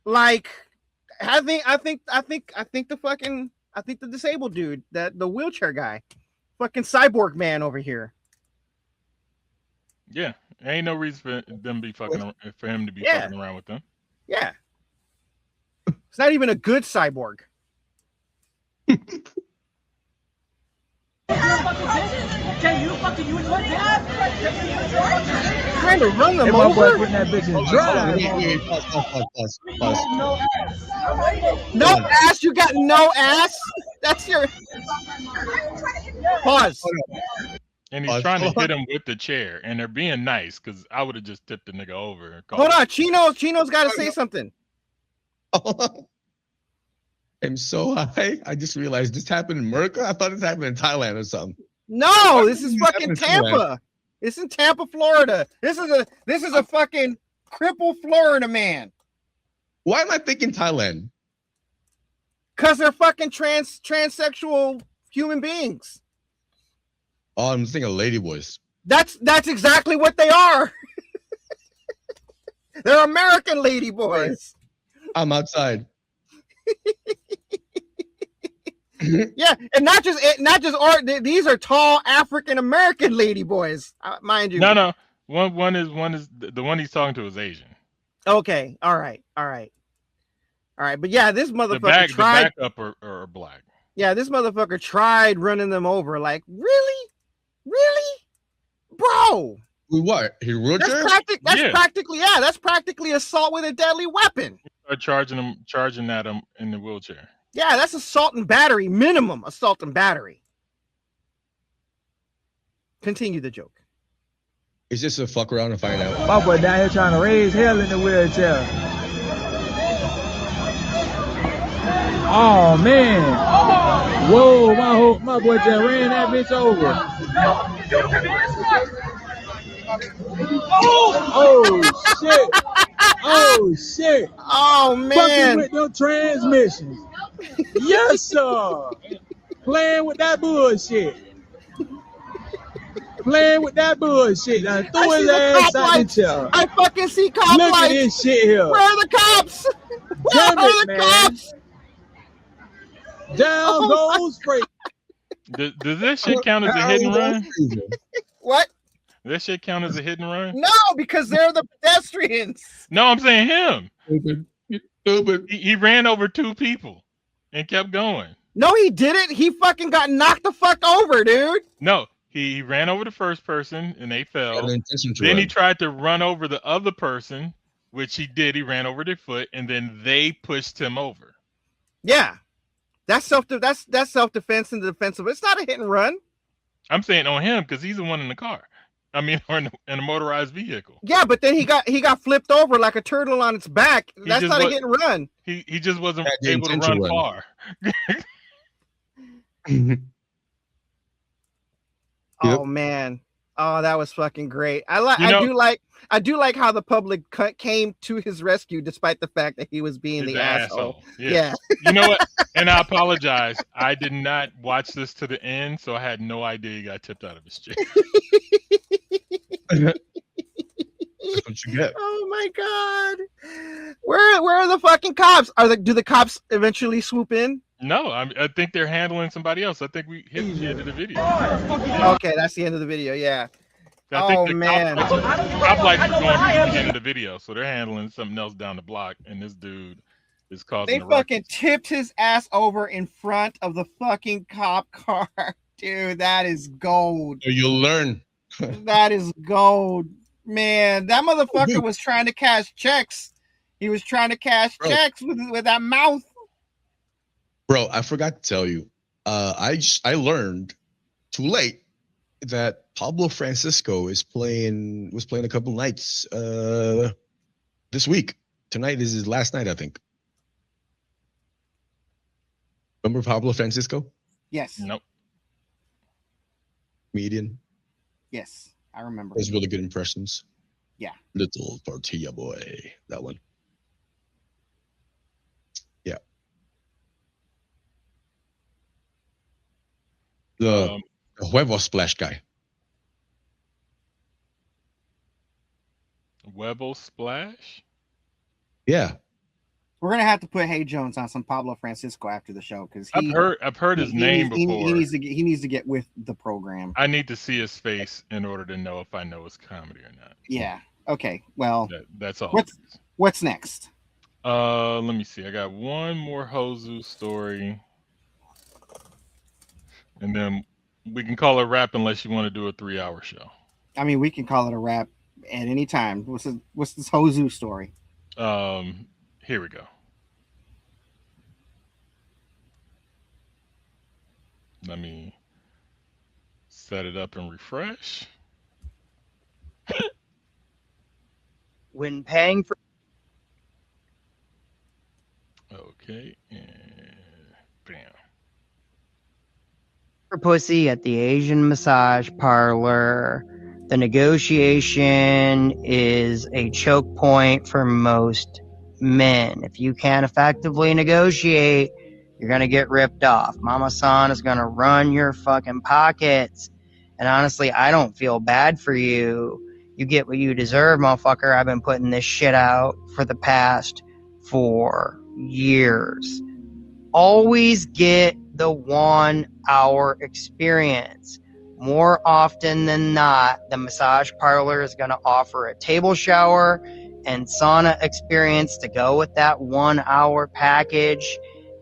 Like, I think the disabled dude, the wheelchair guy, fucking cyborg man over here. Yeah, ain't no reason for them for him to be fucking around with them. Yeah, it's not even a good cyborg. Trying to run them over. That bitch in drive. Pause. No ass. You got no ass. That's your pause. And he's trying to hit him with the chair, and they're being nice because I would have just tipped the nigga over. And Hold on, Chino's got to say something. I'm so high. I just realized this happened in America. I thought this happened in Thailand or something. No, this is fucking happened somewhere. Tampa. It's in Tampa, Florida. This is a fucking crippled Florida man. Why am I thinking Thailand? Cause they're fucking transsexual human beings. Oh, I'm thinking ladyboys. That's exactly what they are. They're American lady boys. I'm outside. Yeah, and not just these are tall African American lady boys, mind you. No. One is the one he's talking to is Asian. Okay, all right. But yeah, this motherfucker The tried. backup are black. Yeah, this motherfucker tried running them over. Like, really, bro? What? He That's practically assault with a deadly weapon. Charging at him in the wheelchair. Yeah, that's assault and battery, minimum assault and battery. Continue the joke. It's just a fuck around and find out. My boy down here trying to raise hell in the wheelchair. Oh man! Whoa, my boy just ran that bitch over. Oh shit! Oh shit! Oh man! Fucking with them transmissions. Yes sir. Playing with that bullshit. Now threw his ass out the chair. I fucking see cop Look lights. at this shit here. Where are the cops? Damn it, man. Down goes freight. Does this shit count as a hit and run? What? Does that shit count as a hit and run? No, because they're the pedestrians. No, I'm saying him. Stupid. He ran over two people and kept going. No, he didn't. He fucking got knocked the fuck over, dude. No, he ran over the first person and they fell. Then he tried to run over the other person, which he did. He ran over their foot and then they pushed him over. Yeah. That's self-defense and defensive. It's not a hit and run. I'm saying on him because he's the one in the car. I mean, or in a motorized vehicle. Yeah, but then he got flipped over like a turtle on its back. That's not a hit and run. He just wasn't able to run far. Oh man. Oh, that was fucking great. I do like how the public came to his rescue despite the fact that he was being the asshole. Yeah. You know what? And I apologize. I did not watch this to the end, so I had no idea he got tipped out of his chair. That's what you get. Oh my god. Where are the fucking cops? Do the cops eventually swoop in? No, I think they're handling somebody else. I think we hit the end of the video. Okay, that's the end of the video. Yeah. I think the man. cop lights are going to the end of the video, so they're handling something else down the block, and this dude is causing. They fucking tipped his ass over in front of the fucking cop car, dude. That is gold. So you'll learn. That is gold, man. That motherfucker was trying to cash checks. He was trying to cash checks with that mouth. Bro, I forgot to tell you. I learned too late that Pablo Francisco was playing a couple nights this week. Tonight is his last night, I think. Remember Pablo Francisco? Yes. Nope. Comedian. Yes, I remember. Those really good impressions. Yeah. Little tortilla boy. That one. Yeah. The huevo splash guy. Huevo splash? Yeah. We're gonna have to put Hey Jones on some Pablo Francisco after the show because I've heard his name before. He needs to get with the program. I need to see his face in order to know if I know his comedy or not. Yeah. Okay. Well, that's all. What's next? Let me see. I got one more Hozu story, and then we can call it a wrap unless you want to do a 3-hour show. I mean, we can call it a wrap at any time. What's this Hozu story? Here we go. Let me set it up and refresh. When paying for okay, and bam. for pussy at the Asian massage parlor. The negotiation is a choke point for most men. If you can't effectively negotiate, you're going to get ripped off. Mama San is going to run your fucking pockets. And honestly, I don't feel bad for you. You get what you deserve, motherfucker. I've been putting this shit out for the past 4 years. Always get the 1 hour experience. More often than not, the massage parlor is going to offer a table shower and sauna experience to go with that 1 hour package.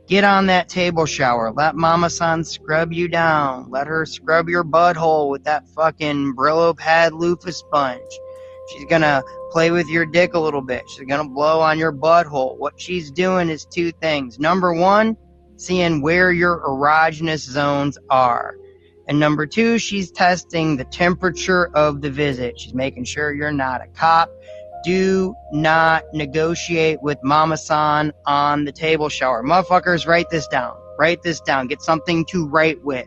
Get on that table shower. Let Mama San scrub you down. Let her scrub your butthole with that fucking Brillo pad loofah sponge. She's going to play with your dick a little bit. She's going to blow on your butthole. What she's doing is 2 things. Number 1, seeing where your erogenous zones are. And number 2, she's testing the temperature of the visit. She's making sure you're not a cop. Do not negotiate with Mama San on the table shower. Motherfuckers, write this down. Write this down. Get something to write with.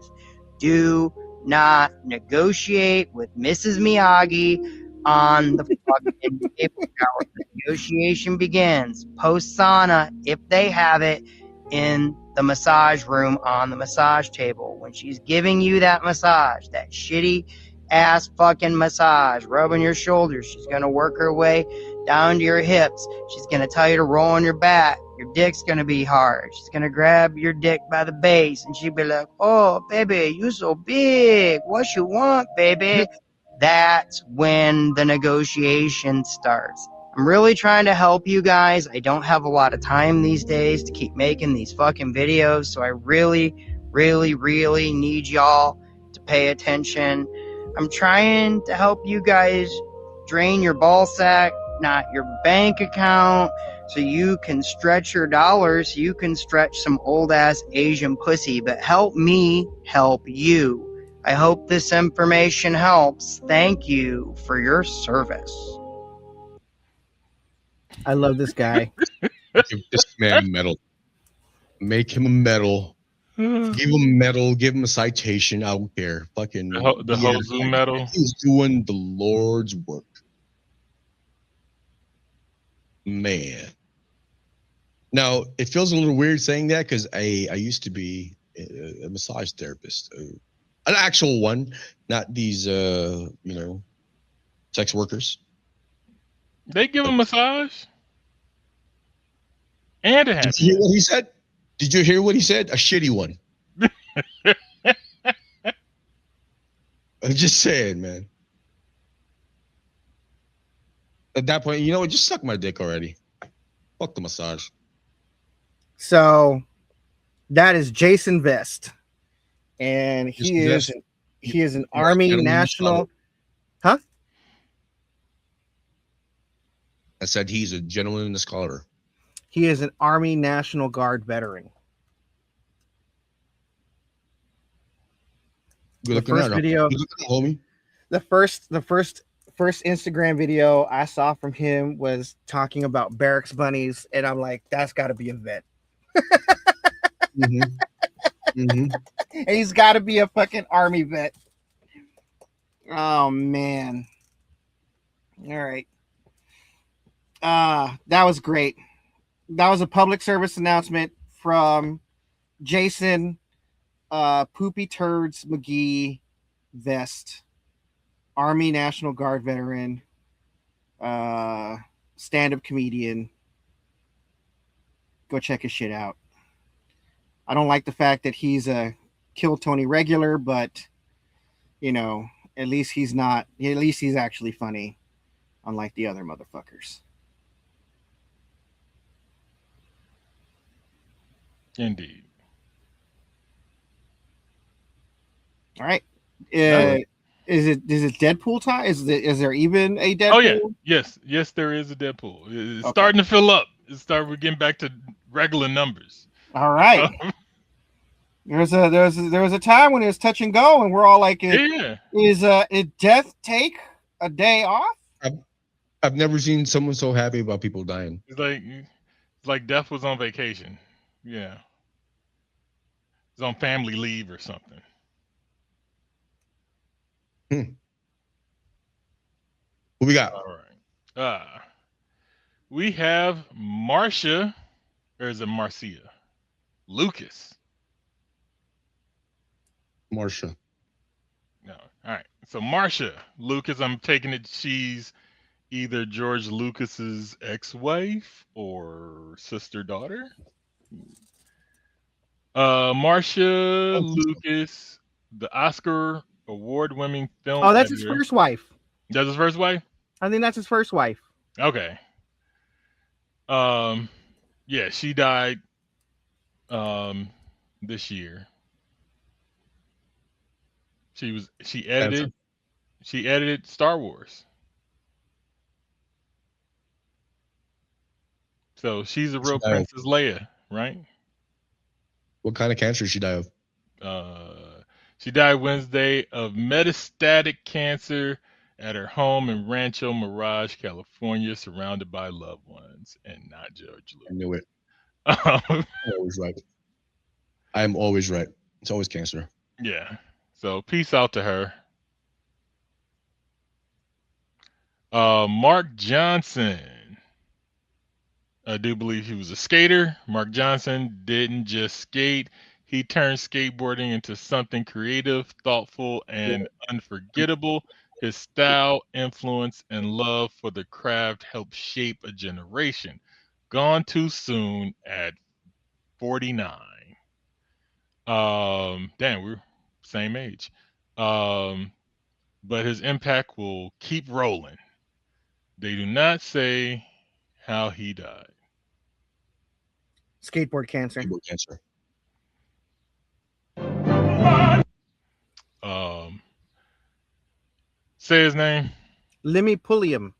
Do not negotiate with Mrs. Miyagi on the fucking table shower. The negotiation begins post sauna, if they have it, in the massage room on the massage table. When she's giving you that massage, that shitty ass fucking massage, rubbing your shoulders, she's gonna work her way down to your hips. She's gonna tell you to roll on your back. Your dick's gonna be hard. She's gonna grab your dick by the base and she'll be like, "Oh, baby, you so big. What you want, baby?" That's when the negotiation starts. I'm really trying to help you guys. I don't have a lot of time these days to keep making these fucking videos, so I really, really, really need y'all to pay attention. I'm trying to help you guys drain your ball sack, not your bank account, so you can stretch your dollars, so you can stretch some old-ass Asian pussy. But help me help you. I hope this information helps. Thank you for your service. I love this guy. Give this man medal. Make him a medal. Give him medal. Give him a citation. I don't care. Fucking the whole Zoom medal. He's doing the Lord's work. Man. Now it feels a little weird saying that because I used to be a massage therapist, an actual one, not these sex workers. They give a massage. And a happy. Did you hear what he said? Did you hear what he said? A shitty one. I'm just saying, man. At that point, you know what? Just suck my dick already. Fuck the massage. So that is Jason Vest, and he is an Army National. Huh? I said he's a gentleman and a scholar. He is an Army National Guard veteran. Good looking out, video, good looking, homie. The first Instagram video I saw from him was talking about barracks bunnies, and I'm like, that's got to be a vet. And he's got to be a fucking Army vet. Oh man! All right. That was great. That was a public service announcement from Jason Poopy Turds McGee Vest, Army National Guard veteran, stand-up comedian. Go check his shit out. I don't like the fact that he's a Kill Tony regular, but you know, at least he's not. At least he's actually funny, unlike the other motherfuckers. Indeed. All right. Is it Deadpool time? Is there even a Deadpool? Oh yeah, yes, there is a Deadpool. It's starting to fill up. We're getting back to regular numbers. All right. There was a time when it was touch and go, and we're all like, is death take a day off? I've never seen someone so happy about people dying. It's like death was on vacation. Yeah. It's on family leave or something. Who we got? All right. We have Marcia, or is it Marcia? Lucas. Marcia. No. All right. So Marcia Lucas, I'm taking it she's either George Lucas's ex-wife or sister-daughter. Marcia Lucas, the Oscar award-winning film. Oh, that's editor. his first wife. That's his first wife? I think that's his first wife. Okay. Yeah, she died this year. She edited Star Wars. So she's a real Princess Leia, right? What kind of cancer did she die of? She died Wednesday of metastatic cancer at her home in Rancho Mirage, California, surrounded by loved ones, and not George Lucas. I knew it. I'm always right. I am always right. It's always cancer. Yeah. So peace out to her. Mark Johnson. I do believe he was a skater. Mark Johnson didn't just skate. He turned skateboarding into something creative, thoughtful, and unforgettable. His style, influence, and love for the craft helped shape a generation. Gone too soon at 49. Damn, we're same age. But his impact will keep rolling. They do not say how he died. Skateboard cancer. Skateboard cancer. Say his name. Lemmy Pulliam.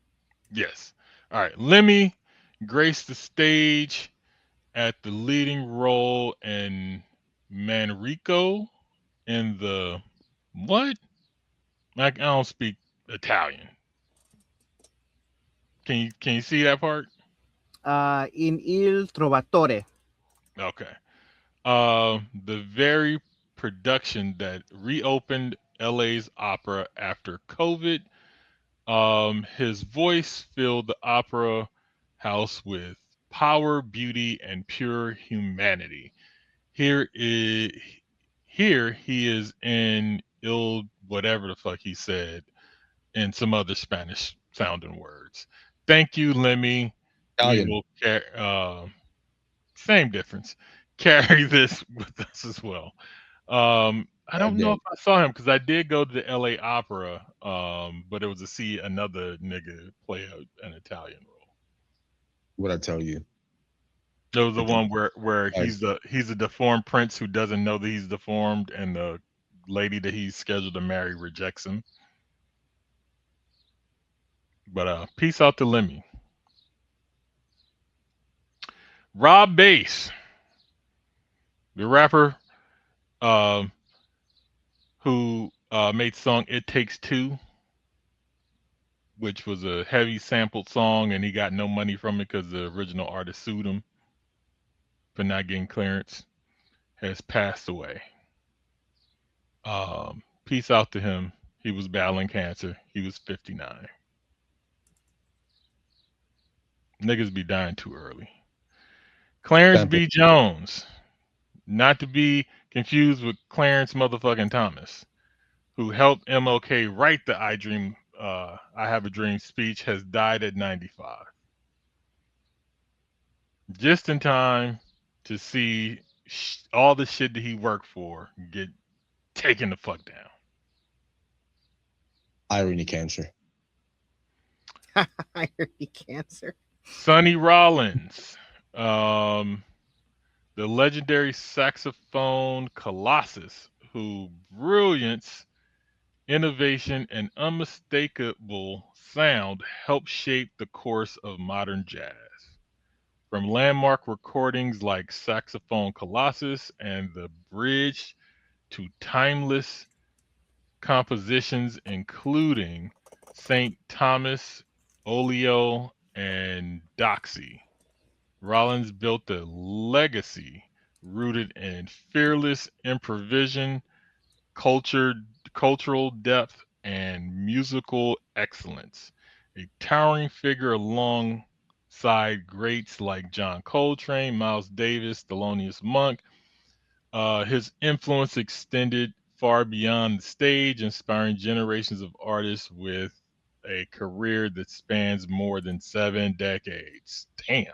Yes. All right. Lemmy graced the stage at the leading role in Manrico in the what? I don't speak Italian. Can you see that part? In Il Trovatore. Okay. The very production that reopened LA's opera after COVID. His voice filled the opera house with power, beauty, and pure humanity. Here he is in Il whatever the fuck he said and some other Spanish sounding words. Thank you, Lemmy. Italian. We will same difference. Carry this with us as well. I don't know if I saw him because I did go to the LA Opera, but it was to see another nigga play an Italian role. What I tell you? There was the one where he's a deformed prince who doesn't know that he's deformed, and the lady that he's scheduled to marry rejects him. But peace out to Lemmy. Rob Bass, the rapper who made the song It Takes Two, which was a heavy sampled song, and he got no money from it because the original artist sued him for not getting clearance, has passed away. Peace out to him. He was battling cancer. He was 59. Niggas be dying too early. Clarence B. Jones, not to be confused with Clarence motherfucking Thomas, who helped MLK write the I Have a Dream speech, has died at 95. Just in time to see all the shit that he worked for get taken the fuck down. Irony cancer. Irony cancer. Sonny Rollins, the legendary saxophone colossus, who brilliance, innovation, and unmistakable sound helped shape the course of modern jazz. From landmark recordings like Saxophone Colossus and The Bridge to timeless compositions including St. Thomas, Olio, and Doxy, Rollins built a legacy rooted in fearless improvisation, cultural depth, and musical excellence. A towering figure alongside greats like John Coltrane, Miles Davis, Thelonious Monk. His influence extended far beyond the stage, inspiring generations of artists with a career that spans more than 7 decades. Damn.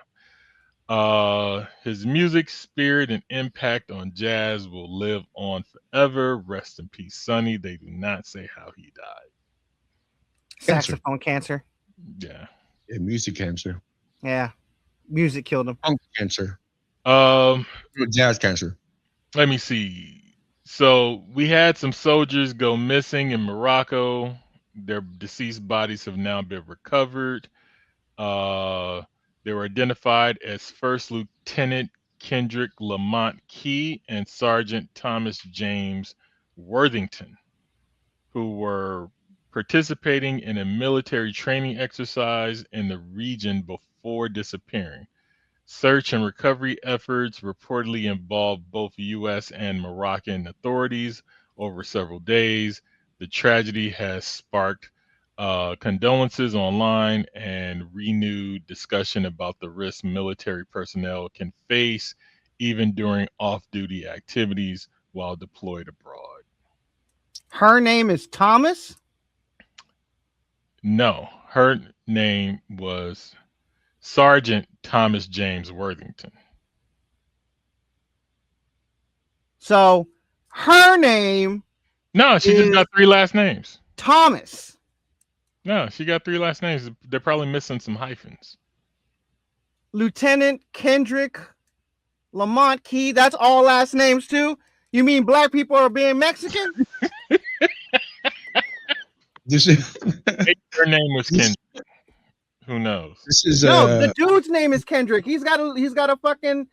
His music, spirit, and impact on jazz will live on forever. Rest in peace, Sonny. They do not say how he died. Saxophone cancer. Yeah. Music cancer. Yeah. Music killed him. Punk cancer. Jazz cancer. Let me see. So we had some soldiers go missing in Morocco. Their deceased bodies have now been recovered. They were identified as First Lieutenant Kendrick Lamont Key and Sergeant Thomas James Worthington, who were participating in a military training exercise in the region before disappearing. Search and recovery efforts reportedly involved both U.S. and Moroccan authorities over several days. The tragedy has sparked condolences online and renewed discussion about the risks military personnel can face even during off-duty activities while deployed abroad. Her name is Thomas? No, her name was Sergeant Thomas James Worthington. So her name. No, she just got 3 last names. Thomas. No, she got 3 last names. They're probably missing some hyphens. Lieutenant Kendrick Lamont Key. That's all last names too. You mean black people are being Mexican? Her name was Kendrick. Who knows? This is no, the dude's name is Kendrick. He's got a fucking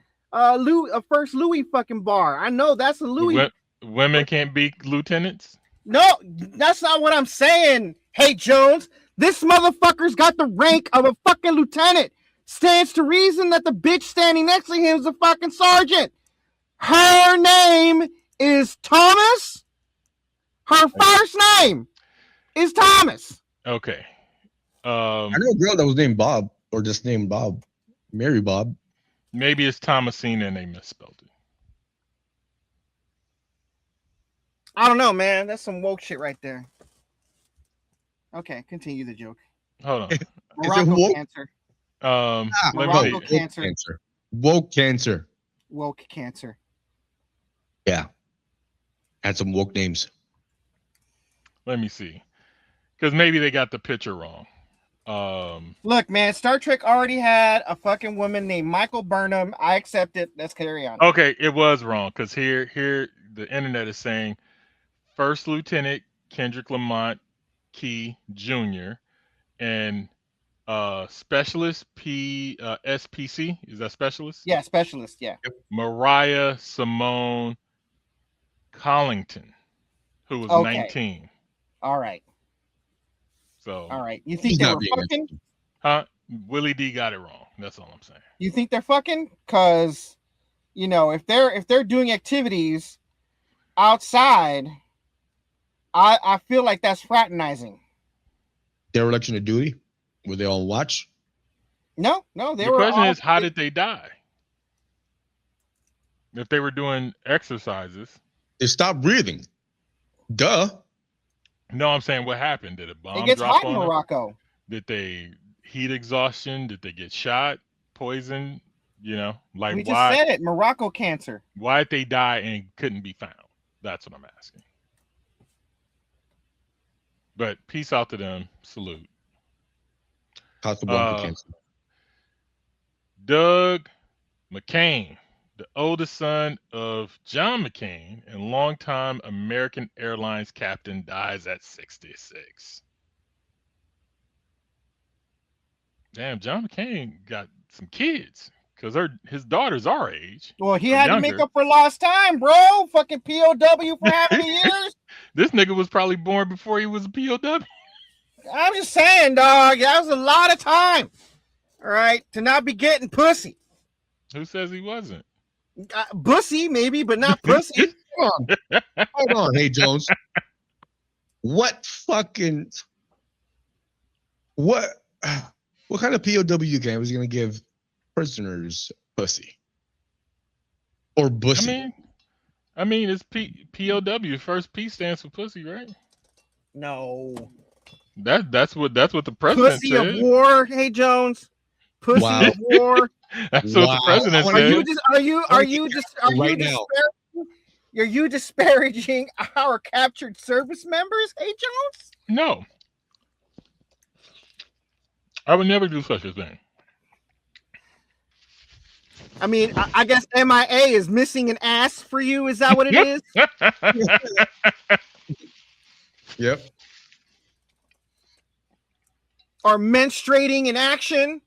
First Louis fucking bar. I know that's a Louis. Women can't be lieutenants? No, that's not what I'm saying. Hey Jones, this motherfucker's got the rank of a fucking lieutenant. Stands to reason that the bitch standing next to him is a fucking sergeant. Her name is Thomas. Her first name is Thomas. Okay. I know a girl that was named Bob, or just named Bob, Mary Bob. Maybe it's Thomasina and they misspelled it. I don't know, man. That's some woke shit right there. Okay, continue the joke. Hold on. Morocco cancer. Morocco cancer. Woke cancer. Woke cancer. Yeah. Had some woke names. Let me see. Because maybe they got the picture wrong. Look, man, Star Trek already had a fucking woman named Michael Burnham. I accept it. Let's carry on. Okay, it was wrong because here the internet is saying First Lieutenant Kendrick Lamont Key Jr. and Specialist SPC. Is that Specialist? Yeah, Specialist. Yeah. Mariah Simone Collington, who was 19. All right. So. All right. You think they were fucking? Huh? Willie D got it wrong. That's all I'm saying. You think they're fucking? Because, you know, if they're doing activities outside, I feel like that's fraternizing. Their election of duty? Were they on watch? No, they the were. The question is, how did they die? If they were doing exercises, they stopped breathing. Duh. No, I'm saying what happened? Did a bomb it gets drop hot on in Morocco? Them? Did they heat exhaustion? Did they get shot, poisoned? You know, like we just said it. Morocco cancer. Why did they die and couldn't be found? That's what I'm asking. But peace out to them. Salute. Doug McCain, the oldest son of John McCain and longtime American Airlines captain, dies at 66. Damn, John McCain got some kids because his daughter's our age. Well, he had to make up for lost time, bro. Fucking POW for how many years? This nigga was probably born before he was a POW. I'm just saying, dog. That was a lot of time. All right, to not be getting pussy. Who says he wasn't? Bussy, maybe, but not pussy. Hold on. Hey, Jones. What kind of POW game was going to give prisoners pussy or bussy? I mean, it's POW. First P stands for pussy, right? No. That's what the president Pussy said. of war. Hey Jones. Pussy Wow. of war. That's what the president Are said. you disparaging our captured service members? Hey Jones. No. I would never do such a thing. I mean, I guess MIA is missing an ass for you. Is that what it is? Yep. Or menstruating in action.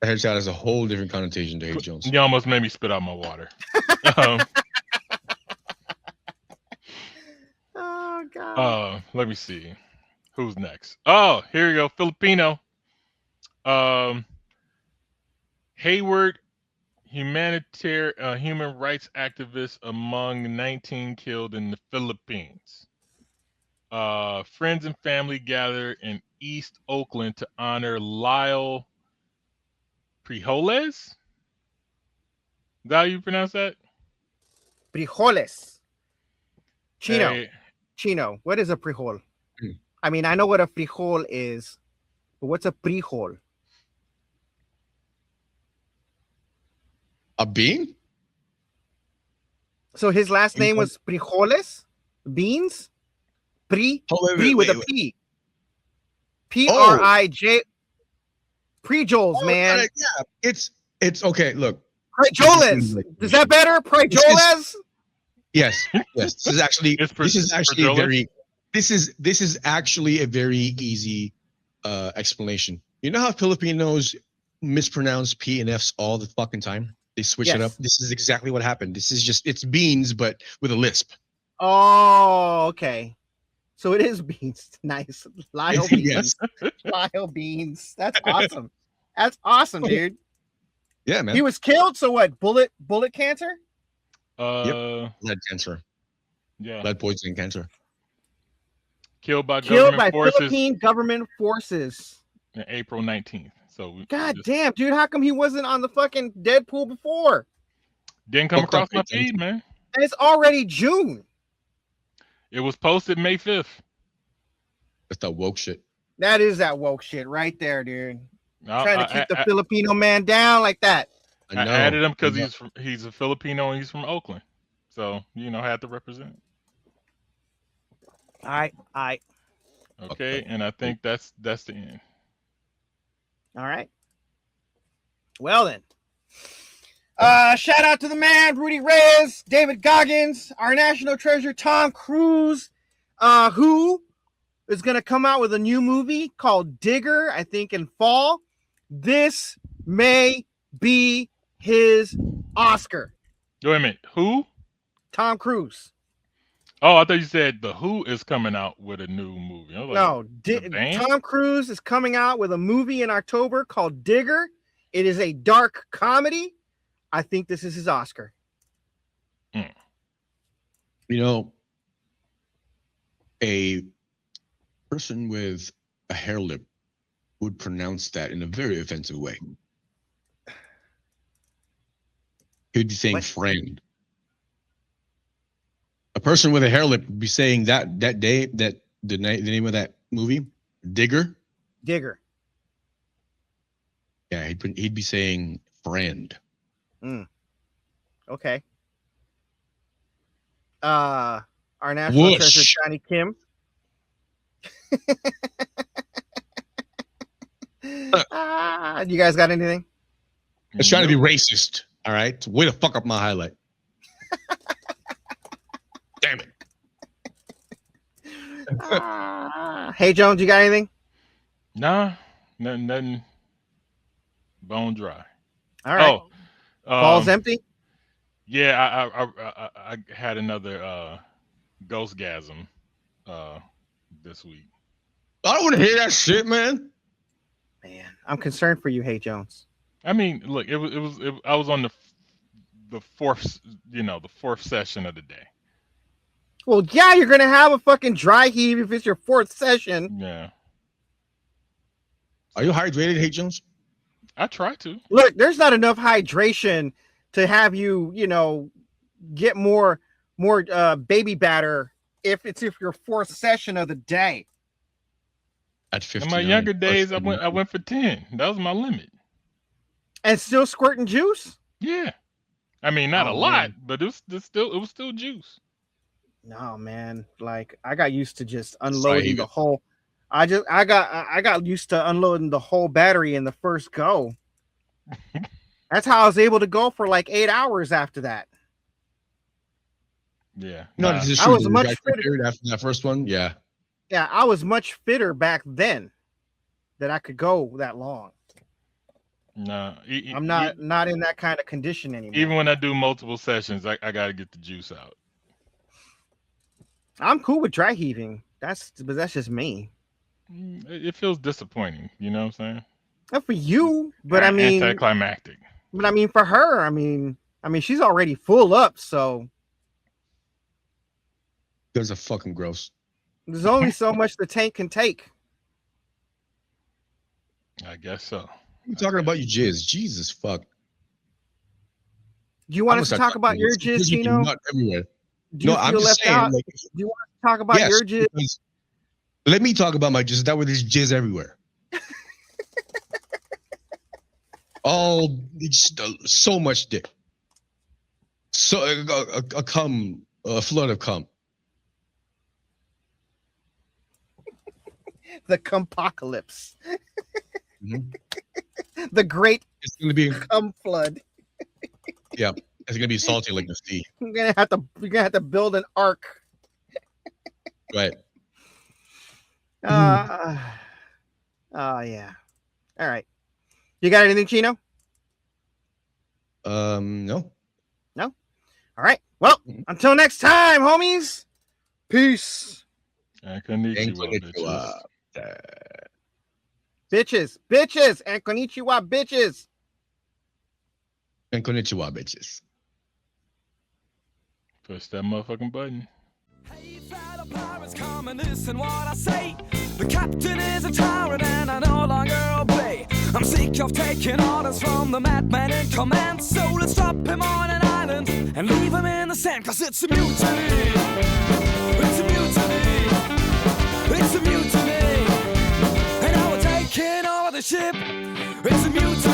Headshot has a whole different connotation to Hey Jones. You almost made me spit out my water. Oh God. Let me see. Who's next? Oh, here you go. Filipino. Hayward, human rights activist among 19 killed in the Philippines. Friends and family gather in East Oakland to honor Lyle Frijoles. Is that how you pronounce that? Frijoles. Chino. Hey. Chino, what is a frijol? I mean, I know what a frijol is, but what's a frijol? A bean? So his last name was Frijoles? Beans? Pri with a P. P-R-I-J. Prijoles, man. Yeah, it's okay. Look. Prijoles. Is that better? Prijoles? Yes. This is actually a very easy explanation. You know how Filipinos mispronounce P and F's all the fucking time? They switch it up. This is exactly what happened. This is it's beans, but with a lisp. Oh, okay. So it is beans. Nice. Lyle beans. Lyle beans. That's awesome. That's awesome, dude. Yeah, man. He was killed. So what? Bullet cancer? Yep. Lead cancer. Yeah. Lead poisoning cancer. Killed by Philippine government forces. On April 19th. So God damn, dude, how come he wasn't on the fucking Deadpool before? Didn't come across my feed, man. And it's already June. It was posted May 5th. That's that woke shit. That is that woke shit right there, dude. No, Trying to keep the Filipino man down like that. I added him because he's a Filipino and he's from Oakland. So, had to represent. I Okay, and I think that's the end. All right. Well then. Shout out to the man, Rudy Reyes, David Goggins, our national treasure, Tom Cruise, who is going to come out with a new movie called Digger, I think in fall. This may be his Oscar. Wait a minute. Who? Tom Cruise. Oh, I thought you said the Who is coming out with a new movie. No, Tom Cruise is coming out with a movie in October called Digger. It is a dark comedy. I think this is his Oscar. A person with a hair lip would pronounce that in a very offensive way. He would be saying friend. A person with a hair lip would be saying that day, that the name of that movie, Digger. Yeah, he'd be saying friend. Okay. Our national treasure, Johnny Kim. You guys got anything? It's trying to be racist. All right. Way to fuck up my highlight. Damn it. Hey Jones, you got anything? Nah, nothing. Bone dry. All right. Balls empty. Yeah, I had another ghostgasm this week. I don't want to hear that shit, man. Man, I'm concerned for you, Hey Jones. I mean, look, I was on the fourth session of the day. Well, yeah, you're gonna have a fucking dry heave if it's your fourth session. Yeah. Are you hydrated, Hey Jones? I try to. Look, there's not enough hydration to have you, get more baby batter if your fourth session of the day. At 15. In my younger days, I went for 10. That was my limit. And still squirting juice? Yeah. I mean, not a lot, but it was still juice. No, man. Like, I got used to just unloading the whole. I got used to unloading the whole battery in the first go. That's how I was able to go for like 8 hours after that. Yeah. No, this is I true. was much fitter after that first one. Yeah. Yeah, I was much fitter back then that I could go that long. No, I'm not in that kind of condition anymore. Even when I do multiple sessions, I got to get the juice out. I'm cool with dry heaving. But that's just me. It feels disappointing. You know what I'm saying? Not for you, but I mean, anticlimactic. But I mean, for her, I mean, she's already full up, so those are fucking gross. There's only so much the tank can take. I guess so. We're talking about your jizz. Jesus fuck. Do you want us to talk about your jizz, Chino? Not everywhere. No, I'm just saying. Like, do you want us to talk about your jizz? Let me talk about my jizz. That way there's jizz everywhere. So much dick. So a flood of cum. The cumpocalypse. The great cum flood. Yeah, it's gonna be salty like the sea. You're gonna have to build an ark. Right. Yeah. All right. You got anything, Chino? No. No? All right. Well, until next time, homies. Peace. Konnichiwa, bitches, and konnichiwa, bitches. And konnichiwa, bitches. Push that motherfucking button. Hey, fellow pirates, come and listen what I say. The captain is a tyrant and I no longer obey. I'm sick of taking orders from the madman in command. So let's drop him on an island and leave him in the sand. Cause it's a mutiny. It's a mutiny. It's a mutiny. And now we're taking over the ship. It's a mutiny.